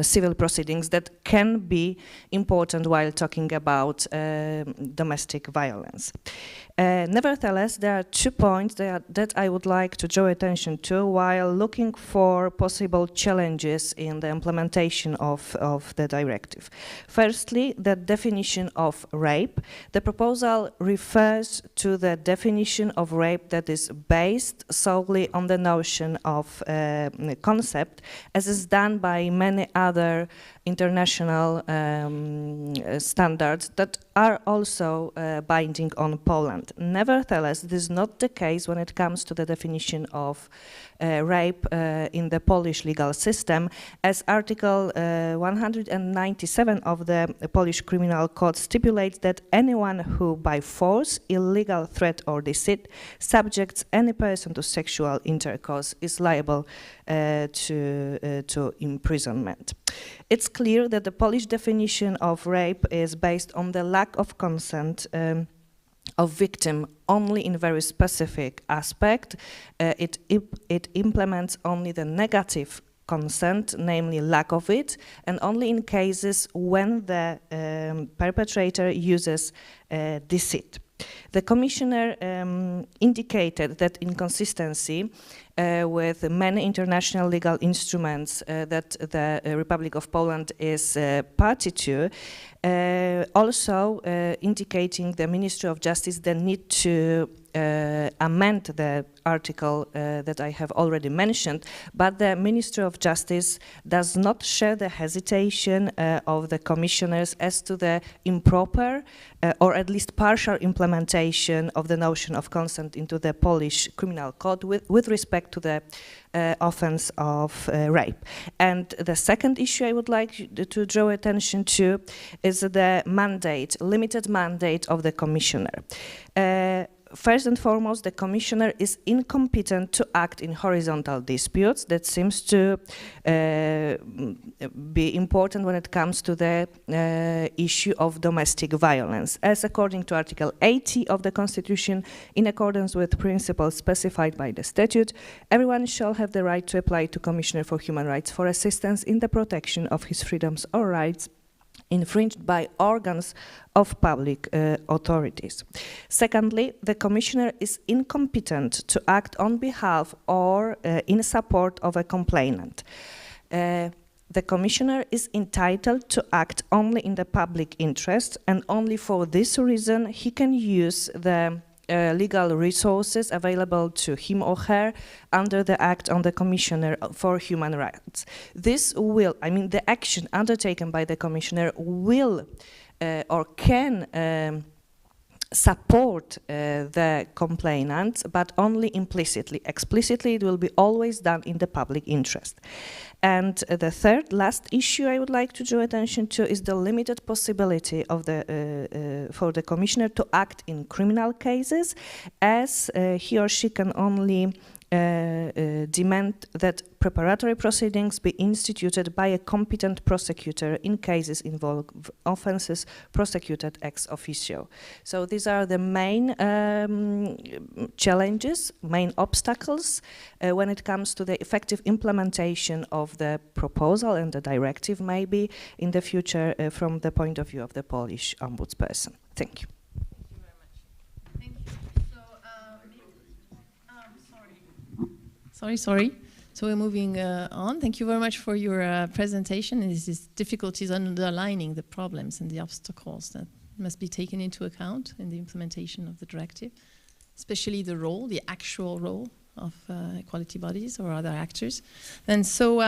civil proceedings that can be important while talking about domestic violence. Nevertheless, there are 2 points that I would like to draw attention to while looking for possible challenges in the implementation of the directive. Firstly, the definition of rape. The proposal refers to the definition of rape that is based solely on the notion of concept, as is done by many other international standards that are also binding on Poland. Nevertheless, this is not the case when it comes to the definition of rape in the Polish legal system, as Article 197 of the Polish Criminal Code stipulates that anyone who by force, illegal threat or deceit subjects any person to sexual intercourse is liable to imprisonment. It's clear that the Polish definition of rape is based on the lack of consent of victim only in very specific aspect. It implements only the negative consent, namely lack of it, and only in cases when the perpetrator uses deceit. The Commissioner indicated that inconsistency with many international legal instruments that the Republic of Poland is party to, also indicating the Ministry of Justice the need to amend the article that I have already mentioned, but the Ministry of Justice does not share the hesitation of the commissioners as to the improper or at least partial implementation of the notion of consent into the Polish Criminal Code with respect to the offense of rape. And the second issue I would like to draw attention to is the mandate, limited mandate of the Commissioner. First and foremost, the Commissioner is incompetent to act in horizontal disputes. That seems to be important when it comes to the issue of domestic violence. As according to Article 80 of the Constitution, in accordance with principles specified by the statute, everyone shall have the right to apply to Commissioner for Human Rights for assistance in the protection of his freedoms or rights infringed by organs of public authorities. Secondly, the Commissioner is incompetent to act on behalf or in support of a complainant. The Commissioner is entitled to act only in the public interest, and only for this reason he can use the legal resources available to him or her under the Act on the Commissioner for Human Rights. This will, the action undertaken by the Commissioner will or can support the complainant, but only implicitly. Explicitly, it will be always done in the public interest. And the third, last issue I would like to draw attention to is the limited possibility of for the Commissioner to act in criminal cases, as he or she can only demand that preparatory proceedings be instituted by a competent prosecutor in cases involving offenses prosecuted ex officio. So these are the main challenges, main obstacles when it comes to the effective implementation of the proposal and the directive, maybe in the future from the point of view of the Polish ombudsperson. Thank you. Sorry. So we're moving on. Thank you very much for your presentation. And this is difficulties underlining the problems and the obstacles that must be taken into account in the implementation of the directive, especially the role, the actual role of equality bodies or other actors. And so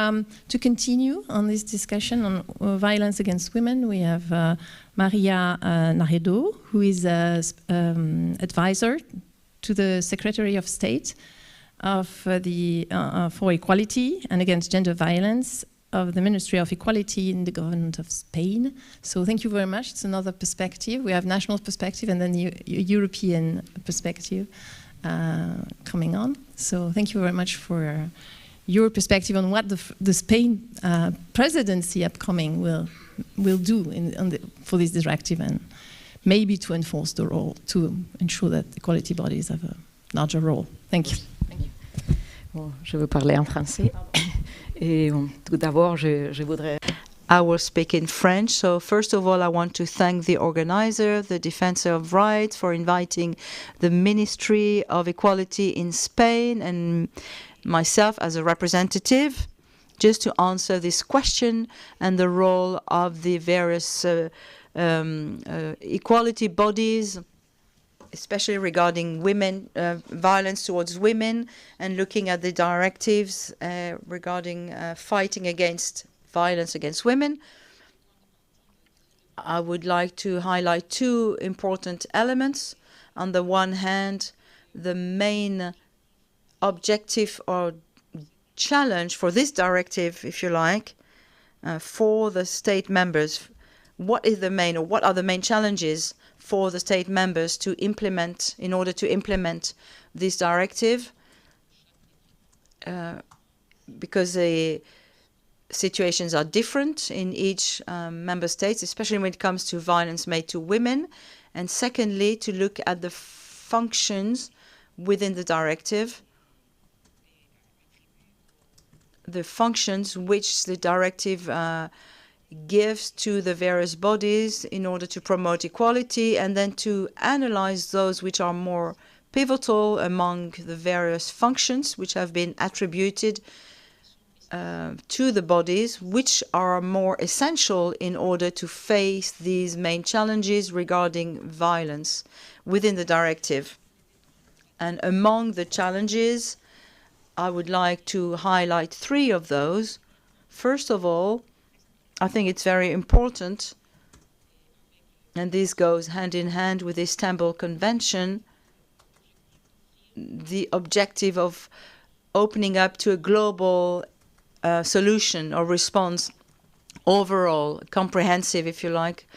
to continue on this discussion on violence against women, we have Maria Naredo, who is advisor to the Secretary of State of for Equality and Against Gender Violence of the Ministry of Equality in the government of Spain. So thank you very much. It's another perspective. We have national perspective and then European perspective coming on. So thank you very much for your perspective on what the Spain presidency upcoming will do for this directive, and maybe to enforce the role, to ensure that equality bodies have a larger role. Thank you. Bon, je veux parler en français. Et tout d'abord, je voudrais... I will speak in French. So first of all, I want to thank the organizer, the Défenseur of Rights, for inviting the Ministry of Equality in Spain and myself as a representative, just to answer this question and the role of the various equality bodies, especially regarding women, violence towards women, and looking at the directives regarding fighting against violence against women. I would like to highlight two important elements. On the one hand, the main objective or challenge for this directive, if you like, for the state members. What is the main, or what are the main challenges for the state members to implement, in order to implement this directive? Because the situations are different in each member state, especially when it comes to violence made to women. And secondly, to look at the functions within the directive, the functions which the directive gives to the various bodies in order to promote equality, and then to analyze those which are more pivotal among the various functions which have been attributed to the bodies, which are more essential in order to face these main challenges regarding violence within the directive. And among the challenges, I would like to highlight three of those. First of all, I think it's very important, and this goes hand in hand with the Istanbul Convention, the objective of opening up to a global solution or response, overall, comprehensive, if you like,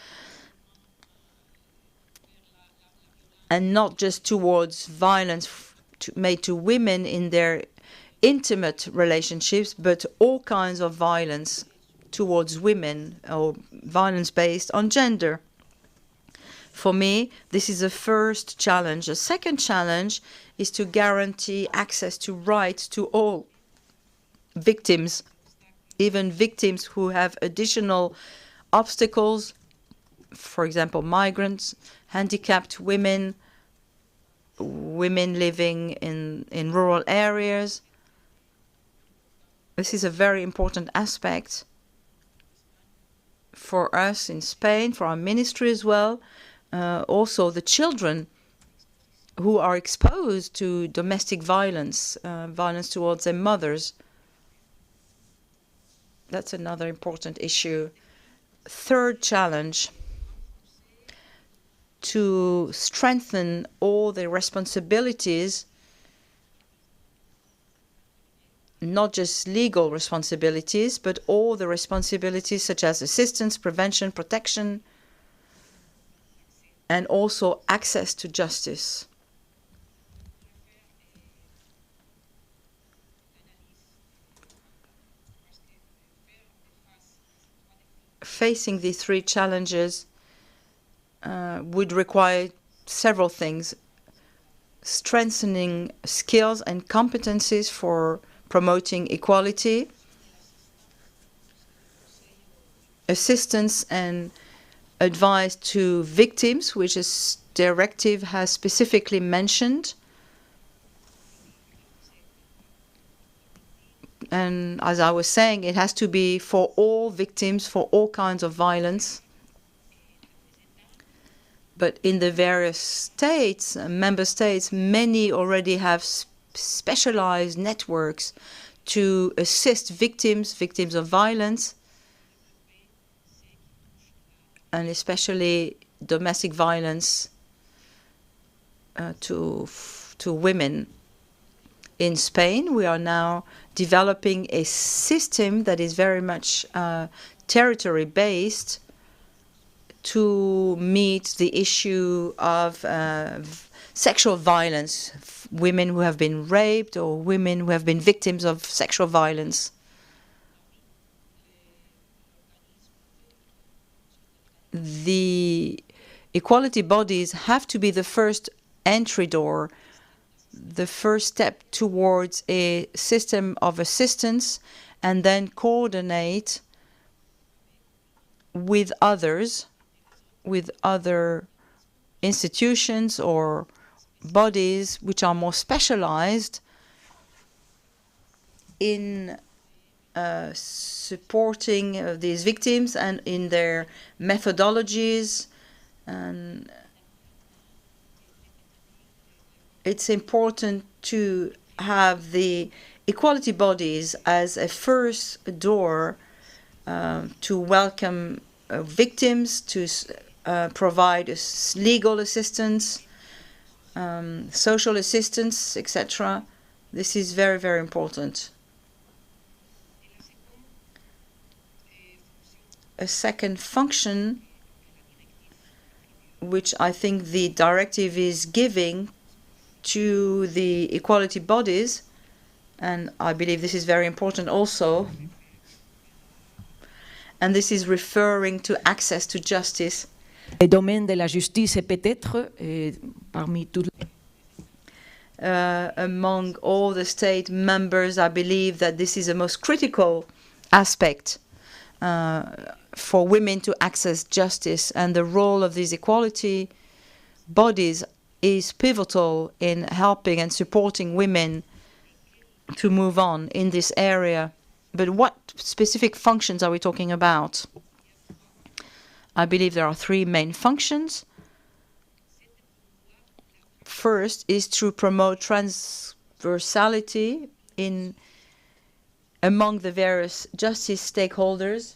and not just towards violence made to women in their intimate relationships, but all kinds of violence towards women, or violence based on gender. For me, this is the first challenge. The second challenge is to guarantee access to rights to all victims, even victims who have additional obstacles, for example, migrants, handicapped women, women living in rural areas. This is a very important aspect for us in Spain, for our ministry as well. Also the children who are exposed to domestic violence, violence towards their mothers. That's another important issue. Third challenge, to strengthen all the responsibilities, not just legal responsibilities, but all the responsibilities such as assistance, prevention, protection, and also access to justice. Facing these three challenges would require several things: strengthening skills and competencies for promoting equality, assistance and advice to victims, which this directive has specifically mentioned. And as I was saying, it has to be for all victims, for all kinds of violence. But in the various states, member states, many already have specialized networks to assist victims of violence, and especially domestic violence to women. in Spain. We are now developing a system that is very much territory-based to meet the issue of sexual violence, women who have been raped or women who have been victims of sexual violence. The equality bodies have to be the first entry door, the first step towards a system of assistance, and then coordinate with others, with other institutions or bodies which are more specialized in supporting these victims and in their methodologies. And it's important to have the equality bodies as a first door to welcome victims, to provide legal assistance, social assistance, etc. This is very, very important. A second function, which I think the directive is giving to the equality bodies, and I believe this is very important also, and this is referring to access to justice. Le domaine de la justice est peut-être parmi toutes. Among all the state members, I believe that this is the most critical aspect for women to access justice, and the role of these equality bodies is pivotal in helping and supporting women to move on in this area. But what specific functions are we talking about? I believe there are three main functions. First is to promote transversality among the various justice stakeholders,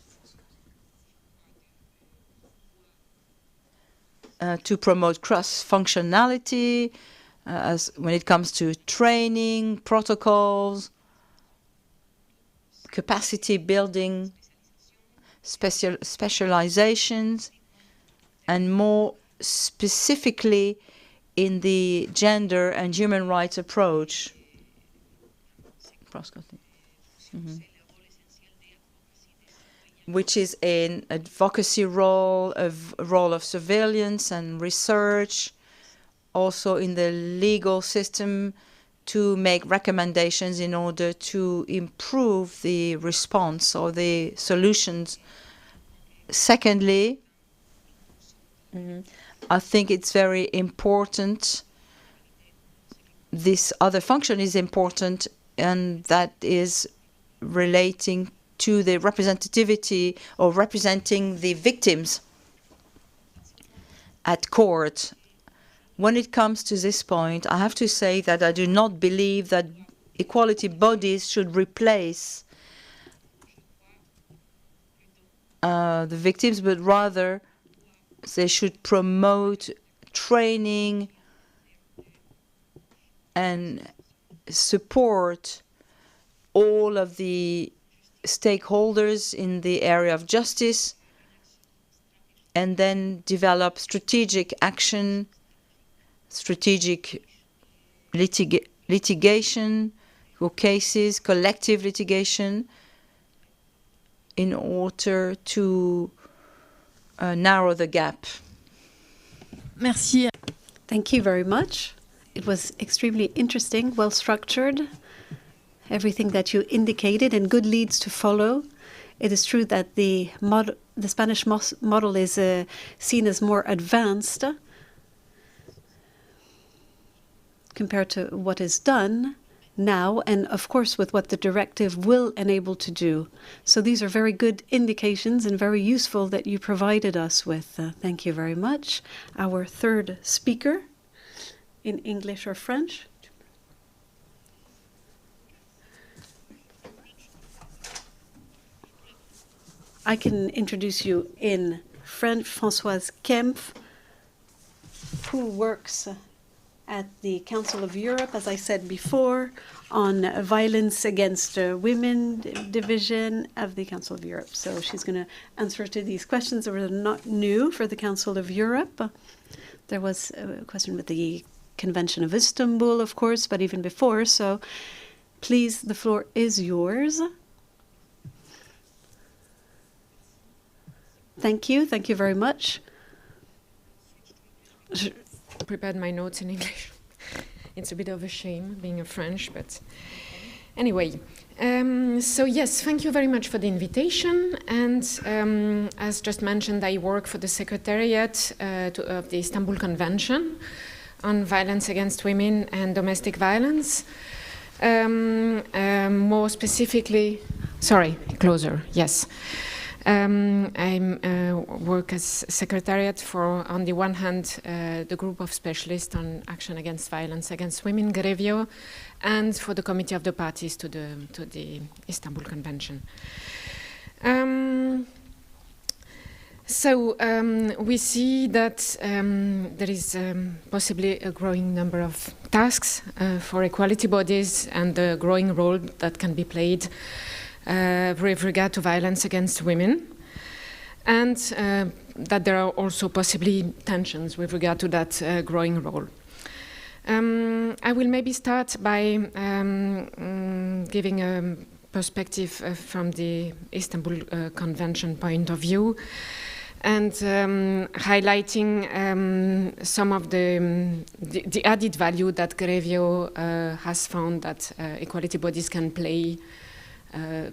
to promote cross-functionality as when it comes to training, protocols, capacity building, specializations, and more specifically in the gender and human rights approach. Which is an advocacy role, a role of surveillance and research, also in the legal system to make recommendations in order to improve the response or the solutions. Secondly, I think it's very important, this other function is important, and that is relating to the representativity or representing the victims at court. When it comes to this point, I have to say that I do not believe that equality bodies should replace the victims, but rather they should promote training and support all of the stakeholders in the area of justice, and then develop strategic action, strategic litigation or cases, collective litigation, in order to narrow the gap. Merci. Thank you very much. It was extremely interesting, well structured. Everything that you indicated, and good leads to follow. It is true that the Spanish model is seen as more advanced compared to what is done now, and of course with what the directive will enable to do. So these are very good indications and very useful that you provided us with. Thank you very much. Our third speaker, in English or French? I can introduce you in French, Françoise Kempf, who works at the Council of Europe, as I said before, on violence against women division of the Council of Europe. So she's going to answer to these questions that are not new for the Council of Europe. There was a question with the Convention of Istanbul, of course, but even before. So please, the floor is yours. Thank you. Thank you very much. I prepared my notes in English. It's a bit of a shame being a French, but anyway. So yes, thank you very much for the invitation. And as just mentioned, I work for the Secretariat of the Istanbul Convention on Violence Against Women and Domestic Violence. More specifically, sorry, closer, yes. I work as secretariat for, on the one hand, the group of specialists on action against violence against women, Grevio, and for the committee of the parties to the Istanbul Convention. So we see that there is possibly a growing number of tasks for equality bodies and the growing role that can be played with regard to violence against women, and that there are also possibly tensions with regard to that growing role. I will maybe start by giving a perspective from the Istanbul Convention point of view, and highlighting some of the added value that Grevio has found that equality bodies can play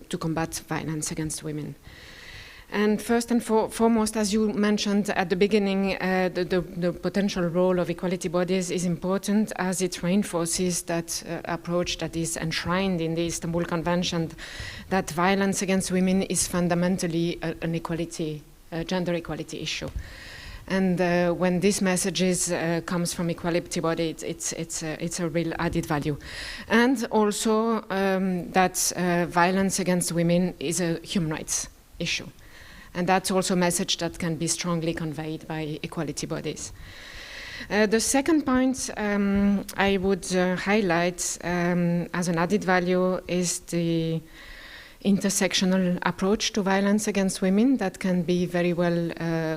to combat violence against women. And first and foremost, as you mentioned at the beginning, the potential role of equality bodies is important as it reinforces that approach that is enshrined in the Istanbul Convention, that violence against women is fundamentally an equality, gender equality issue. And when this message comes from equality body, it's a real added value. And also that violence against women is a human rights issue. And that's also a message that can be strongly conveyed by equality bodies. The second point I would highlight as an added value is the intersectional approach to violence against women that can be very well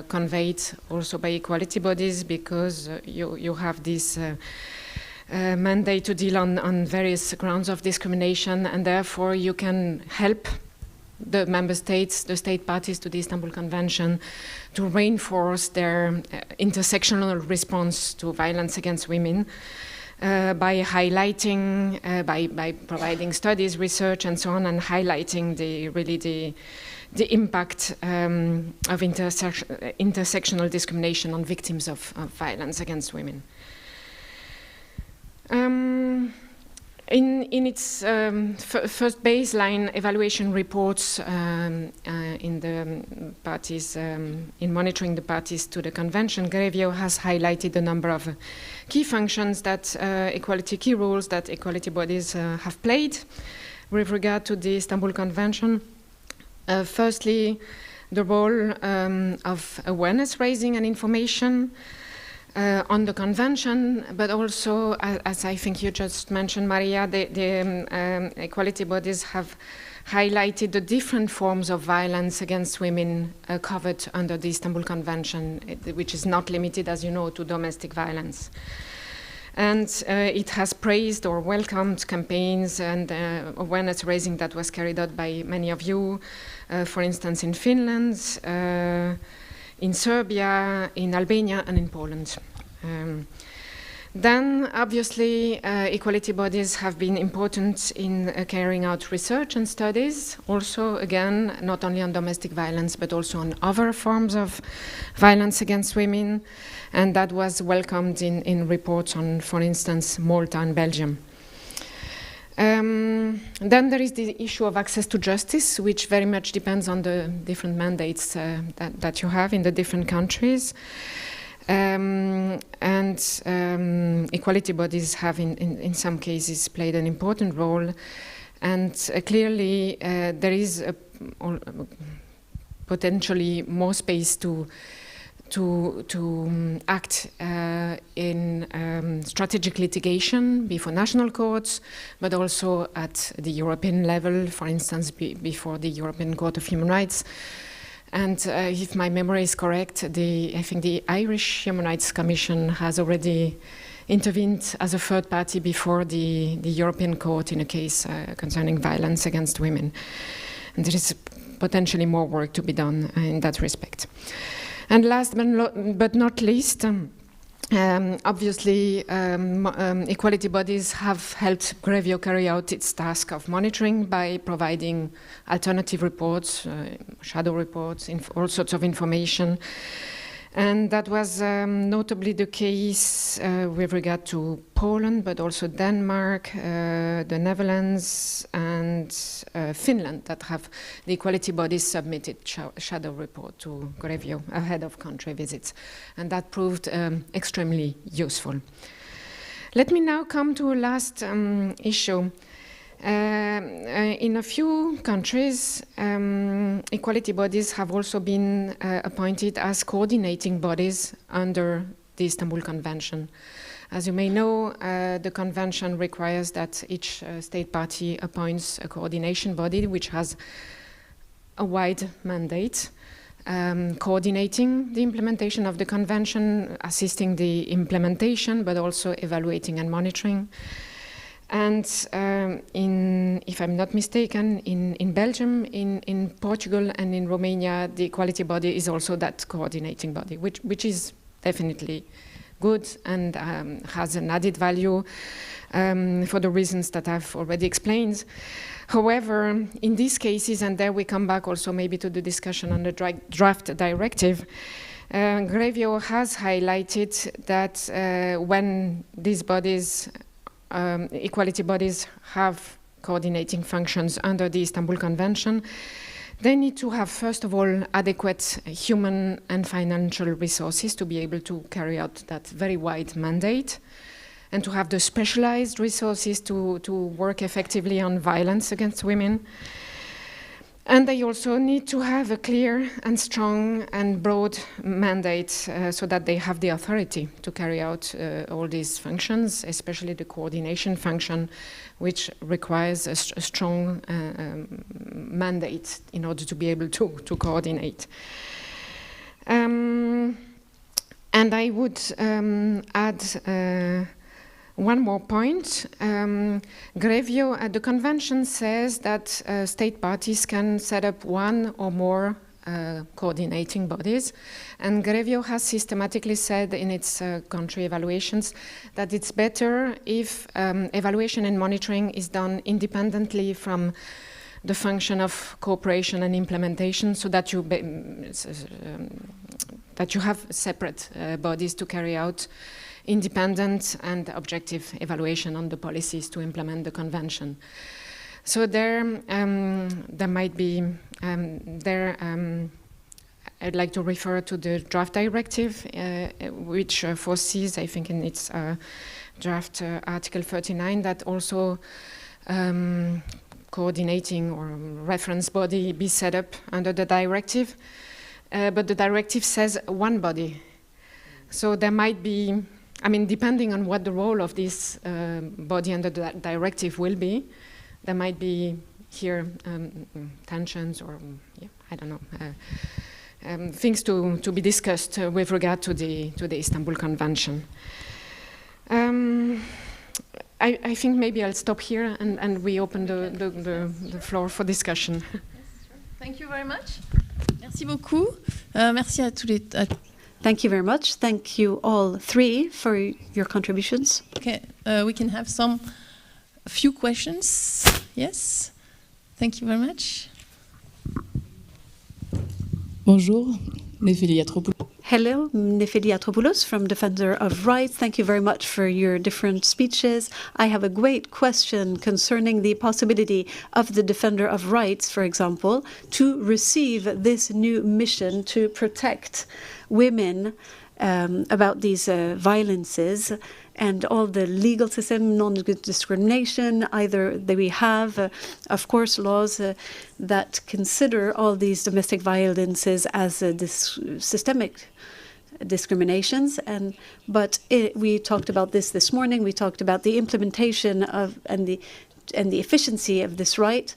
conveyed also by equality bodies, because you have this mandate to deal on various grounds of discrimination, and therefore you can help the member states, the state parties to the Istanbul Convention, to reinforce their intersectional response to violence against women. By highlighting, by providing studies, research, and so on, and highlighting the impact of intersectional discrimination on victims of violence against women. In its first baseline evaluation reports in the parties, in monitoring the parties to the convention, Grevio has highlighted a number of key functions that key roles that equality bodies have played with regard to the Istanbul Convention. Firstly, the role of awareness raising and information on the convention, but also, as I think you just mentioned, Maria, the equality bodies have highlighted the different forms of violence against women covered under the Istanbul Convention, which is not limited, as you know, to domestic violence. And it has praised or welcomed campaigns and awareness raising that was carried out by many of you, for instance, in Finland, in Serbia, in Albania, and in Poland. Then, obviously, equality bodies have been important in carrying out research and studies, also, again, not only on domestic violence, but also on other forms of violence against women, and that was welcomed in reports on, for instance, Malta and Belgium. Then there is the issue of access to justice, which very much depends on the different mandates that you have in the different countries. Equality bodies have, in some cases, played an important role. And clearly, there is potentially more space to to act in strategic litigation before national courts, but also at the European level, for instance, before the European Court of Human Rights. And if my memory is correct, I think the Irish Human Rights Commission has already intervened as a third party before the European Court in a case concerning violence against women. And there is potentially more work to be done in that respect. And last but not least, obviously, equality bodies have helped Grevio carry out its task of monitoring by providing alternative reports, shadow reports, all sorts of information. And that was notably the case with regard to Poland, but also Denmark, the Netherlands, and Finland, that have the equality bodies submitted shadow report to Grevio ahead of country visits. And that proved extremely useful. Let me now come to a last issue. In a few countries, equality bodies have also been appointed as coordinating bodies under the Istanbul Convention. As you may know, the Convention requires that each state party appoints a coordination body which has a wide mandate, coordinating the implementation of the Convention, assisting the implementation, but also evaluating and monitoring. And if I'm not mistaken, in Belgium, in Portugal, and in Romania, the equality body is also that coordinating body, which is definitely good and has an added value for the reasons that I've already explained. However, in these cases, and there we come back also maybe to the discussion on the draft directive, Grevio has highlighted that when these bodies equality bodies have coordinating functions under the Istanbul Convention, they need to have, first of all, adequate human and financial resources to be able to carry out that very wide mandate, and to have the specialized resources to work effectively on violence against women. And they also need to have a clear and strong and broad mandate so that they have the authority to carry out all these functions, especially the coordination function, which requires a strong mandate in order to be able to coordinate. And I would add one more point. Grevio, the convention says that state parties can set up one or more coordinating bodies, and Grevio has systematically said in its country evaluations that it's better if evaluation and monitoring is done independently from the function of cooperation and implementation, so that you have separate bodies to carry out independent and objective evaluation on the policies to implement the convention. So there might be, I'd like to refer to the draft directive, which foresees, I think in its draft Article 39, that also coordinating or reference body be set up under the directive. But the directive says one body. So there might be, I mean, depending on what the role of this body under the directive will be, there might be here tensions or, yeah, I don't know, things to be discussed with regard to the Istanbul Convention. I think maybe I'll stop here and we open the floor for discussion. Thank you very much. Merci beaucoup. Merci à tous les. Thank you very much. Thank you all three for your contributions. Okay, we can have a few questions. Yes. Thank you very much. Bonjour, Nefeli Atropoulos. Hello, Nefeli Atropoulos from Defenseur of Rights. Thank you very much for your different speeches. I have a great question concerning the possibility of the Defender of Rights, for example, to receive this new mission to protect women about these violences and all the legal system, non-discrimination. Either that we have, of course, laws that consider all these domestic violences as systemic discriminations, but we talked about this morning. We talked about the implementation of and the efficiency of this right.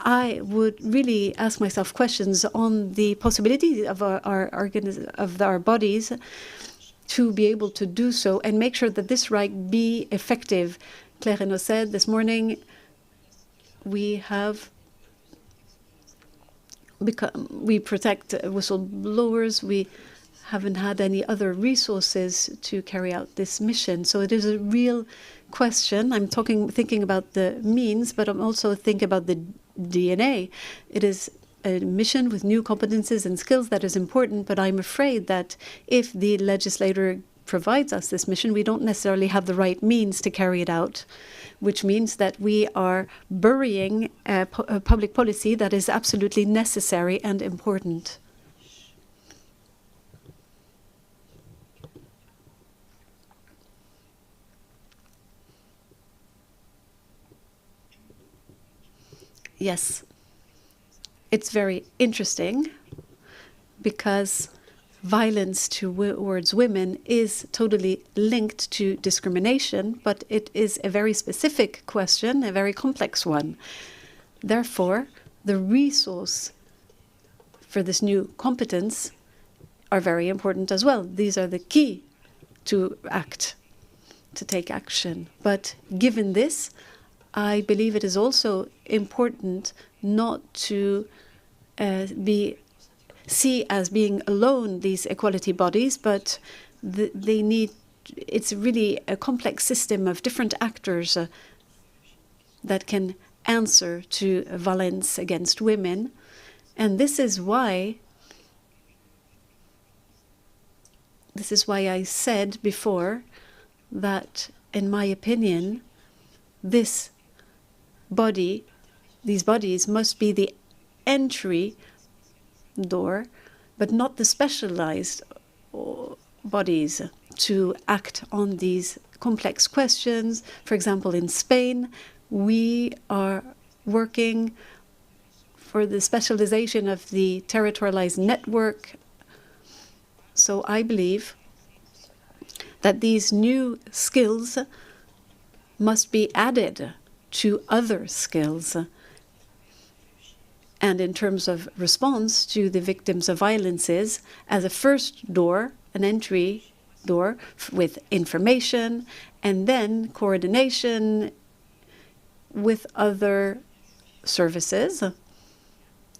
I would really ask myself questions on the possibility of our bodies to be able to do so and make sure that this right be effective. Claire Renaud said this morning, we protect whistleblowers. We haven't had any other resources to carry out this mission. So it is a real question. I'm thinking about the means, but I'm also thinking about the DNA. It is a mission with new competences and skills that is important, but I'm afraid that if the legislator provides us this mission, we don't necessarily have the right means to carry it out, which means that we are burying a public policy that is absolutely necessary and important. Yes, it's very interesting because violence towards women is totally linked to discrimination, but it is a very specific question, a very complex one. Therefore, the resource for this new competence are very important as well. These are the key to take action. But given this, I believe it is also important not to see as being alone these equality bodies, but it's really a complex system of different actors that can answer to violence against women. And this is why I said before that, in my opinion, these bodies must be the entry door, but not the specialized bodies to act on these complex questions. For example, in Spain, we are working for the specialization of the territorialized network. So I believe that these new skills must be added to other skills. And in terms of response to the victims of violences, as a first door, an entry door with information, and then coordination with other services,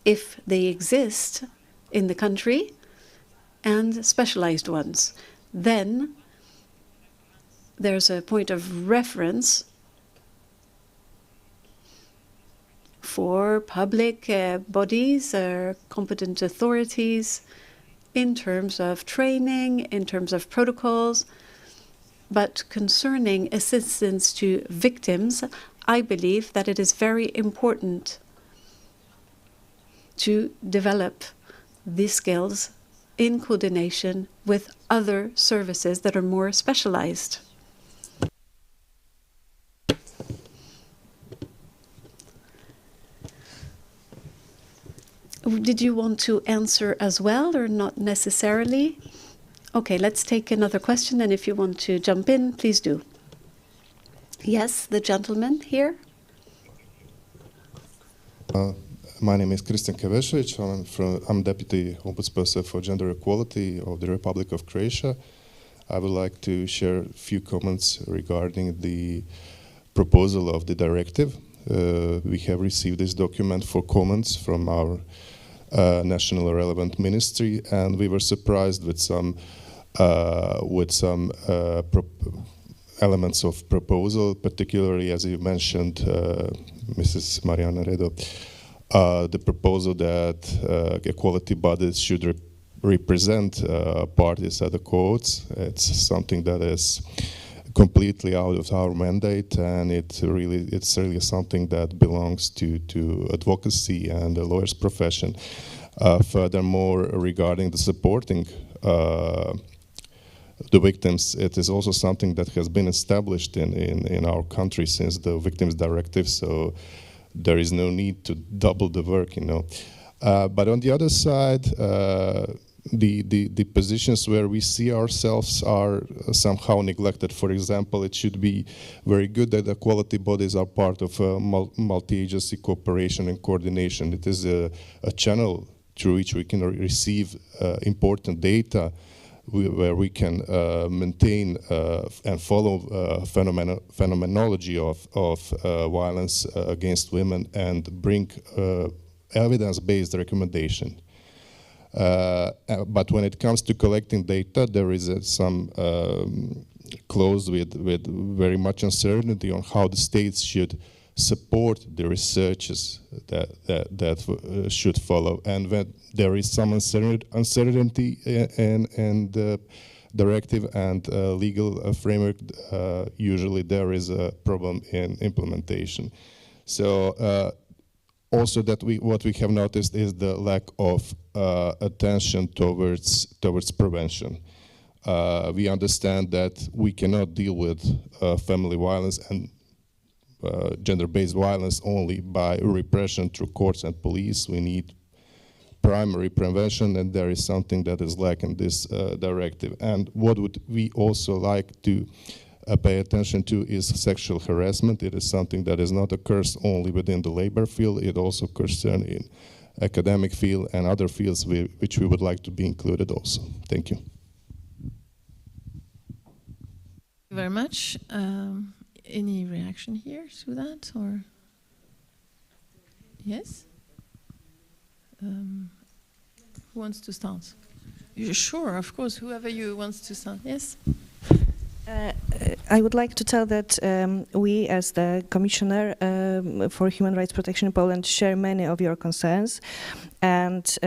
if they exist in the country, and specialized ones. Then there's a point of reference for public bodies or competent authorities in terms of training, in terms of protocols. But concerning assistance to victims, I believe that it is very important to develop these skills in coordination with other services that are more specialized. Did you want to answer as well, or not necessarily? Okay, let's take another question, and if you want to jump in, please do. Yes, the gentleman here. My name is Christian Keveshic. I'm Deputy Ombudsperson for Gender Equality of the Republic of Croatia. I would like to share a few comments regarding the proposal of the directive. We have received this document for comments from our national relevant ministry, and we were surprised with some elements of proposal, particularly, as you mentioned, Mrs. Mariana Redo, the proposal that equality bodies should represent parties at the courts. It's something that is completely out of our mandate, and it's really something that belongs to advocacy and the lawyer's profession. Furthermore, regarding the supporting the victims, it is also something that has been established in our country since the Victims Directive, so there is no need to double the work, you know. But on the other side, the positions where we see ourselves are somehow neglected. For example, it should be very good that equality bodies are part of multi-agency cooperation and coordination. It is a channel through which we can receive important data where we can maintain and follow phenomenology of violence against women and bring evidence-based recommendation. But when it comes to collecting data, there is some clause with very much uncertainty on how the states should support the researches that should follow, and when there is some uncertainty in the directive and legal framework, usually there is a problem in implementation. So also that what we have noticed is the lack of attention towards prevention. We understand that we cannot deal with family violence and gender-based violence only by repression through courts and police. We need primary prevention, and there is something that is lacking in this directive. And what would we also like to pay attention to is sexual harassment. It is something that is not occurs only within the labor field, it also occurs in academic field and other fields which we would like to be included also. Thank you. Thank you very much. Any reaction here to that, or yes? Who wants to start? Sure, of course, whoever you wants to start. Yes? I would like to tell that we, as the Commissioner for Human Rights Protection in Poland, share many of your concerns, and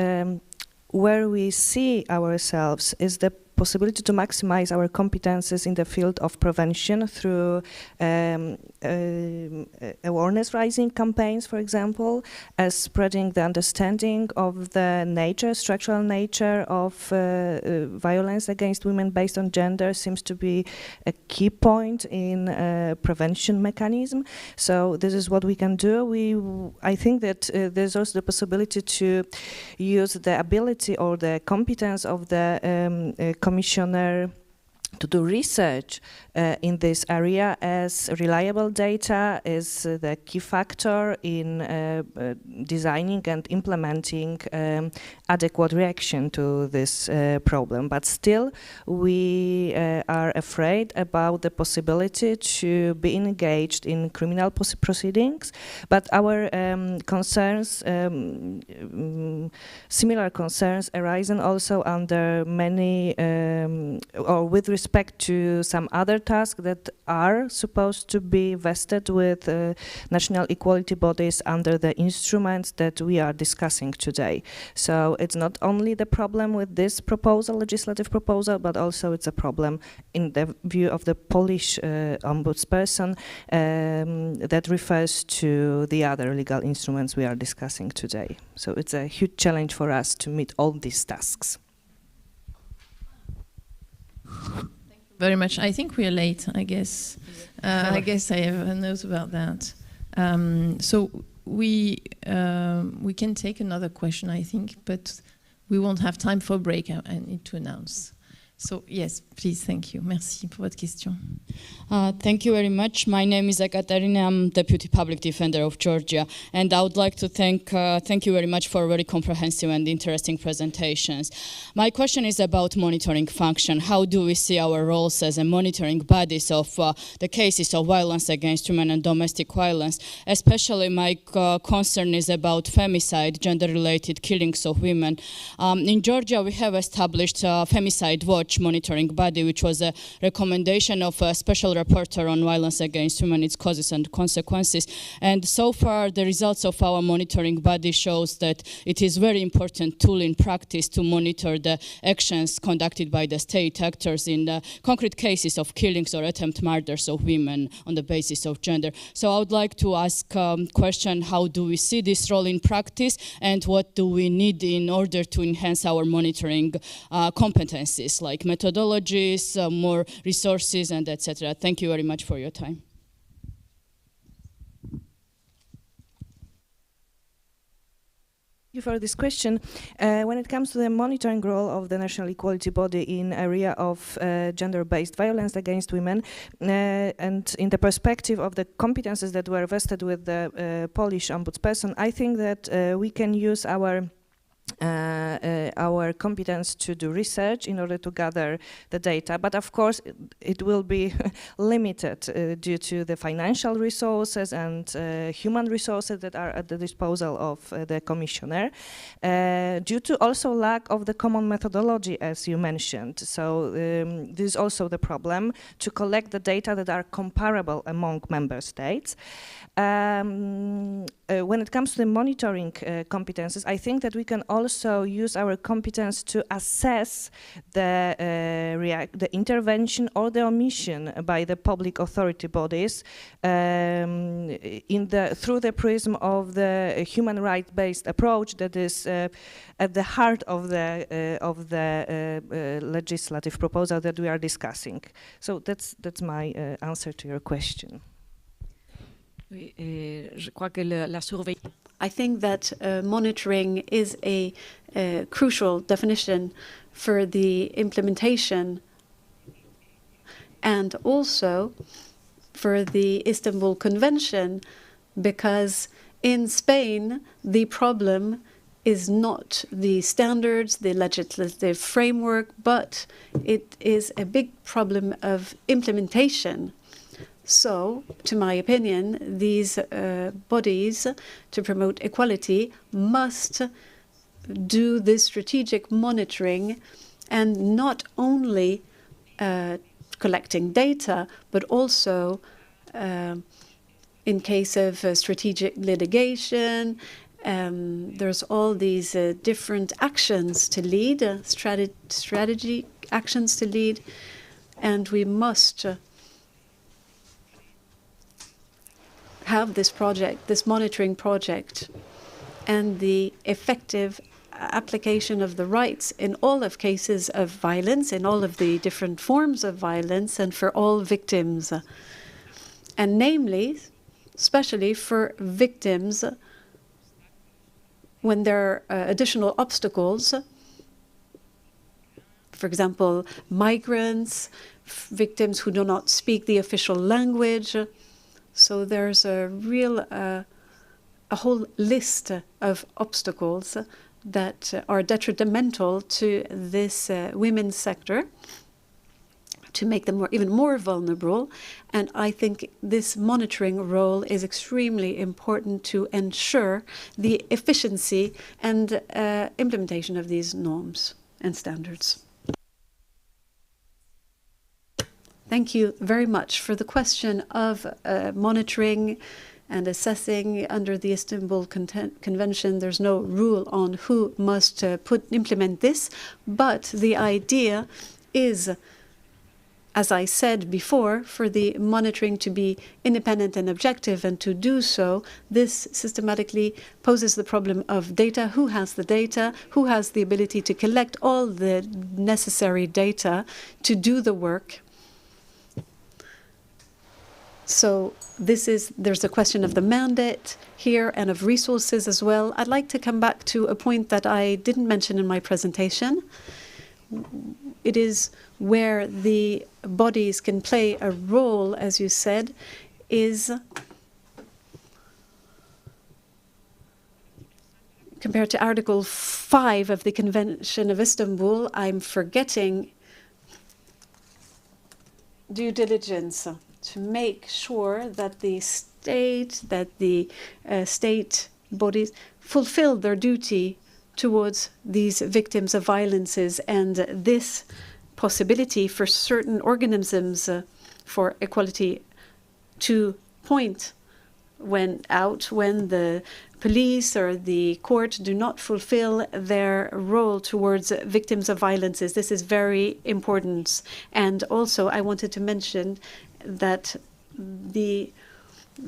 where we see ourselves is the possibility to maximize our competences in the field of prevention through awareness raising campaigns, for example, as spreading the understanding of the nature, structural nature of violence against women based on gender seems to be a key point in prevention mechanism. So this is what we can do. I think that there's also the possibility to use the ability or the competence of the Commissioner to do research in this area, as reliable data is the key factor in designing and implementing adequate reaction to this problem. But still, we are afraid about the possibility to be engaged in criminal proceedings. But our concerns, similar concerns, arise also under many, or with respect to some other tasks that are supposed to be vested with national equality bodies under the instruments that we are discussing today. So it's not only the problem with this proposal, legislative proposal, but also it's a problem in the view of the Polish ombudsperson that refers to the other legal instruments we are discussing today. So it's a huge challenge for us to meet all these tasks. Very much. I think we are late, I guess. I guess I have a note about that. So we can take another question, I think, but we won't have time for a break. I need to announce. So yes, please, thank you. Merci pour votre question. Thank you very much. My name is Ekaterina. I'm Deputy Public Defender of Georgia, and I would like to thank you very much for very comprehensive and interesting presentations. My question is about monitoring function. How do we see our roles as a monitoring bodies of the cases of violence against women and domestic violence? Especially my concern is about femicide, gender-related killings of women. In Georgia, we have established Femicide Watch monitoring body, which was a recommendation of a special rapporteur on violence against women, its causes and consequences. And so far, the results of our monitoring body shows that it is very important tool in practice to monitor the actions conducted by the state actors in the concrete cases of killings or attempt murders of women on the basis of gender. So I would like to ask question, how do we see this role in practice, and what do we need in order to enhance our monitoring competencies, like methodologies, more resources, and etc. Thank you very much for your time. Thank you for this question. When it comes to the monitoring role of the National Equality Body in area of gender-based violence against women, and in the perspective of the competences that were vested with the Polish ombudsperson, I think that we can use our competence to do research in order to gather the data, but of course it will be limited due to the financial resources and human resources that are at the disposal of the commissioner, due to also lack of the common methodology, as you mentioned. So this is also the problem, to collect the data that are comparable among member states. When it comes to the monitoring competences, I think that we can also use our competence to assess the intervention or the omission by the public authority bodies through the prism of the human right-based approach that is at the heart of the legislative proposal that we are discussing. So that's my answer to your question. I think that monitoring is a crucial definition for the implementation and also for the Istanbul Convention, because in Spain the problem is not the standards, the legislative framework, but it is a big problem of implementation. So, to my opinion, these bodies to promote equality must do this strategic monitoring and not only collecting data, but also in case of strategic litigation. There's all these different actions to lead, strategy actions to lead, and we must have this project, this monitoring project, and the effective application of the rights in all of cases of violence, in all of the different forms of violence, and for all victims. And namely, especially for victims when there are additional obstacles, for example, migrants, victims who do not speak the official language. So there's a whole list of obstacles that are detrimental to this women's sector, to make them even more vulnerable. And I think this monitoring role is extremely important to ensure the efficiency and implementation of these norms and standards. Thank you very much for the question of monitoring and assessing under the Istanbul Convention. There's no rule on who must implement this, but the idea is, as I said before, for the monitoring to be independent and objective, and to do so, this systematically poses the problem of data. Who has the data? Who has the ability to collect all the necessary data to do the work? So there's a question of the mandate here and of resources as well. I'd like to come back to a point that I didn't mention in my presentation. It is where the bodies can play a role, as you said, is compared to Article 5 of the Convention of Istanbul. I'm forgetting due diligence, to make sure that the state bodies fulfill their duty towards these victims of violences, and this possibility for certain organisms for equality to point when the police or the court do not fulfill their role towards victims of violences. This is very important. And also I wanted to mention that the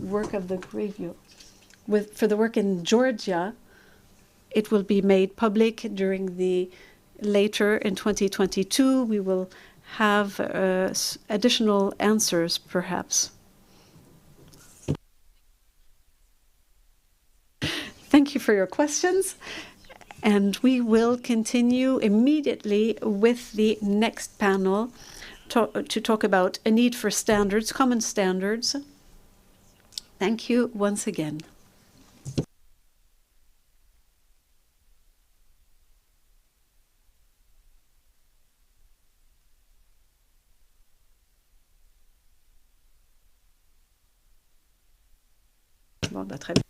work of the review, for the work in Georgia, it will be made public later in 2022. We will have additional answers, perhaps. Thank you for your questions. And we will continue immediately with the next panel to talk about a need for standards, common standards. Thank you once again. Bon, bah, très bien.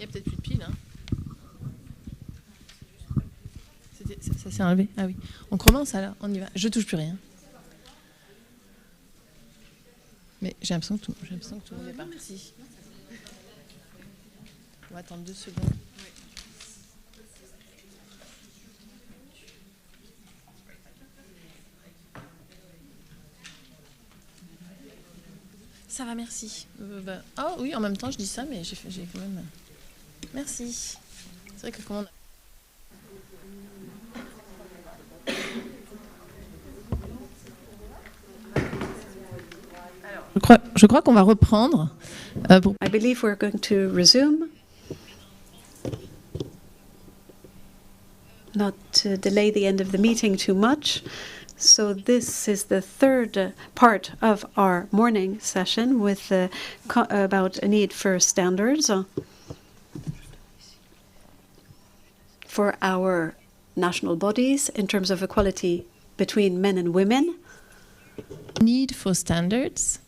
Il y a peut-être plus de piles. Hein. Ça s'est enlevé. Ah oui. On commence alors. On y va. Je touche plus rien. Mais j'ai l'impression que tout le monde est parti. On va attendre 2 secondes. Ça va, merci. Oh oui, en même temps, je dis ça, mais j'ai quand même... Merci. C'est vrai que comment... Je crois qu'on va reprendre. I believe we're going to resume. Not to delay the end of the meeting too much. So this is the third part of our morning session with about a need for standards for our national bodies in terms of equality between men and women. Need for standards.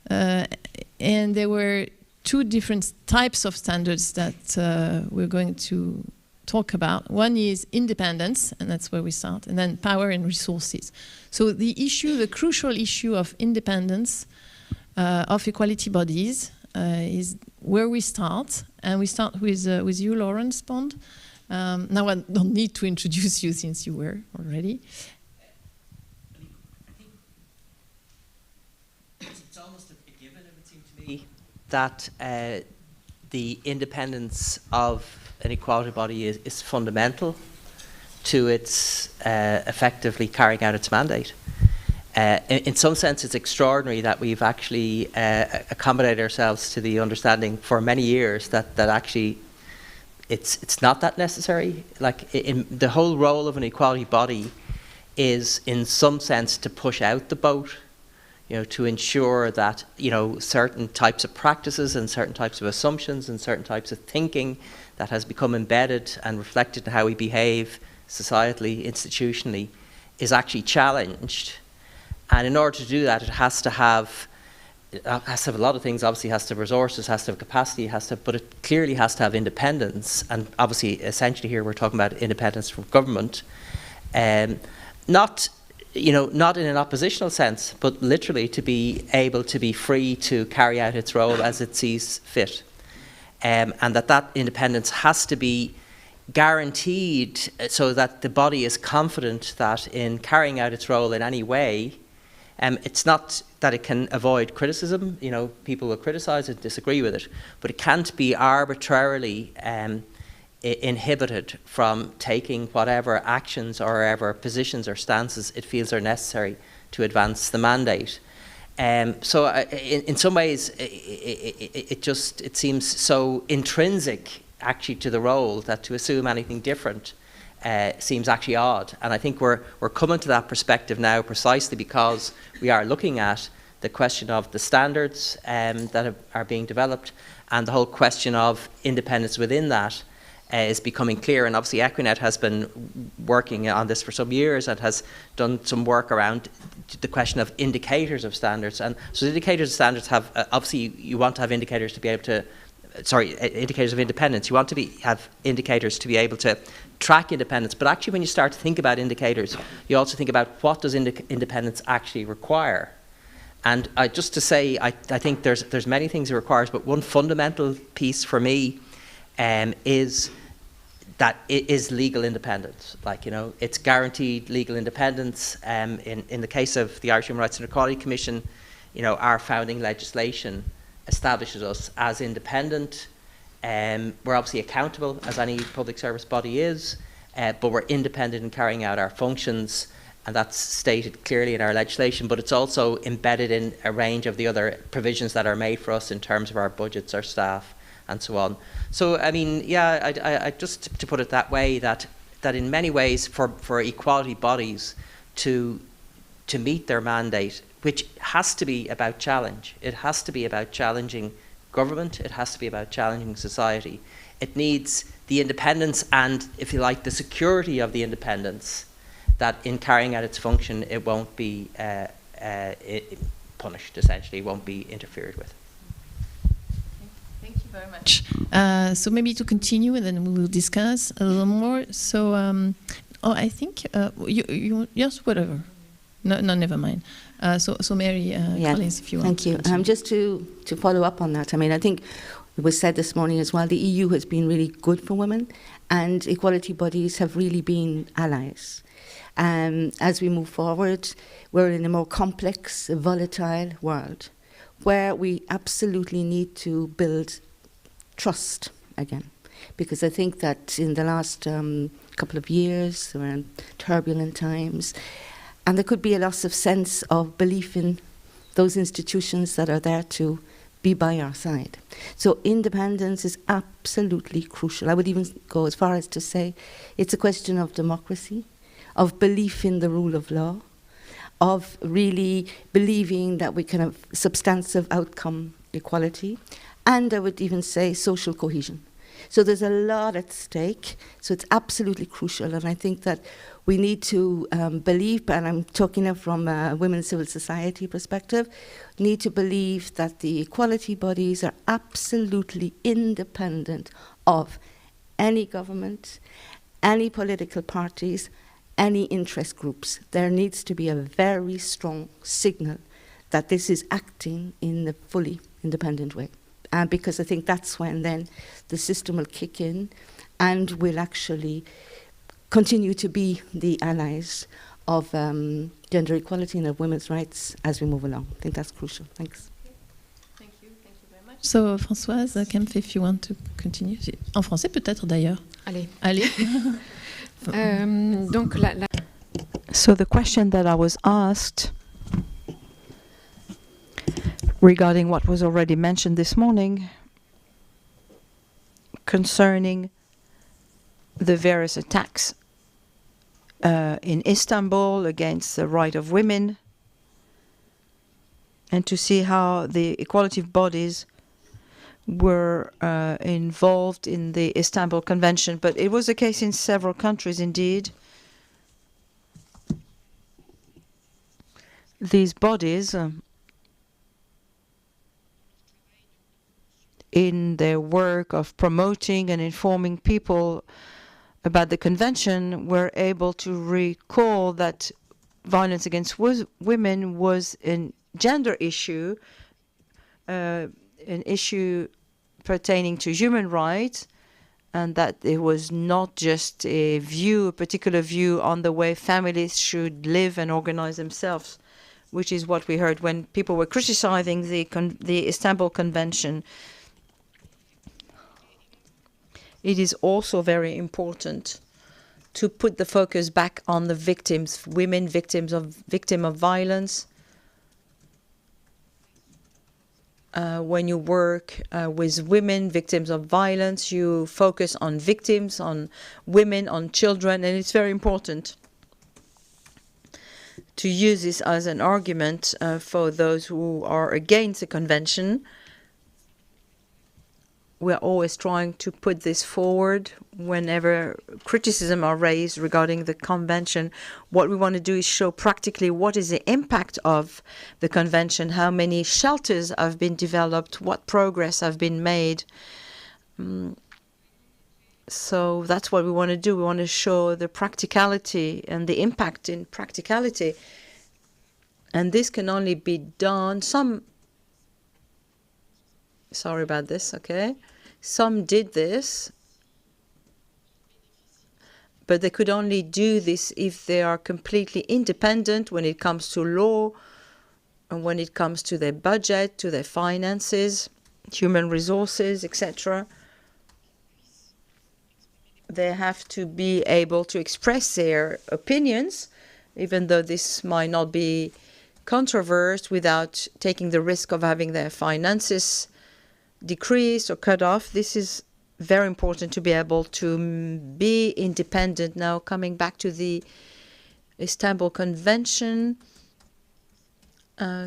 And there were 2 different types of standards that we're going to talk about. One is independence, and that's where we start, and then power and resources. So the crucial issue of independence of equality bodies is where we start, and we start with you, Lawrence Bond. Now I don't need to introduce you since you were already. It's almost a given, it would seem to me, that the independence of an equality body is fundamental to its effectively carrying out its mandate. In some sense, it's extraordinary that we've actually accommodated ourselves to the understanding for many years that actually it's not that necessary. Like in the whole role of an equality body is, in some sense, to push out the boat. To ensure that, certain types of practices and certain types of assumptions and certain types of thinking that has become embedded and reflected in how we behave societally, institutionally, is actually challenged. And in order to do that, it has to have a lot of things. Obviously, it has to have resources, has to have capacity, but it clearly has to have independence. And obviously, essentially here, we're talking about independence from government. Not in an oppositional sense, but literally to be able to be free to carry out its role as it sees fit. And that independence has to be guaranteed so that the body is confident that in carrying out its role in any way, it's not that it can avoid criticism. People will criticise it, disagree with it, but it can't be arbitrarily inhibited from taking whatever actions or whatever positions or stances it feels are necessary to advance the mandate. So in some ways, it seems so intrinsic actually to the role that to assume anything different seems actually odd. And I think we're coming to that perspective now precisely because we are looking at the question of the standards that are being developed, and the whole question of independence within that is becoming clear. And obviously Equinet has been working on this for some years and has done some work around the question of indicators of standards. And so indicators of standards have, obviously you want to have indicators to be able to, indicators of independence. You want to have indicators to be able to track independence. But actually when you start to think about indicators, you also think about what does independence actually require. And just to say, I think there's many things it requires, but one fundamental piece for me is that it is legal independence. Like, you know, it's guaranteed legal independence. In the case of the Irish Human Rights and Equality Commission, you know, our founding legislation establishes us as independent. We're obviously accountable, as any public service body is, but we're independent in carrying out our functions, and that's stated clearly in our legislation, but it's also embedded in a range of the other provisions that are made for us in terms of our budgets, our staff, and so on. So, I mean, yeah, I just to put it that way, that in many ways for equality bodies to meet their mandate, which has to be about challenge, it has to be about challenging government, it has to be about challenging society. It needs the independence and, if you like, the security of the independence, that in carrying out its function, it won't be punished, essentially, it won't be interfered with. Thank you very much. So maybe to continue, and then we will discuss a little more. So, I think, yes, whatever. No, never mind. So Mary Collins, if you want. Thank you. Just to follow up on that, I mean, I think it was said this morning as well, the EU has been really good for women, and equality bodies have really been allies. As we move forward, we're in a more complex, volatile world where we absolutely need to build trust again. Because I think that in the last couple of years, there were turbulent times, and there could be a loss of sense of belief in those institutions that are there to be by our side. So independence is absolutely crucial. I would even go as far as to say it's a question of democracy, of belief in the rule of law, of really believing that we can have substantive outcome equality, and I would even say social cohesion. So there's a lot at stake, so it's absolutely crucial, and I think that we need to believe, and I'm talking from a women's civil society perspective, need to believe that the equality bodies are absolutely independent of any government, any political parties, any interest groups. There needs to be a very strong signal that this is acting in a fully independent way. Because I think that's when then the system will kick in and will actually continue to be the allies of gender equality and of women's rights as we move along. I think that's crucial. Thanks. Thank you very much. So, Françoise Kempf, if you want to continue. En français peut-être d'ailleurs. Allez. So the question that I was asked regarding what was already mentioned this morning concerning the various attacks in Istanbul against the right of women, and to see how the equality bodies were involved in the Istanbul Convention. But it was the case in several countries indeed. These bodies, in their work of promoting and informing people about the convention, were able to recall that violence against women was a gender issue, an issue pertaining to human rights, and that it was not just a particular view on the way families should live and organize themselves, which is what we heard when people were criticizing the Istanbul Convention. It is also very important to put the focus back on the victims, women victim of violence. When you work with women victims of violence, you focus on victims, on women, on children, and it's very important to use this as an argument for those who are against the convention. We are always trying to put this forward whenever criticism are raised regarding the convention. What we want to do is show practically what is the impact of the convention, how many shelters have been developed, what progress have been made. So that's what we want to do. We want to show the practicality and the impact in practicality. And this can only be done. Sorry about this, okay? Some did this, but they could only do this if they are completely independent when it comes to law and when it comes to their budget, to their finances, human resources, etc. They have to be able to express their opinions, even though this might not be controversial, without taking the risk of having their finances decreased or cut off. This is very important to be able to be independent. Now, coming back to the Istanbul Convention,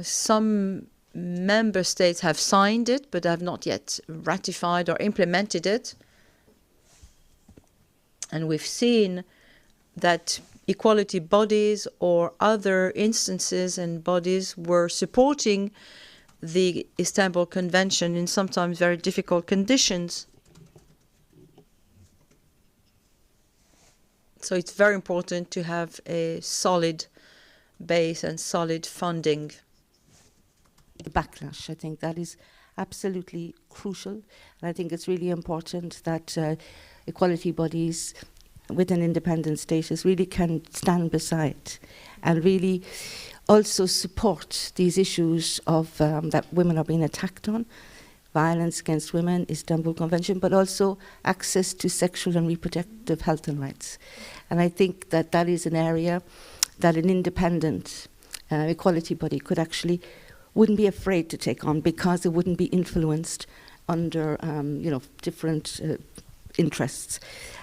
some member states have signed it, but have not yet ratified or implemented it. And we've seen that equality bodies or other instances and bodies were supporting the Istanbul Convention in sometimes very difficult conditions. So it's very important to have a solid base and solid funding. Backlash, I think that is absolutely crucial. And I think it's really important that equality bodies with an independent status really can stand beside and really also support these issues of that women are being attacked on, violence against women, Istanbul Convention, but also access to sexual and reproductive health and rights. And I think that that is an area that an independent equality body wouldn't be afraid to take on, because it wouldn't be influenced under different interests.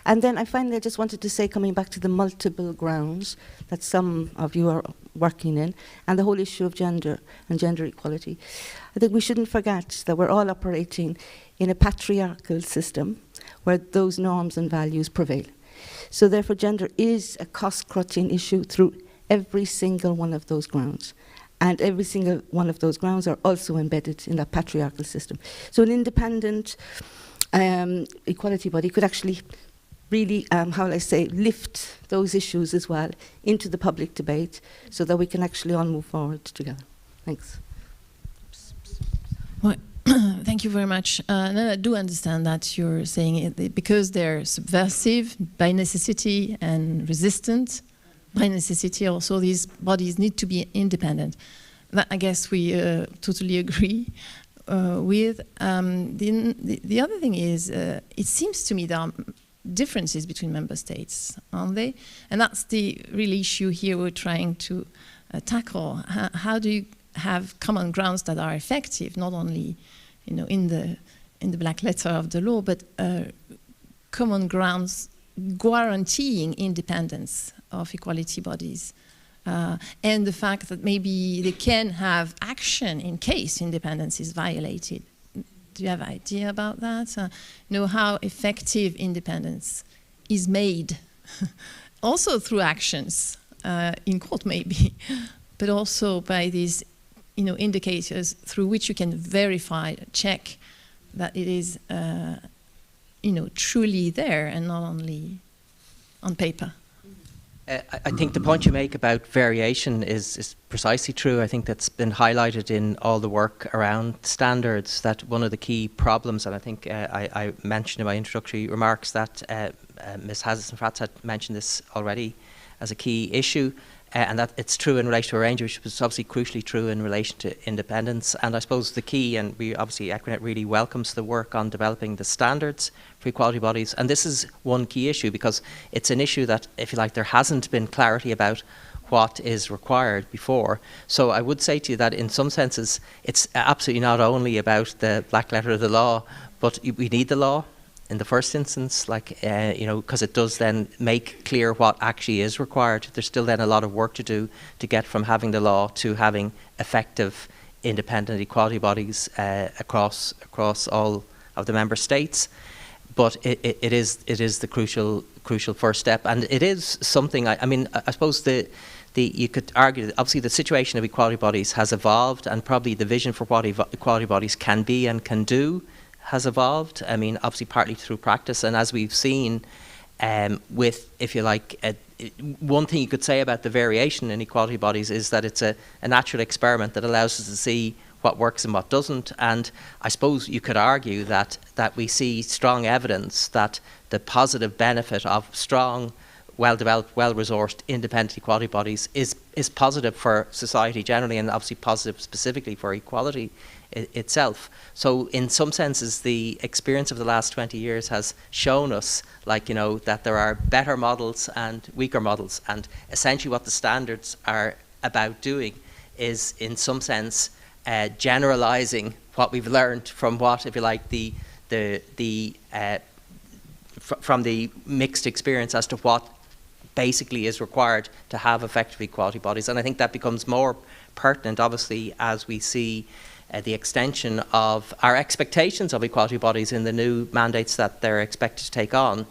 And then I finally just wanted to say, coming back to the multiple grounds that some of you are working in, and the whole issue of gender and gender equality, I think we shouldn't forget that we're all operating in a patriarchal system where those norms and values prevail. So therefore gender is a cost-cutting issue through every single one of those grounds. And every single one of those grounds are also embedded in that patriarchal system. So an independent equality body could actually really, lift those issues as well into the public debate so that we can actually all move forward together. Thanks. Well, thank you very much. No, I do understand that you're saying it because they're subversive by necessity and resistant by necessity. Also, these bodies need to be independent. That, I guess we totally agree with. The other thing is, it seems to me there are differences between member states, aren't they? And that's the real issue here we're trying to tackle. How do you have common grounds that are effective, not only, in the black letter of the law, but common grounds guaranteeing independence of equality bodies, and the fact that maybe they can have action in case independence is violated. Do you have an idea about that? How effective independence is made, also through actions in court maybe, but also by these, indicators through which you can verify, check that it is, truly there and not only on paper. I think the point you make about variation is precisely true. I think that's been highlighted in all the work around standards, that one of the key problems, and I think I mentioned in my introductory remarks that Ms. Hazes and Fratz had mentioned this already as a key issue, and that it's true in relation to a range, which was obviously crucially true in relation to independence. And I suppose the key, and we obviously Equinet really welcomes the work on developing the standards for equality bodies. And this is one key issue because it's an issue that, if you like, there hasn't been clarity about what is required before. So I would say to you that in some senses it's absolutely not only about the black letter of the law, but we need the law in the first instance, like, you know, because it does then make clear what actually is required. There's still then a lot of work to do to get from having the law to having effective independent equality bodies across all of the member states. But it is the crucial first step, and it is something. I mean, I suppose you could argue that obviously the situation of equality bodies has evolved, and probably the vision for what equality bodies can be and can do has evolved. I mean, obviously partly through practice, and as we've seen with, if you like, one thing you could say about the variation in equality bodies is that it's a natural experiment that allows us to see what works and what doesn't. And I suppose you could argue that we see strong evidence that the positive benefit of strong, well-developed, well-resourced, independent equality bodies is positive for society generally, and obviously positive specifically for equality itself. So in some senses, the experience of the last 20 years has shown us, like, you know, that there are better models and weaker models, and essentially what the standards are about doing is, in some sense, generalizing what we've learned from what, if you like, from the mixed experience as to what basically is required to have effective equality bodies. And I think that becomes more pertinent, obviously, as we see the extension of our expectations of equality bodies in the new mandates that they're expected to take on.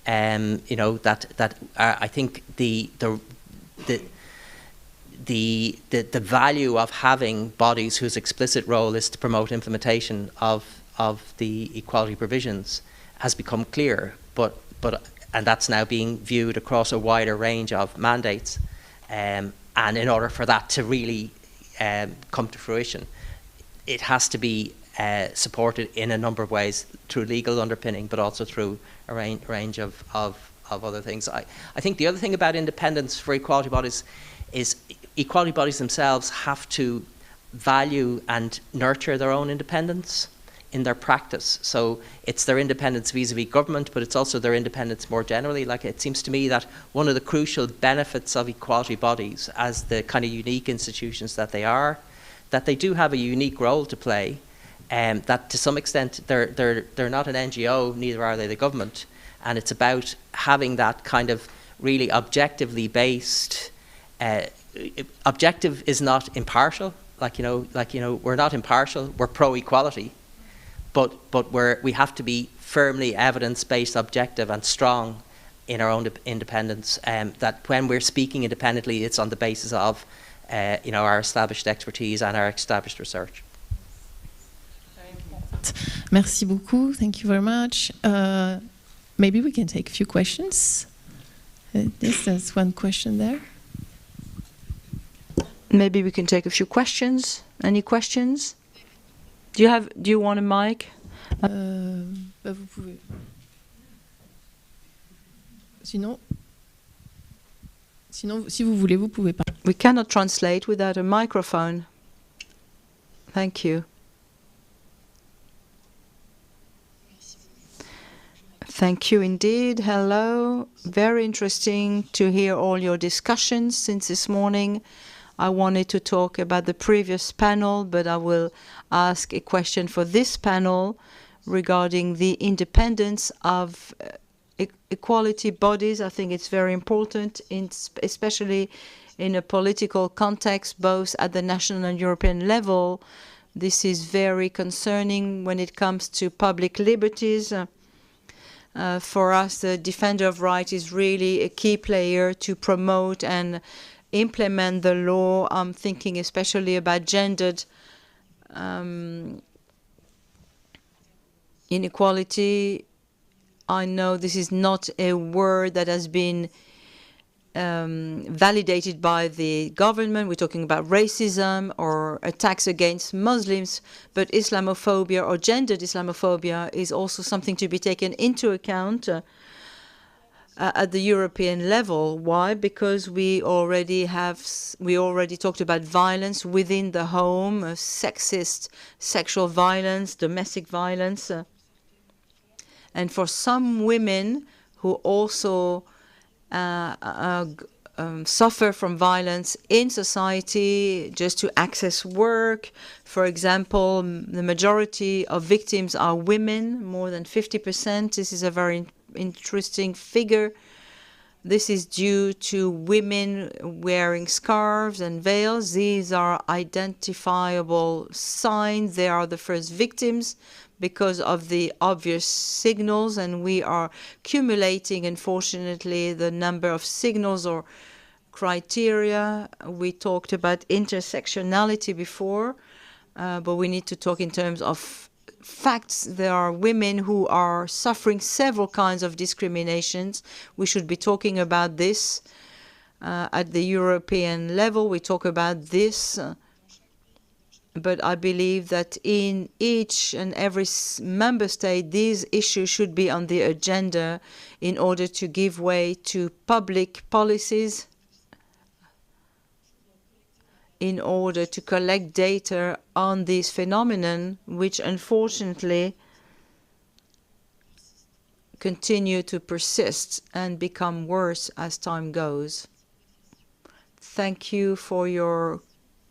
You know, that I think the value of having bodies whose explicit role is to promote implementation of the equality provisions has become clear, and that's now being viewed across a wider range of mandates. And in order for that to really come to fruition, it has to be supported in a number of ways, through legal underpinning, but also through a range of other things. I think the other thing about independence for equality bodies is equality bodies themselves have to value and nurture their own independence in their practice. So it's their independence vis-a-vis government, but it's also their independence more generally. Like, it seems to me that one of the crucial benefits of equality bodies, as the kind of unique institutions that they are, that they do have a unique role to play, that to some extent they're not an NGO, neither are they the government, and it's about having that kind of really objectively based. Objective is not impartial. Like you know, we're not impartial. We're pro-equality, but we have to be firmly evidence-based, objective, and strong in our own independence. That when we're speaking independently, it's on the basis of you know, our established expertise and our established research. Merci beaucoup. Thank you very much. Maybe we can take a few questions. Yes, there's one question there. Maybe we can take a few questions. Any questions? Do you want a mic? Vous pouvez. Sinon, si vous voulez, vous pouvez pas. We cannot translate without a microphone. Thank you. Thank you indeed. Hello. Very interesting to hear all your discussions since this morning. I wanted to talk about the previous panel, but I will ask a question for this panel regarding the independence of equality bodies. I think it's very important, especially in a political context, both at the national and European level. This is very concerning when it comes to public liberties. For us, the defender of rights is really a key player to promote and implement the law. I'm thinking especially about gendered inequality. I know this is not a word that has been validated by the government. We're talking about racism or attacks against Muslims, but Islamophobia or gendered Islamophobia is also something to be taken into account. at the European level. Why? Because we already talked about violence within the home, sexist, sexual violence, domestic violence. And for some women who also suffer from violence in society, just to access work. For example, the majority of victims are women, more than 50%. This is a very interesting figure. This is due to women wearing scarves and veils. These are identifiable signs. They are the first victims because of the obvious signals, and we are accumulating, unfortunately, the number of signals or criteria. We talked about intersectionality before, but we need to talk in terms of facts. There are women who are suffering several kinds of discriminations. We should be talking about this at the European level. We talk about this, but I believe that in each and every member state, these issues should be on the agenda in order to give way to public policies, in order to collect data on this phenomenon, which unfortunately continue to persist and become worse as time goes. Thank you for your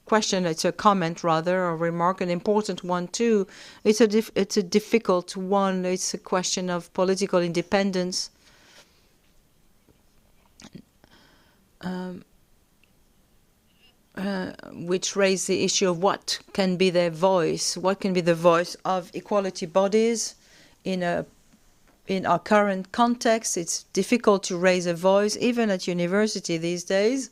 question. It's a comment, rather, a remark, an important one too. It's a difficult one. It's a question of political independence. Which raise the issue of what can be their voice, what can be the voice of equality bodies in our current context. It's difficult to raise a voice, even at university these days.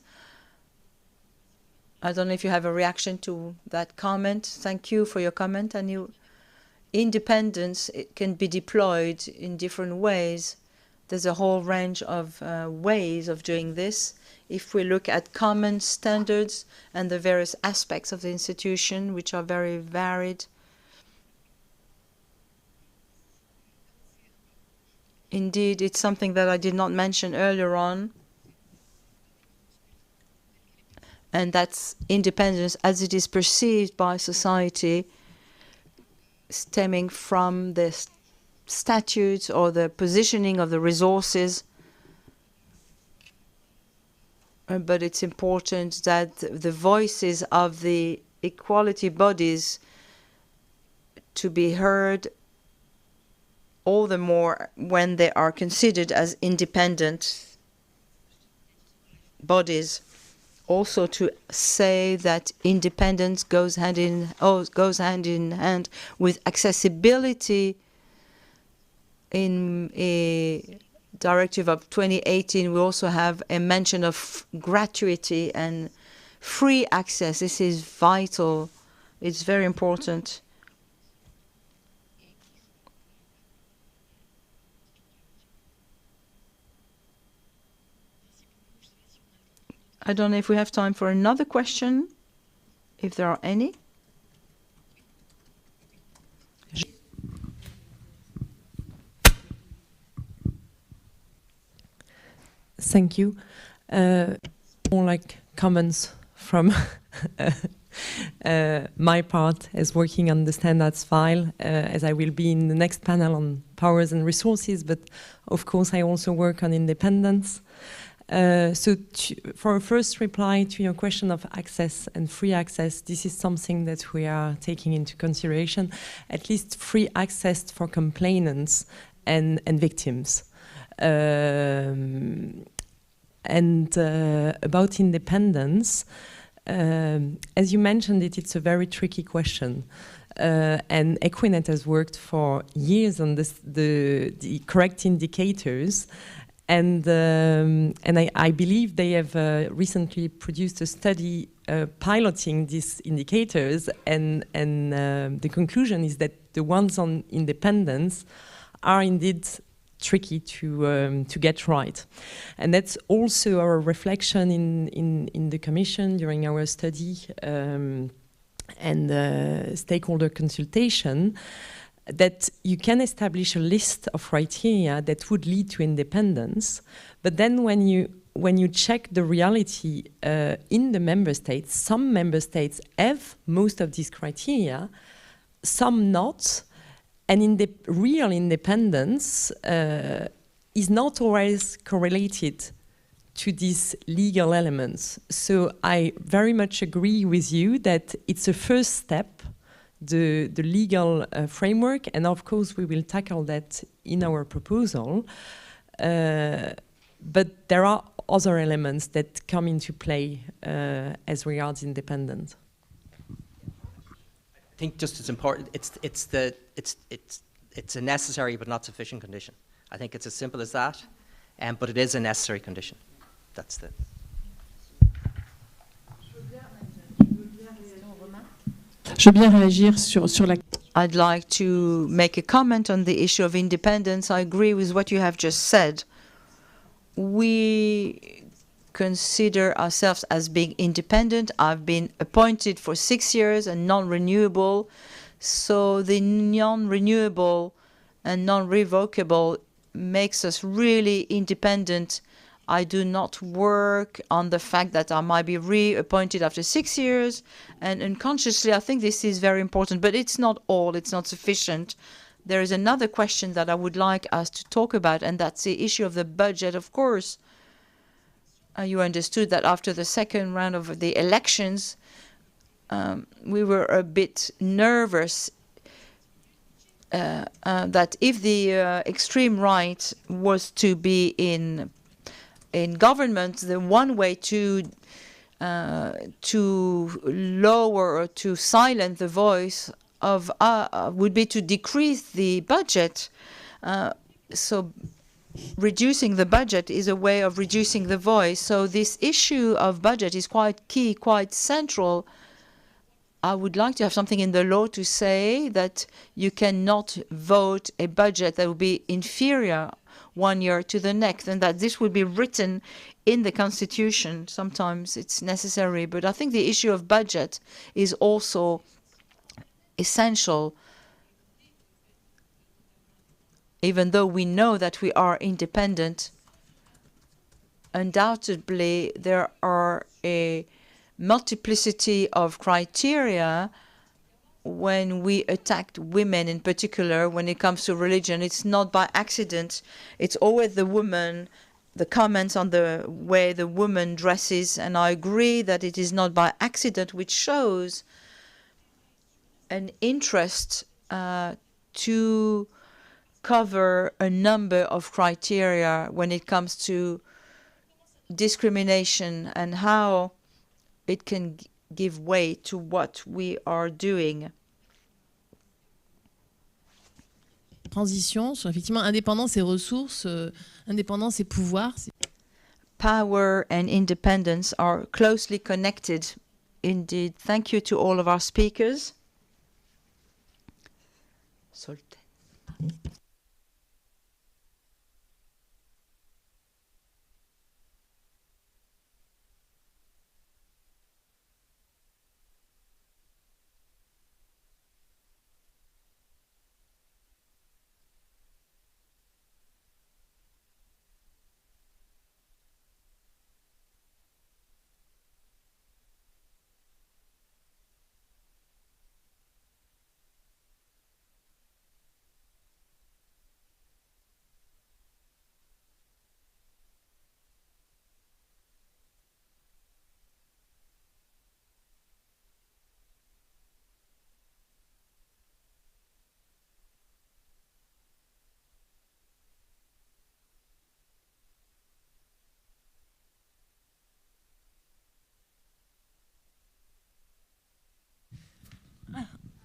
I don't know if you have a reaction to that comment. Thank you for your comment. And independence, it can be deployed in different ways. There's a whole range of ways of doing this. If we look at common standards and the various aspects of the institution, which are very varied, indeed, it's something that I did not mention earlier on, and that's independence as it is perceived by society, stemming from the statutes or the positioning of the resources. But it's important that the voices of the equality bodies to be heard all the more when they are considered as independent bodies. Also to say that independence goes hand in hand with accessibility. In a directive of 2018, we also have a mention of gratuity and free access. This is vital. It's very important. I don't know if we have time for another question, if there are any. Thank you. More like comments from my part as working on the standards file, as I will be in the next panel on powers and resources, but of course I also work on independence. For a first reply to your question of access and free access, this is something that we are taking into consideration, at least free access for complainants and victims. About independence, as you mentioned it's a very tricky question. And Equinet has worked for years on the correct indicators, and I believe they have recently produced a study piloting these indicators, and the conclusion is that the ones on independence are indeed tricky to get right. And that's also our reflection in the Commission during our study and stakeholder consultation. that you can establish a list of criteria that would lead to independence, but then when you check the reality in the member states, some member states have most of these criteria, some not, and in the real independence is not always correlated to these legal elements. So I very much agree with you that it's a first step, the legal framework, and of course we will tackle that in our proposal. But there are other elements that come into play as regards independence. I think just as important, it's a necessary but not sufficient condition. I think it's as simple as that, but it is a necessary condition. That's the. I'd like to make a comment on the issue of independence. I agree with what you have just said. We consider ourselves as being independent. I've been appointed for 6 years and non-renewable. So the non-renewable and non-revocable makes us really independent. I do not work on the fact that I might be reappointed after 6 years, and unconsciously I think this is very important, but it's not all, it's not sufficient. There is another question that I would like us to talk about, and that's the issue of the budget. Of course, you understood that after the second round of the elections, we were a bit nervous that if the extreme right was to be in government, the one way to lower or to silence the voice of would be to decrease the budget. So reducing the budget is a way of reducing the voice. So this issue of budget is quite key, quite central. I would like to have something in the law to say that you cannot vote a budget that will be inferior 1 year to the next, and that this would be written in the Constitution. Sometimes it's necessary, but I think the issue of budget is also essential. Even though we know that we are independent, undoubtedly there are a multiplicity of criteria when we attacked women, in particular when it comes to religion. It's not by accident. It's always the woman, the comments on the way the woman dresses, and I agree that it is not by accident, which shows an interest to cover a number of criteria when it comes to discrimination and how it can give way to what we are doing. Transition sur effectivement indépendance et ressources, indépendance et pouvoir. Power and independence are closely connected. Indeed. Thank you to all of our speakers.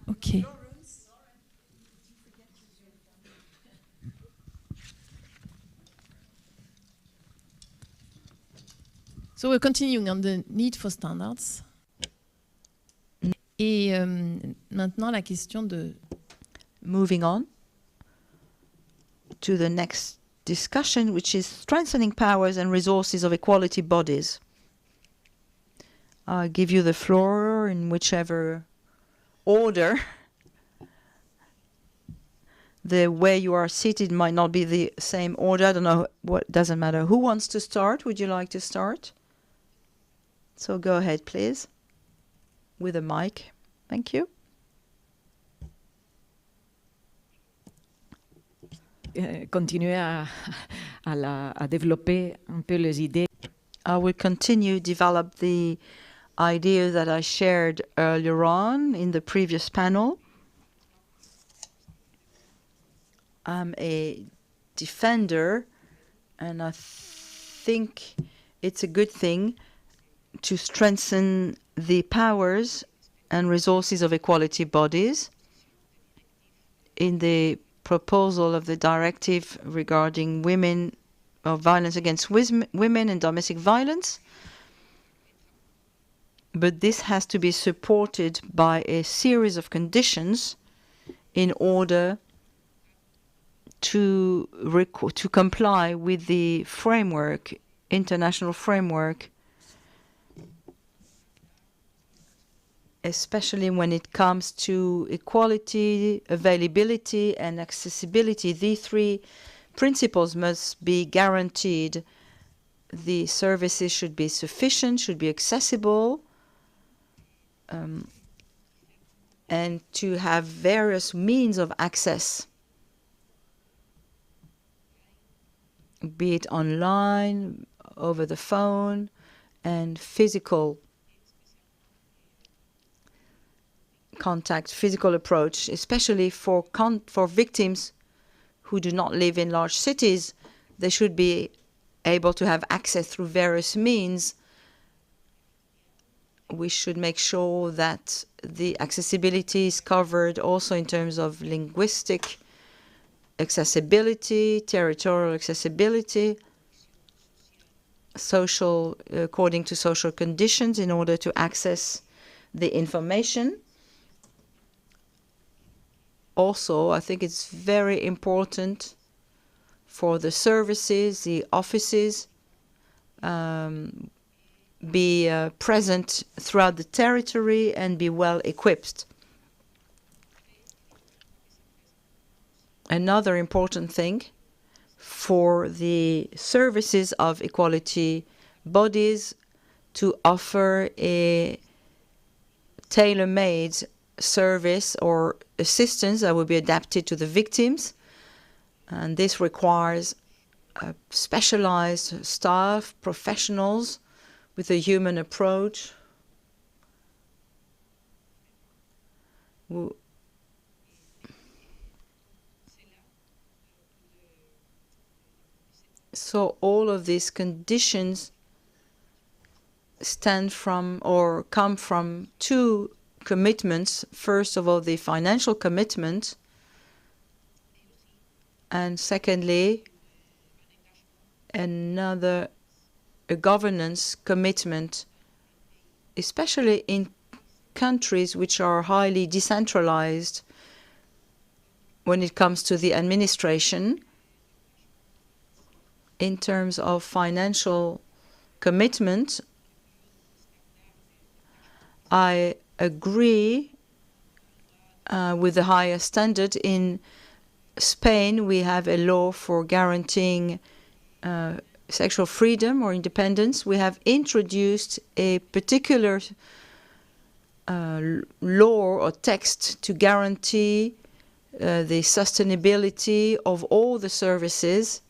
Okay. So we're continuing on the need for standards. Et maintenant la question de. Moving on to the next discussion, which is strengthening powers and resources of equality bodies. I'll give you the floor in whichever order. the way you are seated might not be the same order. I don't know what, doesn't matter. Who wants to start? Would you like to start? So go ahead, please, with a mic. Thank you. Continuer à développer un peu les idées. I will continue develop the idea that I shared earlier on in the previous panel. I'm a defender, and I think it's a good thing to strengthen the powers and resources of equality bodies. In the proposal of the directive regarding women or violence against women and domestic violence, but this has to be supported by a series of conditions in order to comply with the framework, international framework, especially when it comes to equality, availability, and accessibility. These three principles must be guaranteed. The services should be sufficient, should be accessible, and to have various means of access, be it online, over the phone, and physical contact, physical approach, especially for victims who do not live in large cities. They should be able to have access through various means. We should make sure that the accessibility is covered also in terms of linguistic accessibility, territorial accessibility, social, according to social conditions, in order to access the information. Also, I think it's very important for the services, the offices, be present throughout the territory and be well equipped. Another important thing for the services of equality bodies to offer a tailor-made service or assistance that will be adapted to the victims. And this requires specialized staff, professionals with a human approach. So all of these conditions stand from or come from two commitments. First of all, the financial commitment, and secondly, a governance commitment, especially in countries which are highly decentralized when it comes to the administration. In terms of financial commitment, I agree with the higher standard. In Spain, we have a law for guaranteeing sexual freedom or independence. We have introduced a particular law or text to guarantee the sustainability of all the services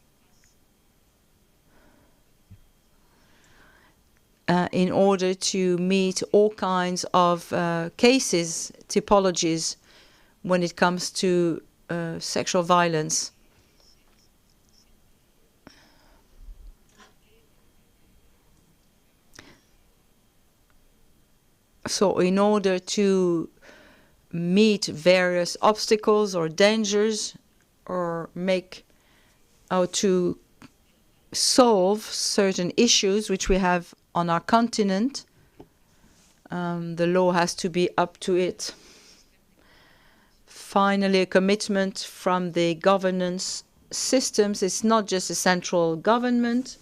in order to meet all kinds of cases, typologies, when it comes to sexual violence. So in order to meet various obstacles or dangers, or to solve certain issues which we have on our continent, the law has to be up to it. Finally, a commitment from the governance systems. It's not just a central government,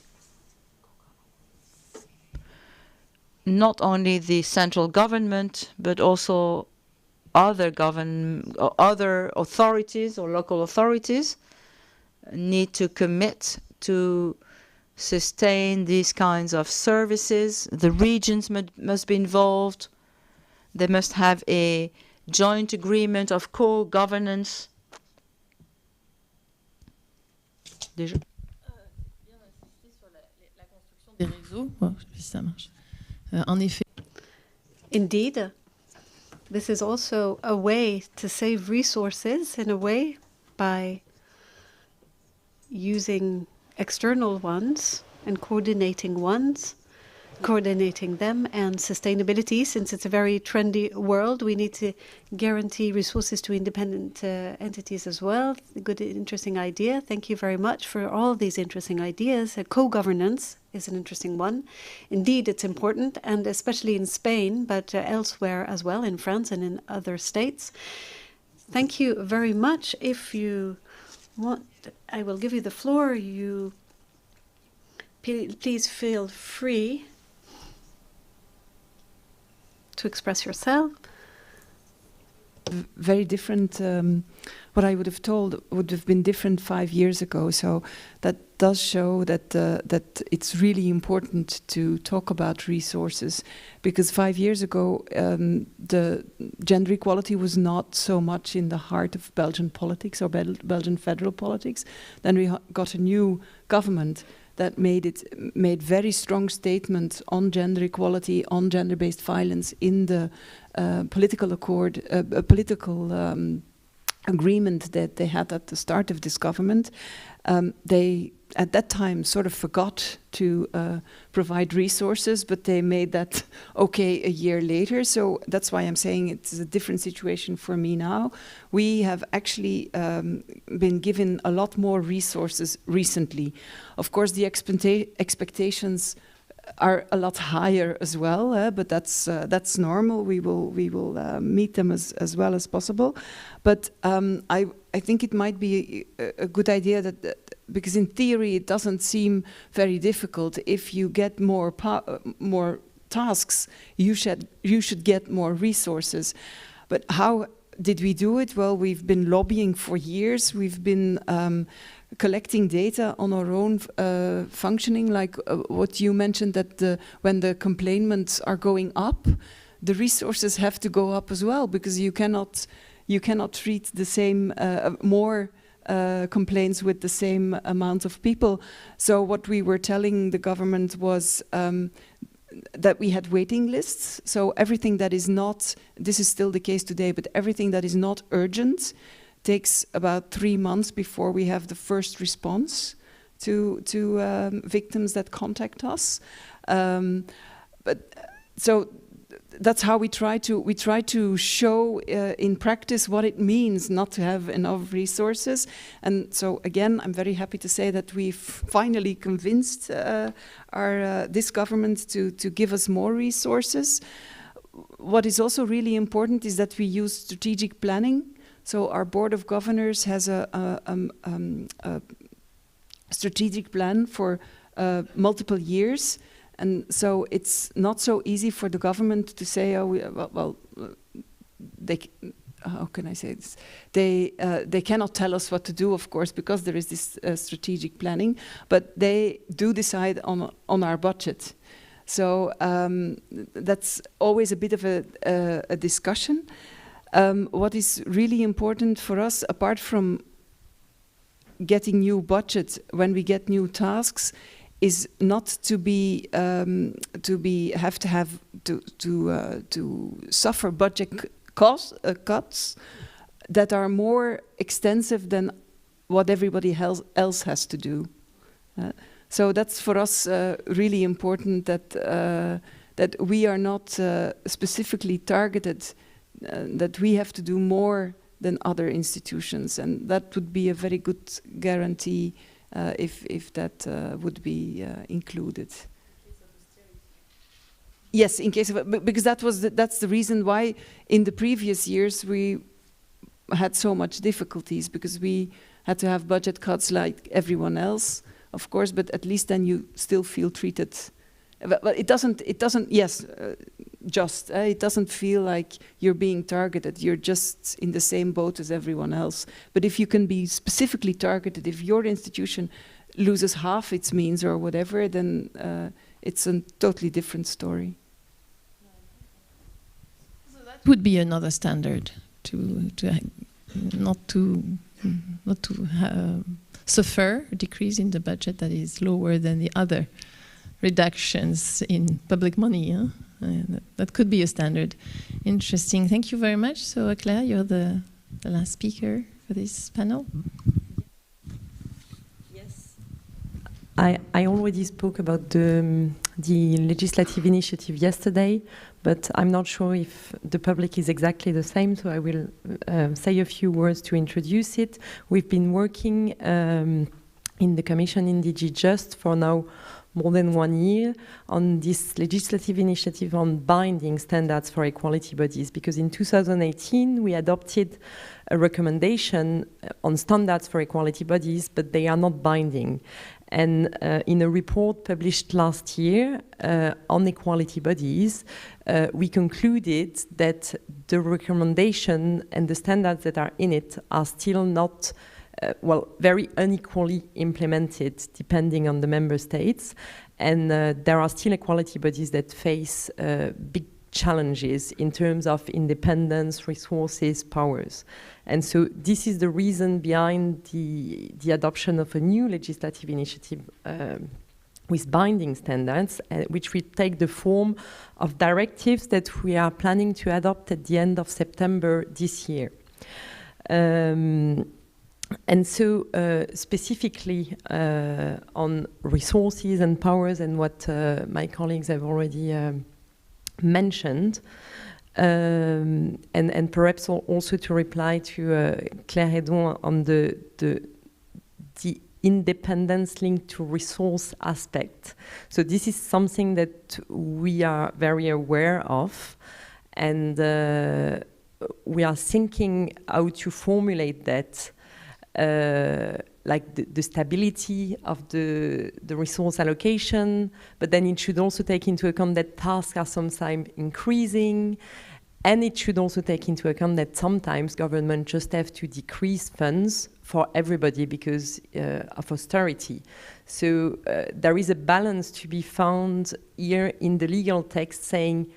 not only the central government, but also other authorities or local authorities need to commit to sustain these kinds of services. The regions must be involved. They must have a joint agreement of co-governance. Déjà. Indeed, this is also a way to save resources in a way by using external ones and coordinating them, and sustainability. Since it's a very trendy world, we need to guarantee resources to independent entities as well. A good, interesting idea. Thank you very much for all these interesting ideas. Co-governance is an interesting one. Indeed, it's important, and especially in Spain, but elsewhere as well, in France and in other states. Thank you very much. If you want, I will give you the floor. You please feel free to express yourself. Very different. What I would have told would have been different 5 years ago. So that does show that that it's really important to talk about resources, because 5 years ago the gender equality was not so much in the heart of Belgian politics or Belgian federal politics. Then we got a new government that made very strong statements on gender equality, on gender-based violence in the political accord, political agreement that they had at the start of this government. They, at that time, sort of forgot to provide resources, but they made that okay a year later. So that's why I'm saying it's a different situation for me now. We have actually been given a lot more resources recently. Of course, the expectations are a lot higher as well, but that's normal. We will meet them as well as possible. But I think it might be a good idea that because in theory it doesn't seem very difficult. If you get more tasks, you should get more resources. But how did we do it? Well, we've been lobbying for years. We've been collecting data on our own functioning, like what you mentioned, that when the complaints are going up, the resources have to go up as well, because you cannot treat the same more complaints with the same amount of people. So what we were telling the government was that we had waiting lists. So everything that is not, this is still the case today, but everything that is not urgent takes about 3 months before we have the first response to victims that contact us. So that's how we try to show in practice what it means not to have enough resources. And so again, I'm very happy to say that we've finally convinced this government to give us more resources. What is also really important is that we use strategic planning. So our Board of Governors has a strategic plan for multiple years. And so it's not so easy for the government to say, oh, how can I say this? They cannot tell us what to do, of course, because there is this strategic planning, but they do decide on our budget. So that's always a bit of a discussion. What is really important for us, apart from getting new budget when we get new tasks, is not to suffer budget cuts that are more extensive than what everybody else has to do. So that's for us really important, that we are not specifically targeted, that we have to do more than other institutions, and that would be a very good guarantee if that would be included. Yes, in case of, because that's the reason why in the previous years we had so much difficulties, because we had to have budget cuts like everyone else, of course, but at least then you still feel treated. But it doesn't. Yes, just. It doesn't feel like you're being targeted. You're just in the same boat as everyone else. But if you can be specifically targeted, if your institution loses half its means or whatever, then it's a totally different story. So that would be another standard to not to suffer a decrease in the budget that is lower than the other reductions in public money. Huh? That could be a standard. Interesting. Thank you very much. So Claire, you're the last speaker for this panel. Yes. I already spoke about the legislative initiative yesterday, but I'm not sure if the public is exactly the same, so I will say a few words to introduce it. We've been working in the Commission in DG Just for now more than 1 year on this legislative initiative on binding standards for equality bodies, because in 2018 we adopted a recommendation on standards for equality bodies, but they are not binding. And in a report published last year on equality bodies, we concluded that the recommendation and the standards that are in it are still not very unequally implemented depending on the member states. And there are still equality bodies that face big challenges in terms of independence, resources, powers. And so this is the reason behind the adoption of a new legislative initiative with binding standards, which will take the form of directives that we are planning to adopt at the end of September this year. And so specifically on resources and powers and what my colleagues have already mentioned, and perhaps also to reply to Claire Hédon on the independence linked to resource aspect. So this is something that we are very aware of, and we are thinking how to formulate that, like the stability of the resource allocation, but then it should also take into account that tasks are sometimes increasing, and it should also take into account that sometimes government just have to decrease funds for everybody because of austerity. So there is a balance to be found here in the legal text saying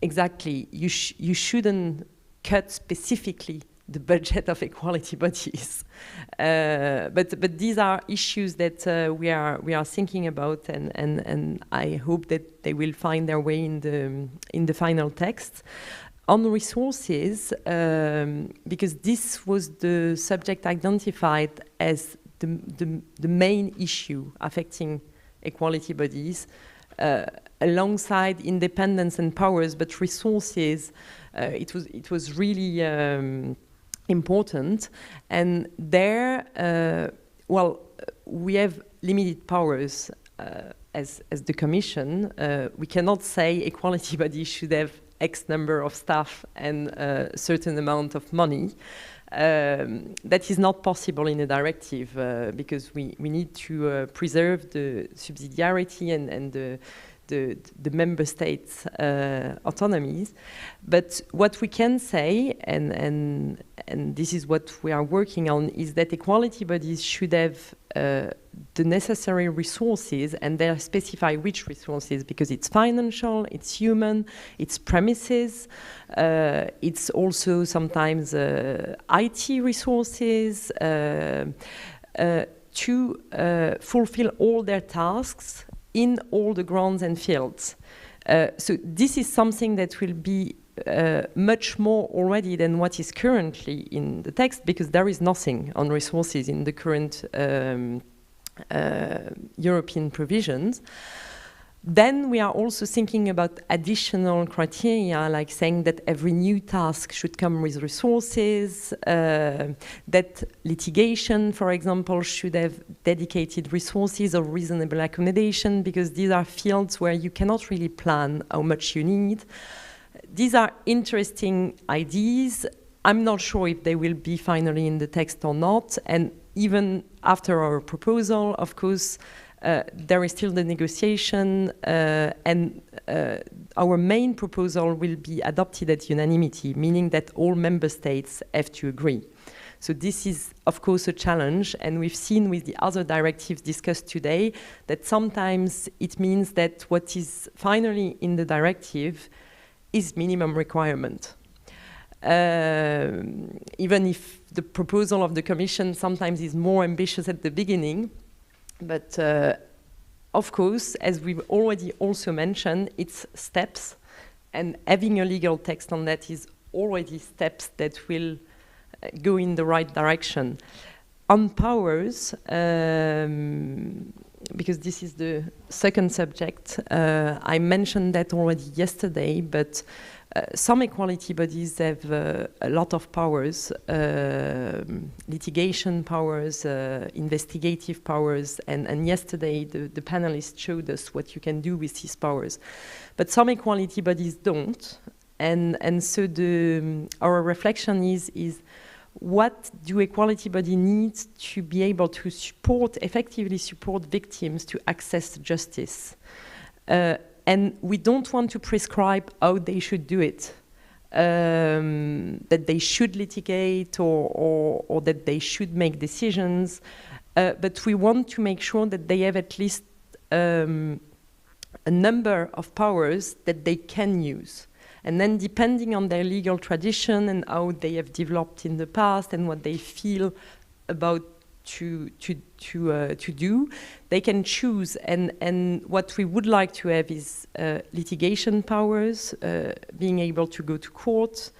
exactly you shouldn't cut specifically the budget of equality bodies, but these are issues that we are thinking about, and I hope that they will find their way in the final text. On resources, because this was the subject identified as the main issue affecting equality bodies, alongside independence and powers, but resources, it was really important. And there, we have limited powers as the Commission. We cannot say equality bodies should have X number of staff and a certain amount of money. That is not possible in a directive because we need to preserve the subsidiarity and the member states' autonomies. But what we can say, and this is what we are working on, is that equality bodies should have the necessary resources, and they specify which resources, because it's financial, it's human, it's premises, it's also sometimes IT resources to fulfill all their tasks in all the grounds and fields. So this is something that will be much more already than what is currently in the text, because there is nothing on resources in the current European provisions. Then we are also thinking about additional criteria, like saying that every new task should come with resources, that litigation, for example, should have dedicated resources or reasonable accommodation, because these are fields where you cannot really plan how much you need. These are interesting ideas. I'm not sure if they will be finally in the text or not, and even after our proposal, of course, There is still the negotiation, and our main proposal will be adopted at unanimity, meaning that all member states have to agree. So this is, of course, a challenge, and we've seen with the other directives discussed today that sometimes it means that what is finally in the directive is minimum requirement. Even if the proposal of the Commission sometimes is more ambitious at the beginning, but of course, as we've already also mentioned, it's steps, and having a legal text on that is already steps that will go in the right direction. On powers, because this is the second subject, I mentioned that already yesterday, but some equality bodies have a lot of powers, litigation powers, investigative powers, and yesterday the panelists showed us what you can do with these powers. But some equality bodies don't, and so our reflection is what do equality bodies need to be able to effectively support victims to access justice? And we don't want to prescribe how they should do it, that they should litigate or that they should make decisions, but we want to make sure that they have at least a number of powers that they can use. And then depending on their legal tradition and how they have developed in the past and what they feel about to do, they can choose. And what we would like to have is litigation powers, being able to go to court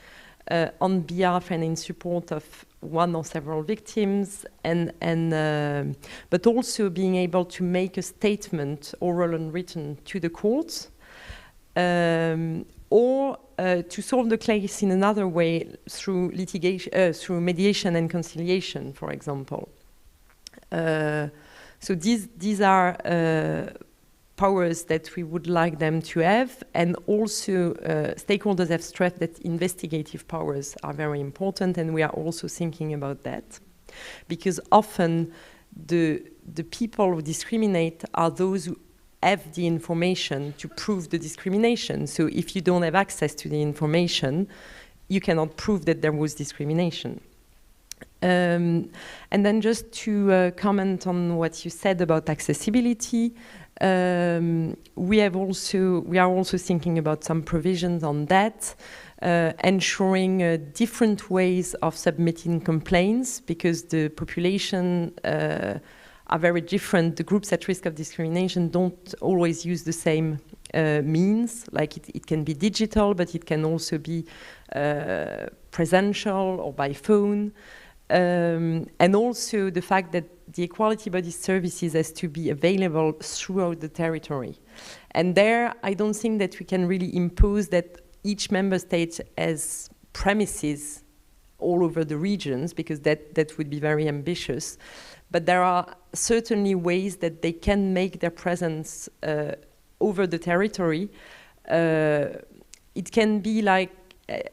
on behalf and in support of one or several victims, but also being able to make a statement, oral and written, to the courts, or to solve the case in another way through litigation, through mediation and conciliation, for example. So these are powers that we would like them to have, and also stakeholders have stressed that investigative powers are very important, and we are also thinking about that, because often the people who discriminate are those who have the information to prove the discrimination. So if you don't have access to the information, you cannot prove that there was discrimination. And then just to comment on what you said about accessibility, we are also thinking about some provisions on that, ensuring different ways of submitting complaints, because the population are very different. The groups at risk of discrimination don't always use the same means. Like it can be digital, but it can also be presential or by phone. And also the fact that the equality body services has to be available throughout the territory. And there, I don't think that we can really impose that each member state has premises all over the regions, because that would be very ambitious. But there are certainly ways that they can make their presence over the territory. It can be like,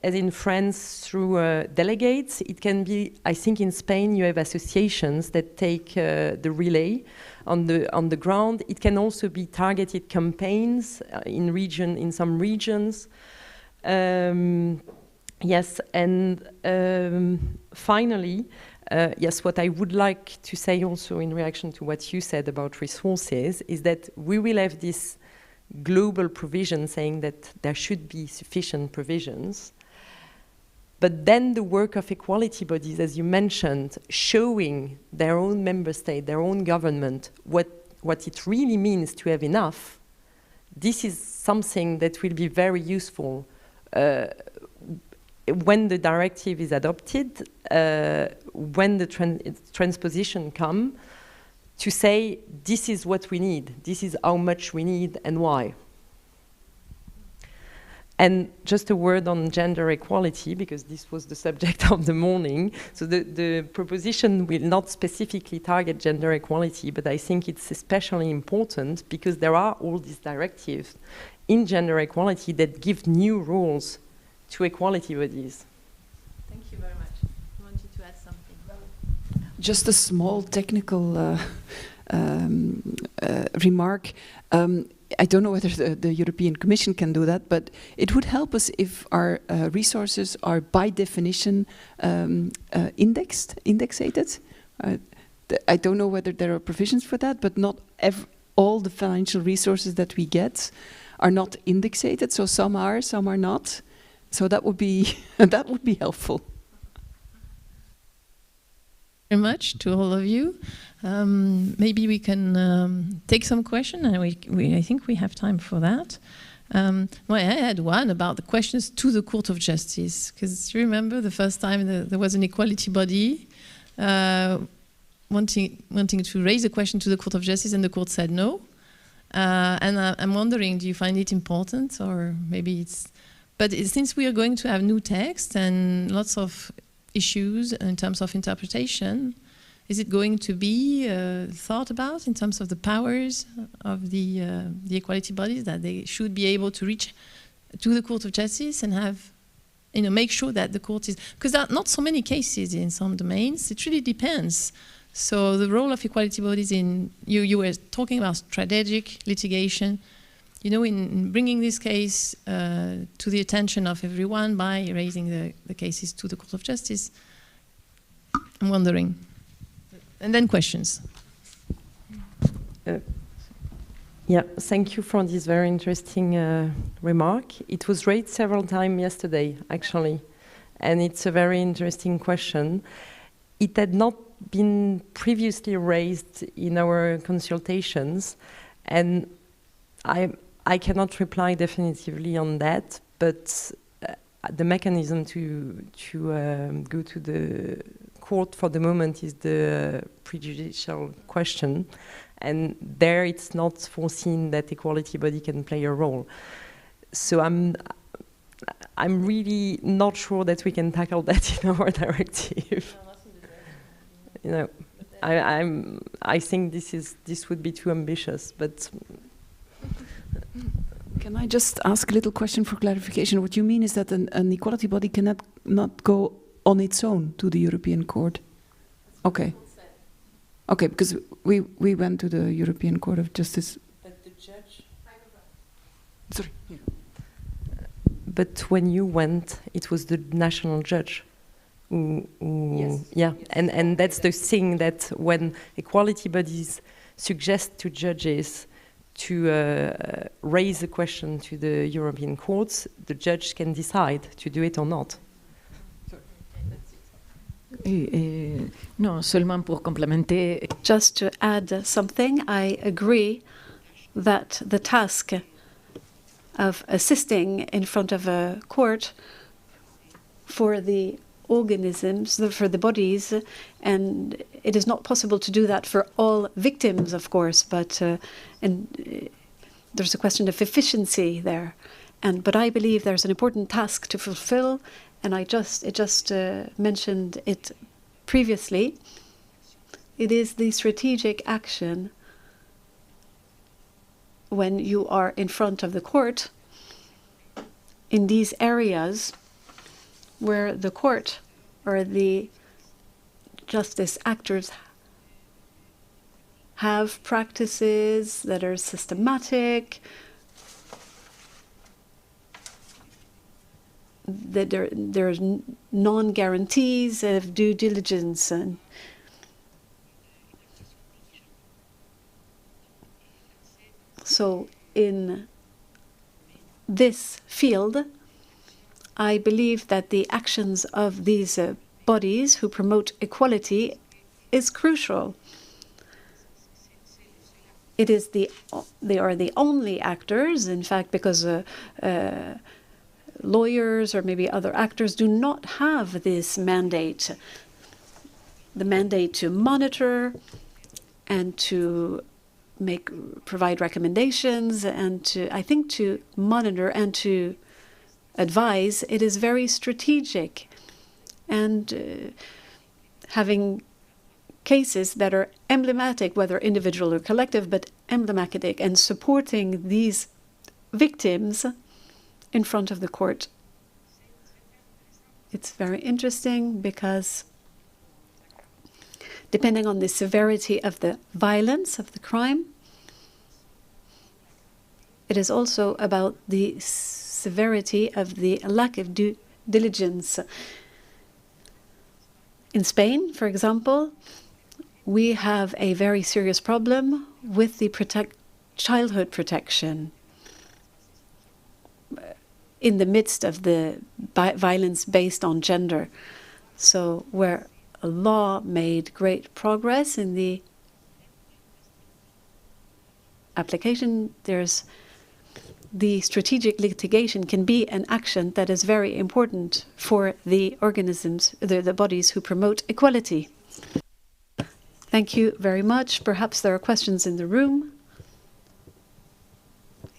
as in France, through delegates. It can be, I think in Spain you have associations that take the relay on the ground. It can also be targeted campaigns in some regions. Yes, and finally, yes, what I would like to say also in reaction to what you said about resources is that we will have this global provision saying that there should be sufficient provisions, but then the work of equality bodies, as you mentioned, showing their own member state, their own government, what it really means to have enough, this is something that will be very useful when the directive is adopted, when the transposition comes, to say, this is what we need, this is how much we need and why. And just a word on gender equality, because this was the subject of the morning. So the proposition will not specifically target gender equality, but I think it's especially important because there are all these directives in gender equality that give new rules to equality bodies. Thank you very much. I wanted to add something. Just a small technical remark. I don't know whether the European Commission can do that, but it would help us if our resources are by definition indexated. I don't know whether there are provisions for that, but not all the financial resources that we get are not indexated. So some are not. So that would be that would be helpful. Very much to all of you. Maybe we can take some question, and I think we have time for that. Well, I had one about the questions to the Court of Justice, because you remember the first time there was an equality body wanting to raise a question to the Court of Justice, and the court said no. And I'm wondering, do you find it important, or maybe it's... But since we are going to have new text and lots of issues in terms of interpretation, is it going to be thought about in terms of the powers of the equality bodies, that they should be able to reach to the Court of Justice and have, make sure that the court is... Because there are not so many cases in some domains. It really depends. So the role of equality bodies in... You were talking about strategic litigation. In bringing this case to the attention of everyone by raising the cases to the Court of Justice, I'm wondering. And then questions. Yeah, thank you for this very interesting remark. It was raised several times yesterday, actually, and it's a very interesting question. It had not been previously raised in our consultations, and I cannot reply definitively on that, but the mechanism to go to the court for the moment is the prejudicial question, and there it's not foreseen that equality body can play a role. So I'm really not sure that we can tackle that in our directive. I think this would be too ambitious, but. Can I just ask a little question for clarification? What you mean is that an equality body cannot not go on its own to the European Court? Okay. Okay, because we went to the European Court of Justice. But the judge... Sorry. Yeah. But when you went, it was the national judge who yes. Yeah, and that's the thing, that when equality bodies suggest to judges to raise a question to the European courts, the judge can decide to do it or not. No, seulement pour complémenter. Just to add something, I agree that the task of assisting in front of a court for the organisms, for the bodies, and it is not possible to do that for all victims, of course, but there's a question of efficiency there. But I believe there's an important task to fulfill, and I just mentioned it previously. It is the strategic action when you are in front of the court in these areas where the court or the justice actors have practices that are systematic, that there's non-guarantees of due diligence. And so in this field, I believe that the actions of these bodies who promote equality is crucial. They are the only actors, in fact, because lawyers or maybe other actors do not have this mandate, the mandate to monitor and to provide recommendations, and to monitor and to advise. It is very strategic, and having cases that are emblematic, whether individual or collective, but emblematic, and supporting these victims in front of the court. It's very interesting because depending on the severity of the violence of the crime. It is also about the severity of the lack of due diligence. In Spain, for example, we have a very serious problem with the childhood protection in the midst of the violence based on gender. So where a law made great progress in the application, there's the strategic litigation can be an action that is very important for the organisms, the bodies who promote equality. Thank you very much. Perhaps there are questions in the room.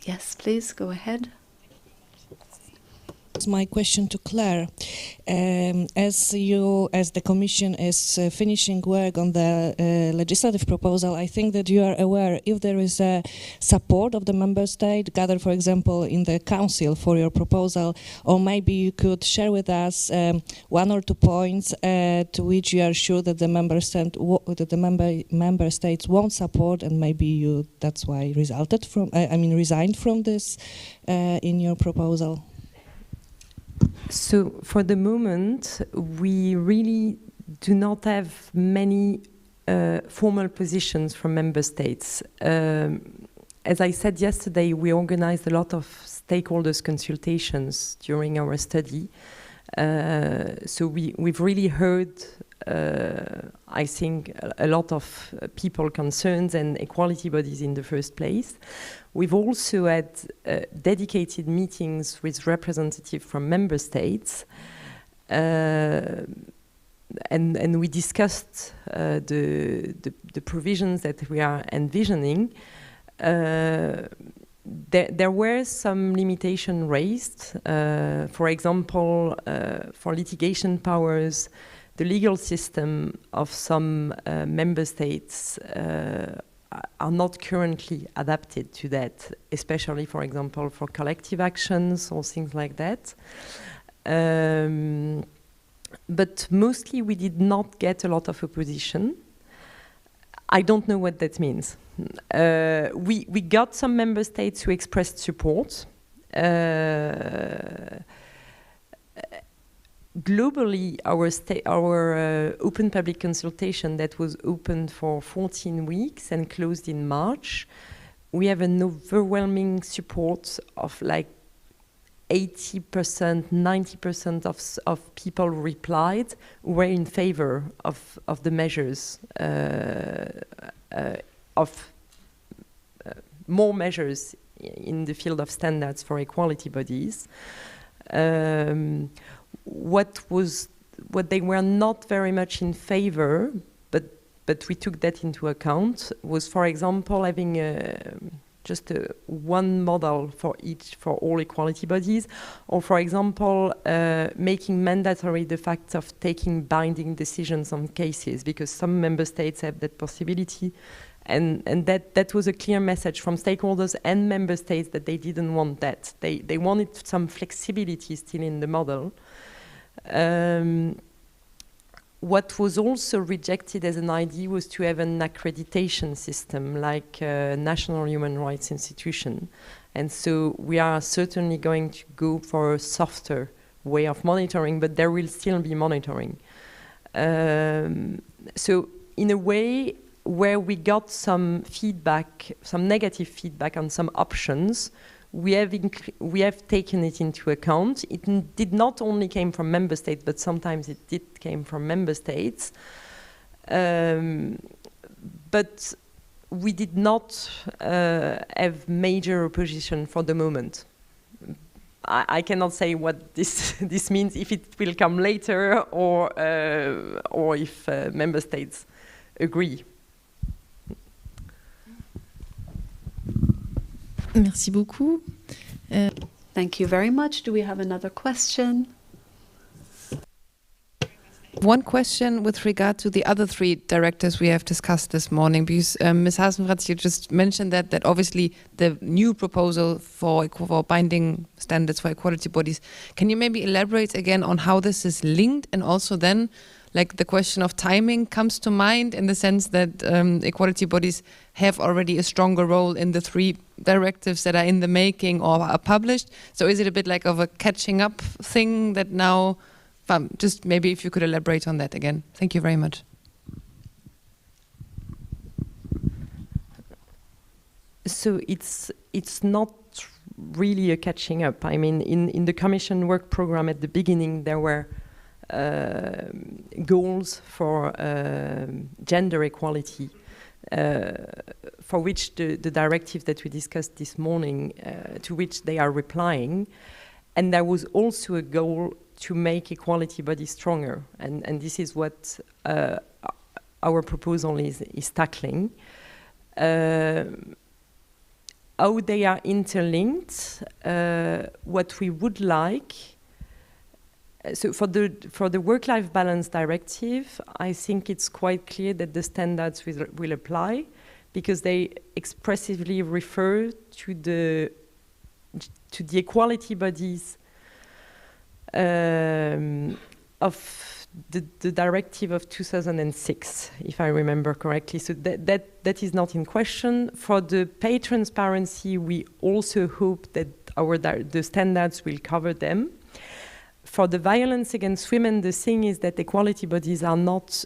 Yes, please, go ahead. My question to Claire. As the Commission is finishing work on the legislative proposal, I think that you are aware if there is a support of the Member State gathered, for example, in the Council for your proposal, or maybe you could share with us 1 or 2 points to which you are sure that the member states won't support, and maybe you that's why resigned from this in your proposal. So for the moment, we really do not have many formal positions from member states. As I said yesterday, we organized a lot of stakeholders consultations during our study. So we've really heard, I think, a lot of people concerned and equality bodies in the first place. We've also had dedicated meetings with representatives from member states, and we discussed the provisions that we are envisioning. There were some limitations raised. For example, for litigation powers, the legal system of some member states are not currently adapted to that, especially, for example, for collective actions or things like that. But mostly we did not get a lot of opposition. I don't know what that means. We got some member states who expressed support. Globally, our open public consultation that was open for 14 weeks and closed in March, we have an overwhelming support of like 80%, 90% of people replied were in favor of the measures, more measures in the field of standards for equality bodies. What they were not very much in favor, but we took that into account, was, for example, having just one model for all equality bodies, or, for example, making mandatory the fact of taking binding decisions on cases, because some member states have that possibility, and that was a clear message from stakeholders and member states that they didn't want that. They wanted some flexibility still in the model. What was also rejected as an idea was to have an accreditation system like a national human rights institution. And so we are certainly going to go for a softer way of monitoring, but there will still be monitoring. So in a way, where we got some feedback, some negative feedback on some options, we have taken it into account. It did not only came from member states, but sometimes it did came from member states. But we did not have major opposition for the moment. I cannot say what this means, if it will come later or if member states agree. Merci beaucoup. Thank you very much. Do we have another question? One question with regard to the other 3 directives we have discussed this morning, because Ms. Hasenfratz, you just mentioned that obviously the new proposal for binding standards for equality bodies. Can you maybe elaborate again on how this is linked, and also then like the question of timing comes to mind, in the sense that equality bodies have already a stronger role in the 3 directives that are in the making or are published. So is it a bit like of a catching up thing that now, just maybe if you could elaborate on that again. Thank you very much. So it's not really a catching up. I mean, in the Commission work program at the beginning, there were goals for gender equality, for which the directive that we discussed this morning, to which they are replying. And there was also a goal to make equality bodies stronger. And this is what our proposal is tackling. How they are interlinked, what we would like. So for the work-life balance directive, I think it's quite clear that the standards will apply, because they expressively refer to the equality bodies of the directive of 2006, if I remember correctly. So that is not in question. For the pay transparency, we also hope that the standards will cover them. For the violence against women, the thing is that equality bodies are not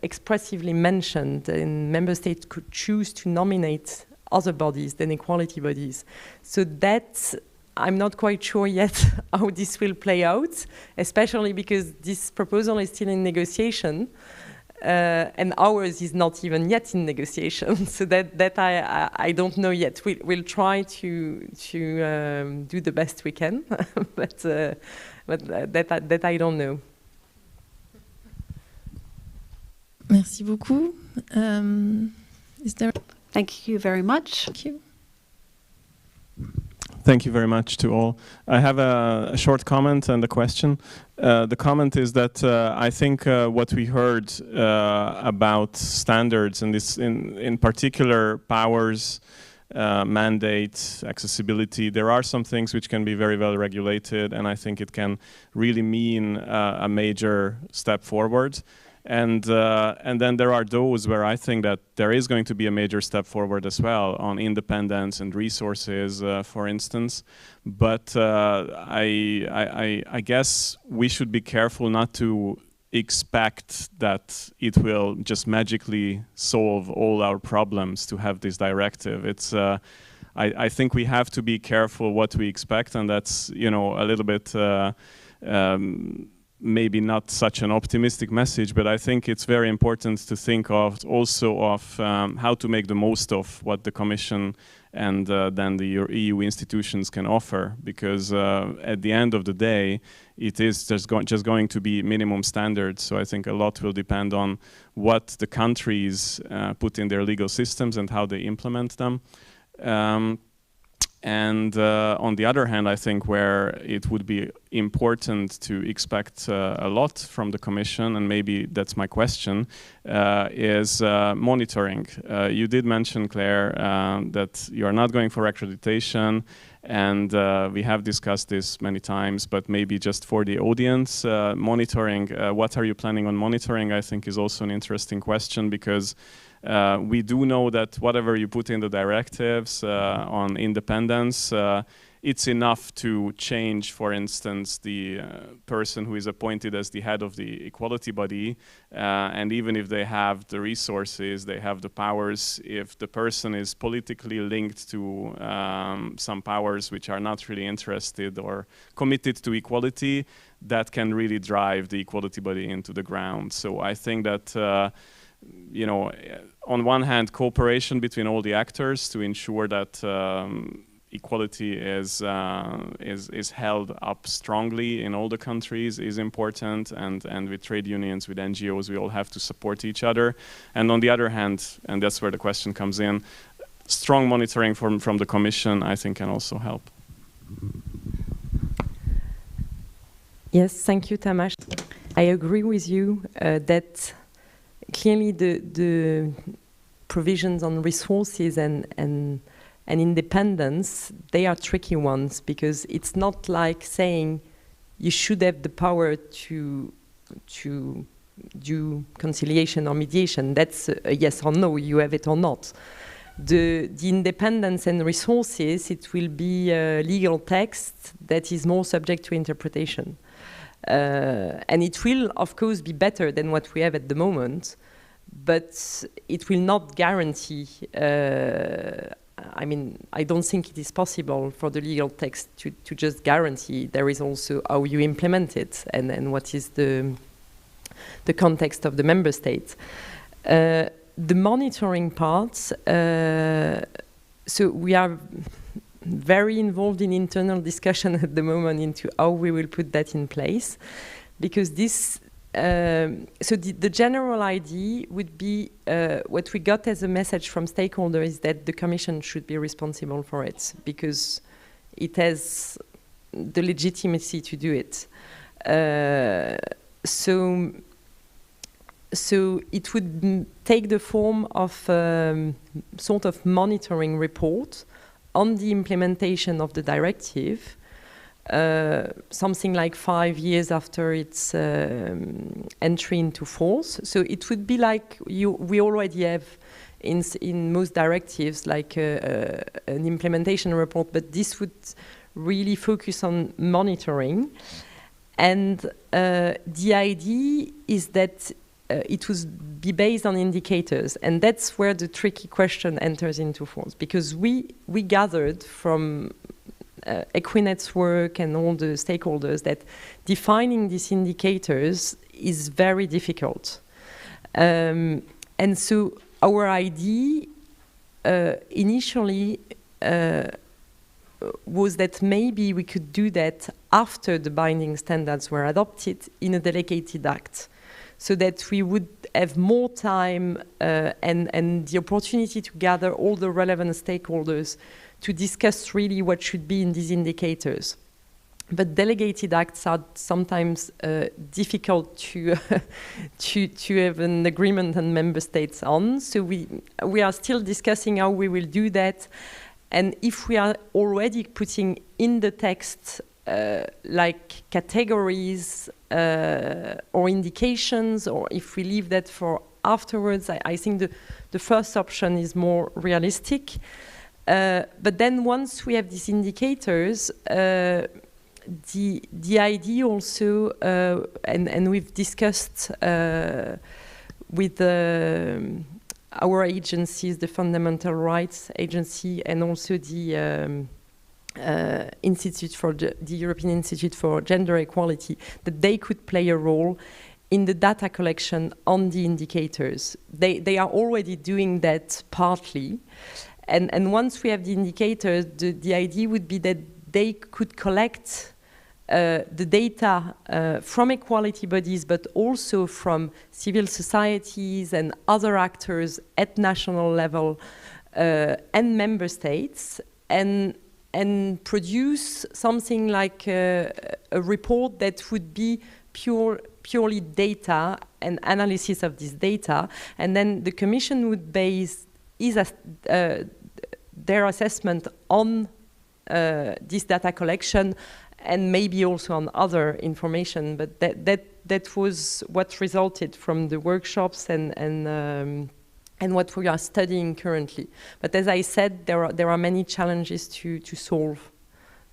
expressively mentioned, and member states could choose to nominate other bodies than equality bodies. So that's, I'm not quite sure yet how this will play out, especially because this proposal is still in negotiation, and ours is not even yet in negotiation. So that I don't know yet. We'll try to do the best we can, but that I don't know. Merci beaucoup. Is there? Thank you very much. Thank you. Thank you very much to all. I have a short comment and a question. The comment is that I think what we heard about standards, and this in particular powers, mandates, accessibility, there are some things which can be very well regulated, and I think it can really mean a major step forward. And then there are those where I think that there is going to be a major step forward as well on independence and resources, for instance. But I guess we should be careful not to expect that it will just magically solve all our problems to have this directive. It's I think we have to be careful what we expect, and that's, you know, a little bit maybe not such an optimistic message, but I think it's very important to think of also of how to make the most of what the Commission and then the EU institutions can offer, because at the end of the day, it is just going to be minimum standards. So I think a lot will depend on what the countries put in their legal systems and how they implement them. And on the other hand, I think where it would be important to expect a lot from the Commission, and maybe that's my question, is monitoring. You did mention, Claire, that you are not going for accreditation, and we have discussed this many times, but maybe just for the audience, monitoring, what are you planning on monitoring, I think is also an interesting question, because we do know that whatever you put in the directives on independence, it's enough to change, for instance, the person who is appointed as the head of the equality body, and even if they have the resources, they have the powers, if the person is politically linked to some powers which are not really interested or committed to equality, that can really drive the equality body into the ground. So I think that you know, on one hand, cooperation between all the actors to ensure that equality is held up strongly in all the countries is important, and with trade unions, with NGOs, we all have to support each other. And on the other hand, and that's where the question comes in, strong monitoring from the Commission, I think, can also help. Yes, thank you, Tamas. I agree with you that clearly the provisions on resources and independence, they are tricky ones, because it's not like saying you should have the power to do conciliation or mediation. That's a yes or no, you have it or not. The independence and resources, it will be a legal text that is more subject to interpretation. And it will, of course, be better than what we have at the moment, but it will not guarantee, I mean, I don't think it is possible for the legal text to just guarantee. There is also how you implement it and what is the context of the member states. The monitoring part, so we are very involved in internal discussion at the moment into how we will put that in place, because this, so the general idea would be what we got as a message from stakeholders is that the Commission should be responsible for it, because it has the legitimacy to do it. So it would take the form of sort of monitoring report on the implementation of the directive, something like 5 years after its entry into force. So it would be like we already have in most directives like an implementation report, but this would really focus on monitoring. And the idea is that it would be based on indicators, and that's where the tricky question enters into force, because we gathered from Equinet's work and all the stakeholders that defining these indicators is very difficult. And so our idea initially was that maybe we could do that after the binding standards were adopted in a delegated act, so that we would have more time and the opportunity to gather all the relevant stakeholders to discuss really what should be in these indicators. But delegated acts are sometimes difficult to have an agreement on member states on. So we are still discussing how we will do that. And if we are already putting in the text like categories or indications, or if we leave that for afterwards, I think the first option is more realistic. But then once we have these indicators, the idea also, and we've discussed with our agencies, the Fundamental Rights Agency and also the the European Institute for Gender Equality, that they could play a role in the data collection on the indicators. They are already doing that partly. And once we have the indicators, the idea would be that they could collect the data from equality bodies, but also from civil societies and other actors at national level and member states, and produce something like a report that would be purely data and analysis of this data. And then the Commission would base their assessment on this data collection and maybe also on other information. But that was what resulted from the workshops and what we are studying currently. But as I said, there are many challenges to solve,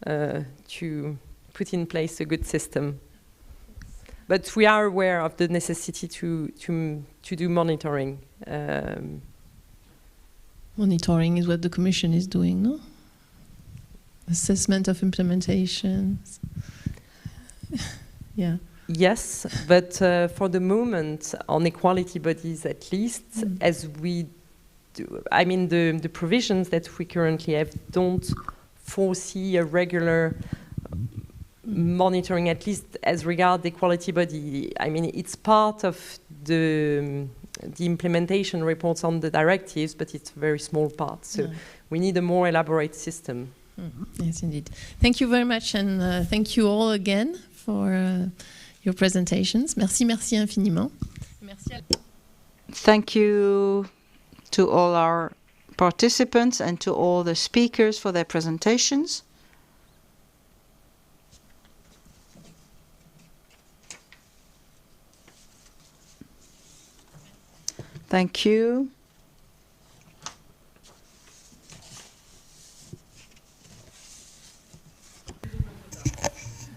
to put in place a good system. But we are aware of the necessity to do monitoring. Monitoring is what the Commission is doing, no? Assessment of implementation. Yeah. Yes, but for the moment, on equality bodies at least, as we do, I mean, the provisions that we currently have don't foresee a regular monitoring, at least as regards the equality body. I mean, it's part of the implementation reports on the directives, but it's a very small part. So we need a more elaborate system. Yes, indeed. Thank you very much, and thank you all again for your presentations. Merci, merci infiniment. Merci. Thank you to all our participants and to all the speakers for their presentations. Thank you.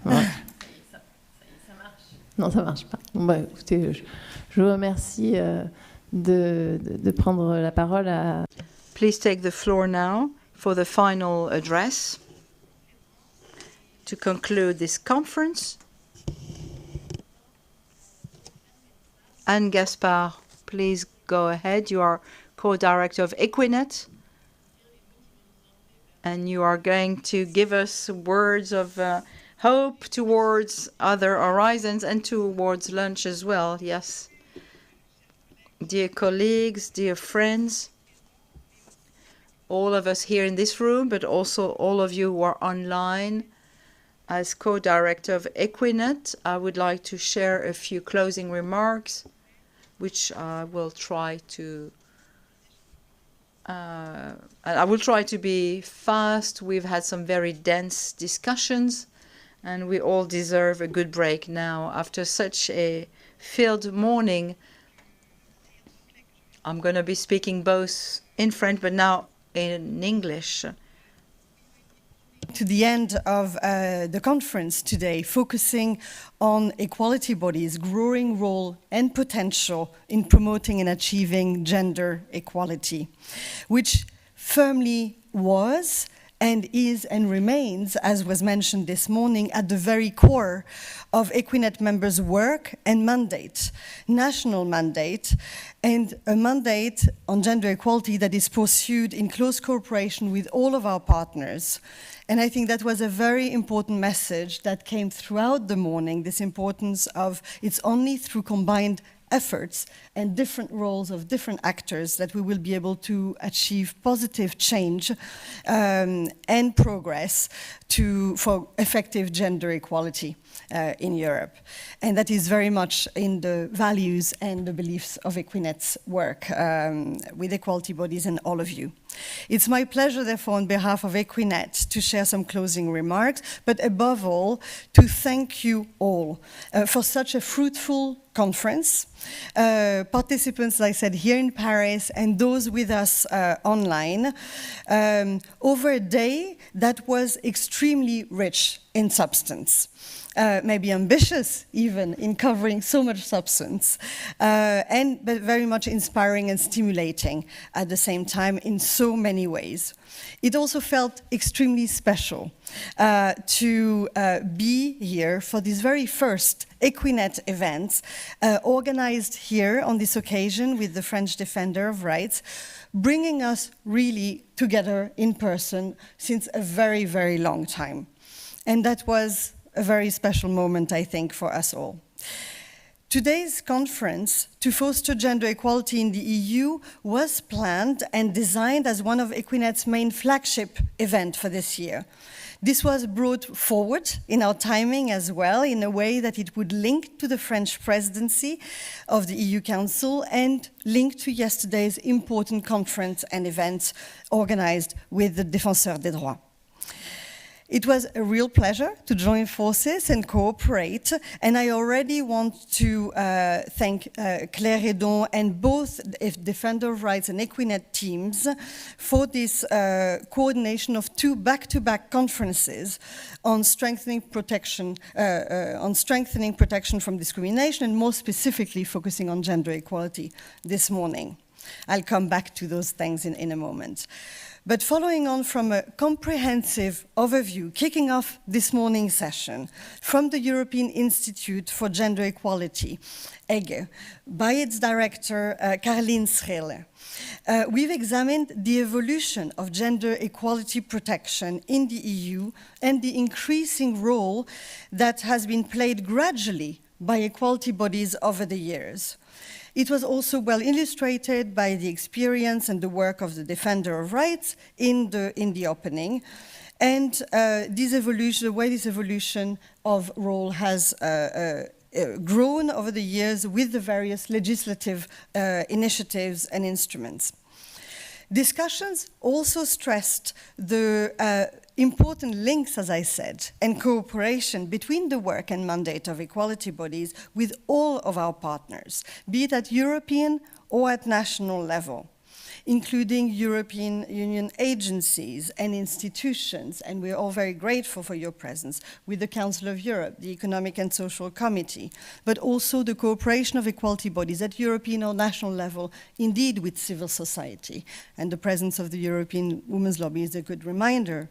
Ouais. Non, ça marche pas. Bon, bah, écoutez, je vous remercie de prendre la parole. Please take the floor now for the final address to conclude this conference. Anne Gaspard, please go ahead. You are co-director of Equinet, and you are going to give us words of hope towards other horizons and towards lunch as well. Yes. Dear colleagues, dear friends, all of us here in this room, but also all of you who are online, as co-director of Equinet, I would like to share a few closing remarks, which I will try to be fast. We've had some very dense discussions, and we all deserve a good break now. After such a filled morning, I'm going to be speaking both in French, but now in English. To the end of the conference today, focusing on equality bodies' growing role and potential in promoting and achieving gender equality, which firmly was and is and remains, as was mentioned this morning, at the very core of Equinet members' work and mandate, national mandate, and a mandate on gender equality that is pursued in close cooperation with all of our partners. And I think that was a very important message that came throughout the morning, this importance of it's only through combined efforts and different roles of different actors that we will be able to achieve positive change and progress for effective gender equality in Europe. And that is very much in the values and the beliefs of Equinet's work with equality bodies and all of you. It's my pleasure, therefore, on behalf of Equinet to share some closing remarks, but above all, to thank you all for such a fruitful conference. Participants, like I said, here in Paris and those with us online, over a day that was extremely rich in substance. Maybe ambitious even in covering so much substance, but very much inspiring and stimulating at the same time in so many ways. It also felt extremely special to be here for this very first Equinet event organized here on this occasion with the French Defender of Rights, bringing us really together in person since a very, very long time. And that was a very special moment, I think, for us all. Today's conference to foster gender equality in the EU was planned and designed as one of Equinet's main flagship events for this year. This was brought forward in our timing as well, in a way that it would link to the French Presidency of the EU Council and link to yesterday's important conference and event organized with the Défenseur des droits. It was a real pleasure to join forces and cooperate, and I already want to thank Claire Redon and both Defender of Rights and Equinet teams for this coordination of two back-to-back conferences on strengthening protection from discrimination, and more specifically focusing on gender equality this morning. I'll come back to those things in a moment. But following on from a comprehensive overview, kicking off this morning's session from the European Institute for Gender Equality, EGE, by its director, Caroline Schreller, we've examined the evolution of gender equality protection in the EU and the increasing role that has been played gradually by equality bodies over the years. It was also well illustrated by the experience and the work of the Defender of Rights in the opening. And the way this evolution of role has grown over the years with the various legislative initiatives and instruments. Discussions also stressed the important links, as I said, and cooperation between the work and mandate of equality bodies with all of our partners, be it at European or at national level, including European Union agencies and institutions, and we're all very grateful for your presence, with the Council of Europe, the Economic and Social Committee, but also the cooperation of equality bodies at European or national level, indeed with civil society. And the presence of the European Women's Lobby is a good reminder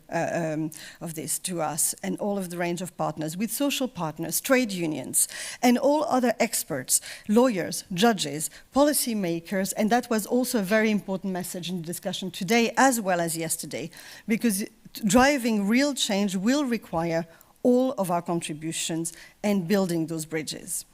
of this to us, and all of the range of partners, with social partners, trade unions, and all other experts, lawyers, judges, policymakers, and that was also a very important message in the discussion today as well as yesterday, because driving real change will require all of our contributions and building those bridges.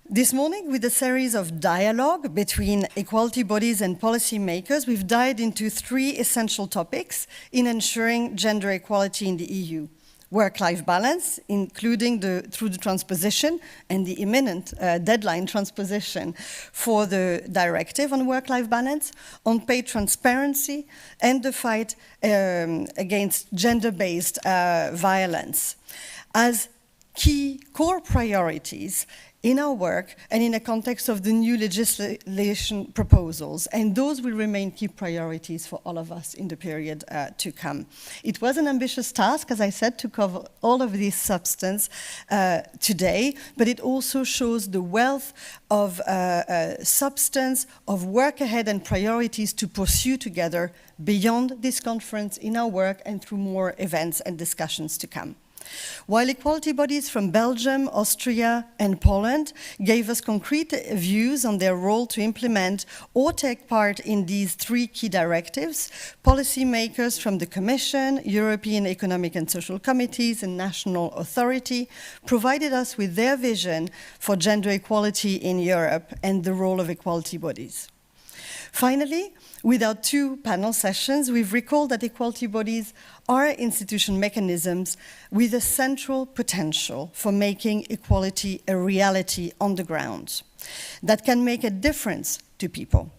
This morning, with a series of dialogue between equality bodies and policymakers, we've dived into 3 essential topics in ensuring gender equality in the EU. Work-life balance, including through the transposition and the imminent deadline transposition for the directive on work-life balance, on pay transparency, and the fight against gender-based violence as key core priorities in our work and in the context of the new legislation proposals. And those will remain key priorities for all of us in the period to come. It was an ambitious task, as I said, to cover all of this substance today, but it also shows the wealth of substance, of work ahead and priorities to pursue together beyond this conference in our work and through more events and discussions to come. While equality bodies from Belgium, Austria, and Poland gave us concrete views on their role to implement or take part in these 3 key directives, policymakers from the Commission, European Economic and Social Committees, and National Authority provided us with their vision for gender equality in Europe and the role of equality bodies. Finally, with our 2 panel sessions, we've recalled that equality bodies are institution mechanisms with a central potential for making equality a reality on the ground that can make a difference to people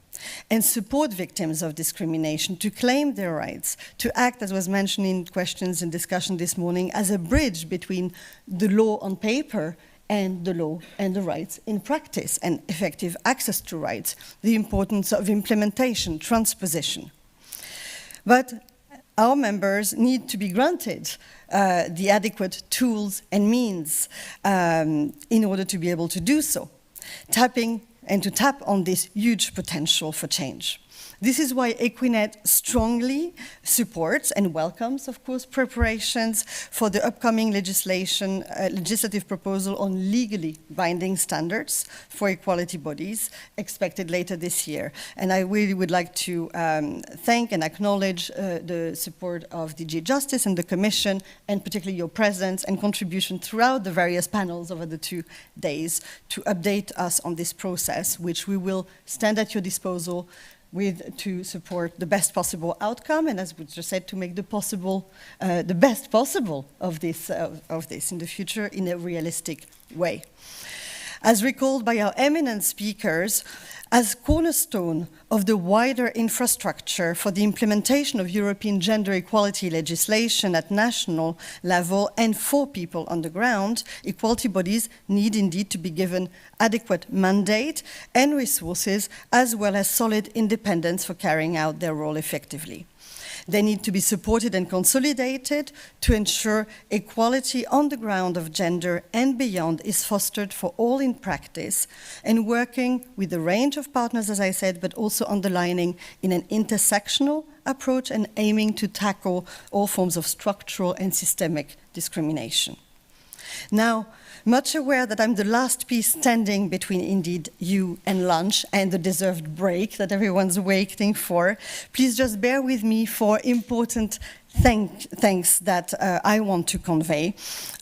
and support victims of discrimination to claim their rights, to act, as was mentioned in questions and discussion this morning, as a bridge between the law on paper and the law and the rights in practice, and effective access to rights, the importance of implementation, transposition. But our members need to be granted the adequate tools and means in order to be able to do so, to tap on this huge potential for change. This is why Equinet strongly supports and welcomes, of course, preparations for the upcoming legislative proposal on legally binding standards for equality bodies expected later this year. And I really would like to thank and acknowledge the support of DG Justice and the Commission, and particularly your presence and contribution throughout the various panels over the 2 days to update us on this process, which we will stand at your disposal to support the best possible outcome, and as we just said, to make the best possible of this in the future in a realistic way. As recalled by our eminent speakers, as cornerstone of the wider infrastructure for the implementation of European gender equality legislation at national level and for people on the ground, equality bodies need indeed to be given adequate mandate and resources, as well as solid independence for carrying out their role effectively. They need to be supported and consolidated to ensure equality on the ground of gender and beyond is fostered for all in practice, and working with a range of partners, as I said, but also underlining in an intersectional approach and aiming to tackle all forms of structural and systemic discrimination. Now, much aware that I'm the last piece standing between indeed you and lunch and the deserved break that everyone's waiting for, please just bear with me for important thanks that I want to convey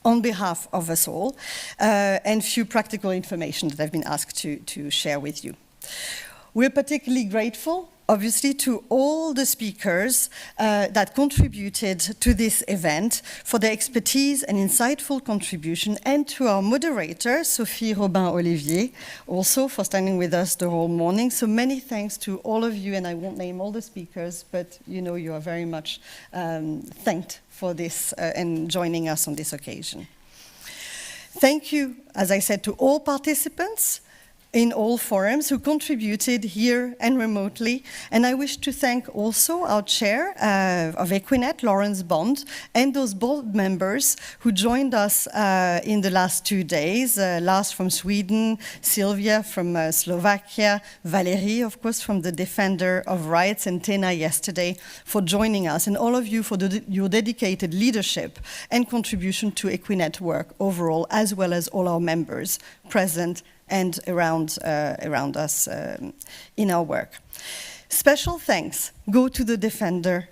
on behalf of us all, and few practical information that I've been asked to share with you. We're particularly grateful, obviously, to all the speakers that contributed to this event for their expertise and insightful contribution, and to our moderator, Sophie Robin-Olivier, also for standing with us the whole morning. So many thanks to all of you, and I won't name all the speakers, but you know you are very much thanked for this and joining us on this occasion. Thank you, as I said, to all participants in all forums who contributed here and remotely. And I wish to thank also our chair of Equinet, Lawrence Bond, and those board members who joined us in the last 2 days. Lars from Sweden, Sylvia from Slovakia, Valerie, of course, from the Defender of Rights, and Tena yesterday for joining us, and all of you for your dedicated leadership and contribution to Equinet work overall, as well as all our members present and around us in our work. Special thanks go to the Défenseur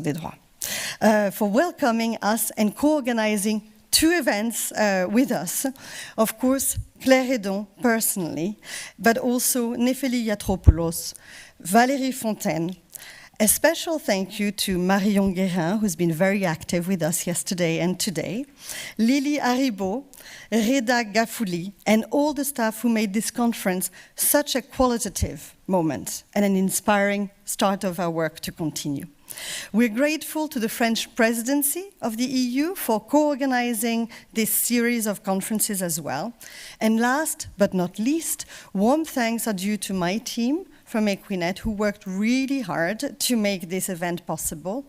des droits for welcoming us and co-organizing 2 events with us. Of course, Claire Hedon personally, but also Nefeli Yatropoulos, Valérie Fontaine. A special thank you to Marion Guérin, who's been very active with us yesterday and today, Lily Haribo, Reda Gafouli, and all the staff who made this conference such a qualitative moment and an inspiring start of our work to continue. We're grateful to the French Presidency of the EU for co-organizing this series of conferences as well. And last but not least, warm thanks are due to my team from Equinet, who worked really hard to make this event possible.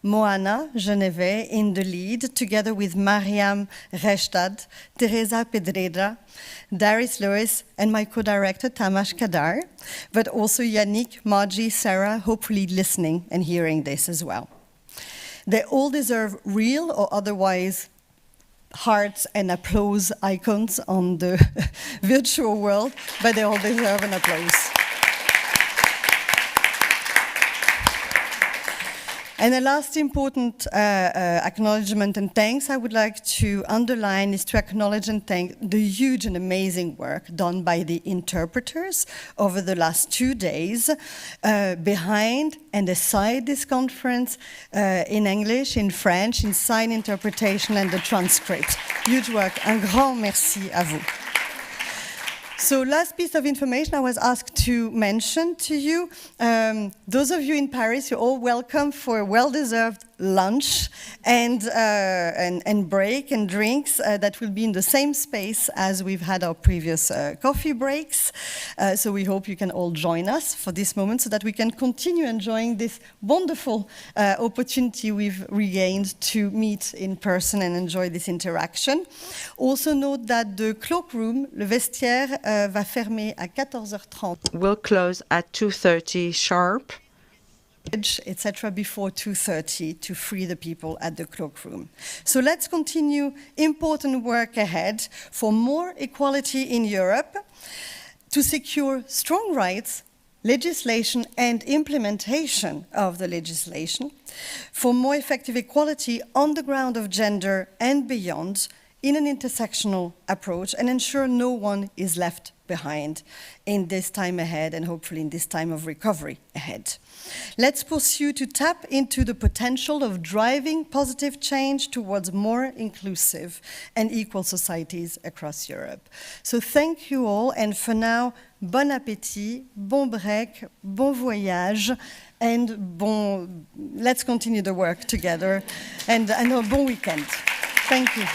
Moana Genevet in the lead, together with Mariam Reshtad, Teresa Pedrera, Darius Lewis, and my co-director Tamash Kadar, but also Yannick, Margie, Sarah, hopefully listening and hearing this as well. They all deserve real or otherwise hearts and applause icons on the virtual world, but they all deserve an applause. And the last important acknowledgement and thanks I would like to underline is to acknowledge and thank the huge and amazing work done by the interpreters over the last 2 days behind and aside this conference in English, in French, in sign interpretation and the transcript. Huge work. Un grand merci à vous. So last piece of information I was asked to mention to you. Those of you in Paris, you're all welcome for a well-deserved lunch and break and drinks that will be in the same space as we've had our previous coffee breaks. So we hope you can all join us for this moment so that we can continue enjoying this wonderful opportunity we've regained to meet in person and enjoy this interaction. Also note that the cloakroom, le vestiaire, va fermer à 14h30. We'll close at 2:30 sharp. Etc. before 2:30 to free the people at the cloakroom. So let's continue important work ahead for more equality in Europe, to secure strong rights, legislation and implementation of the legislation, for more effective equality on the ground of gender and beyond, in an intersectional approach, and ensure no one is left behind in this time ahead and hopefully in this time of recovery ahead. Let's pursue to tap into the potential of driving positive change towards more inclusive and equal societies across Europe. So thank you all, and for now, bon appétit, bon break, bon voyage, and let's continue the work together, and a bon weekend. Thank you.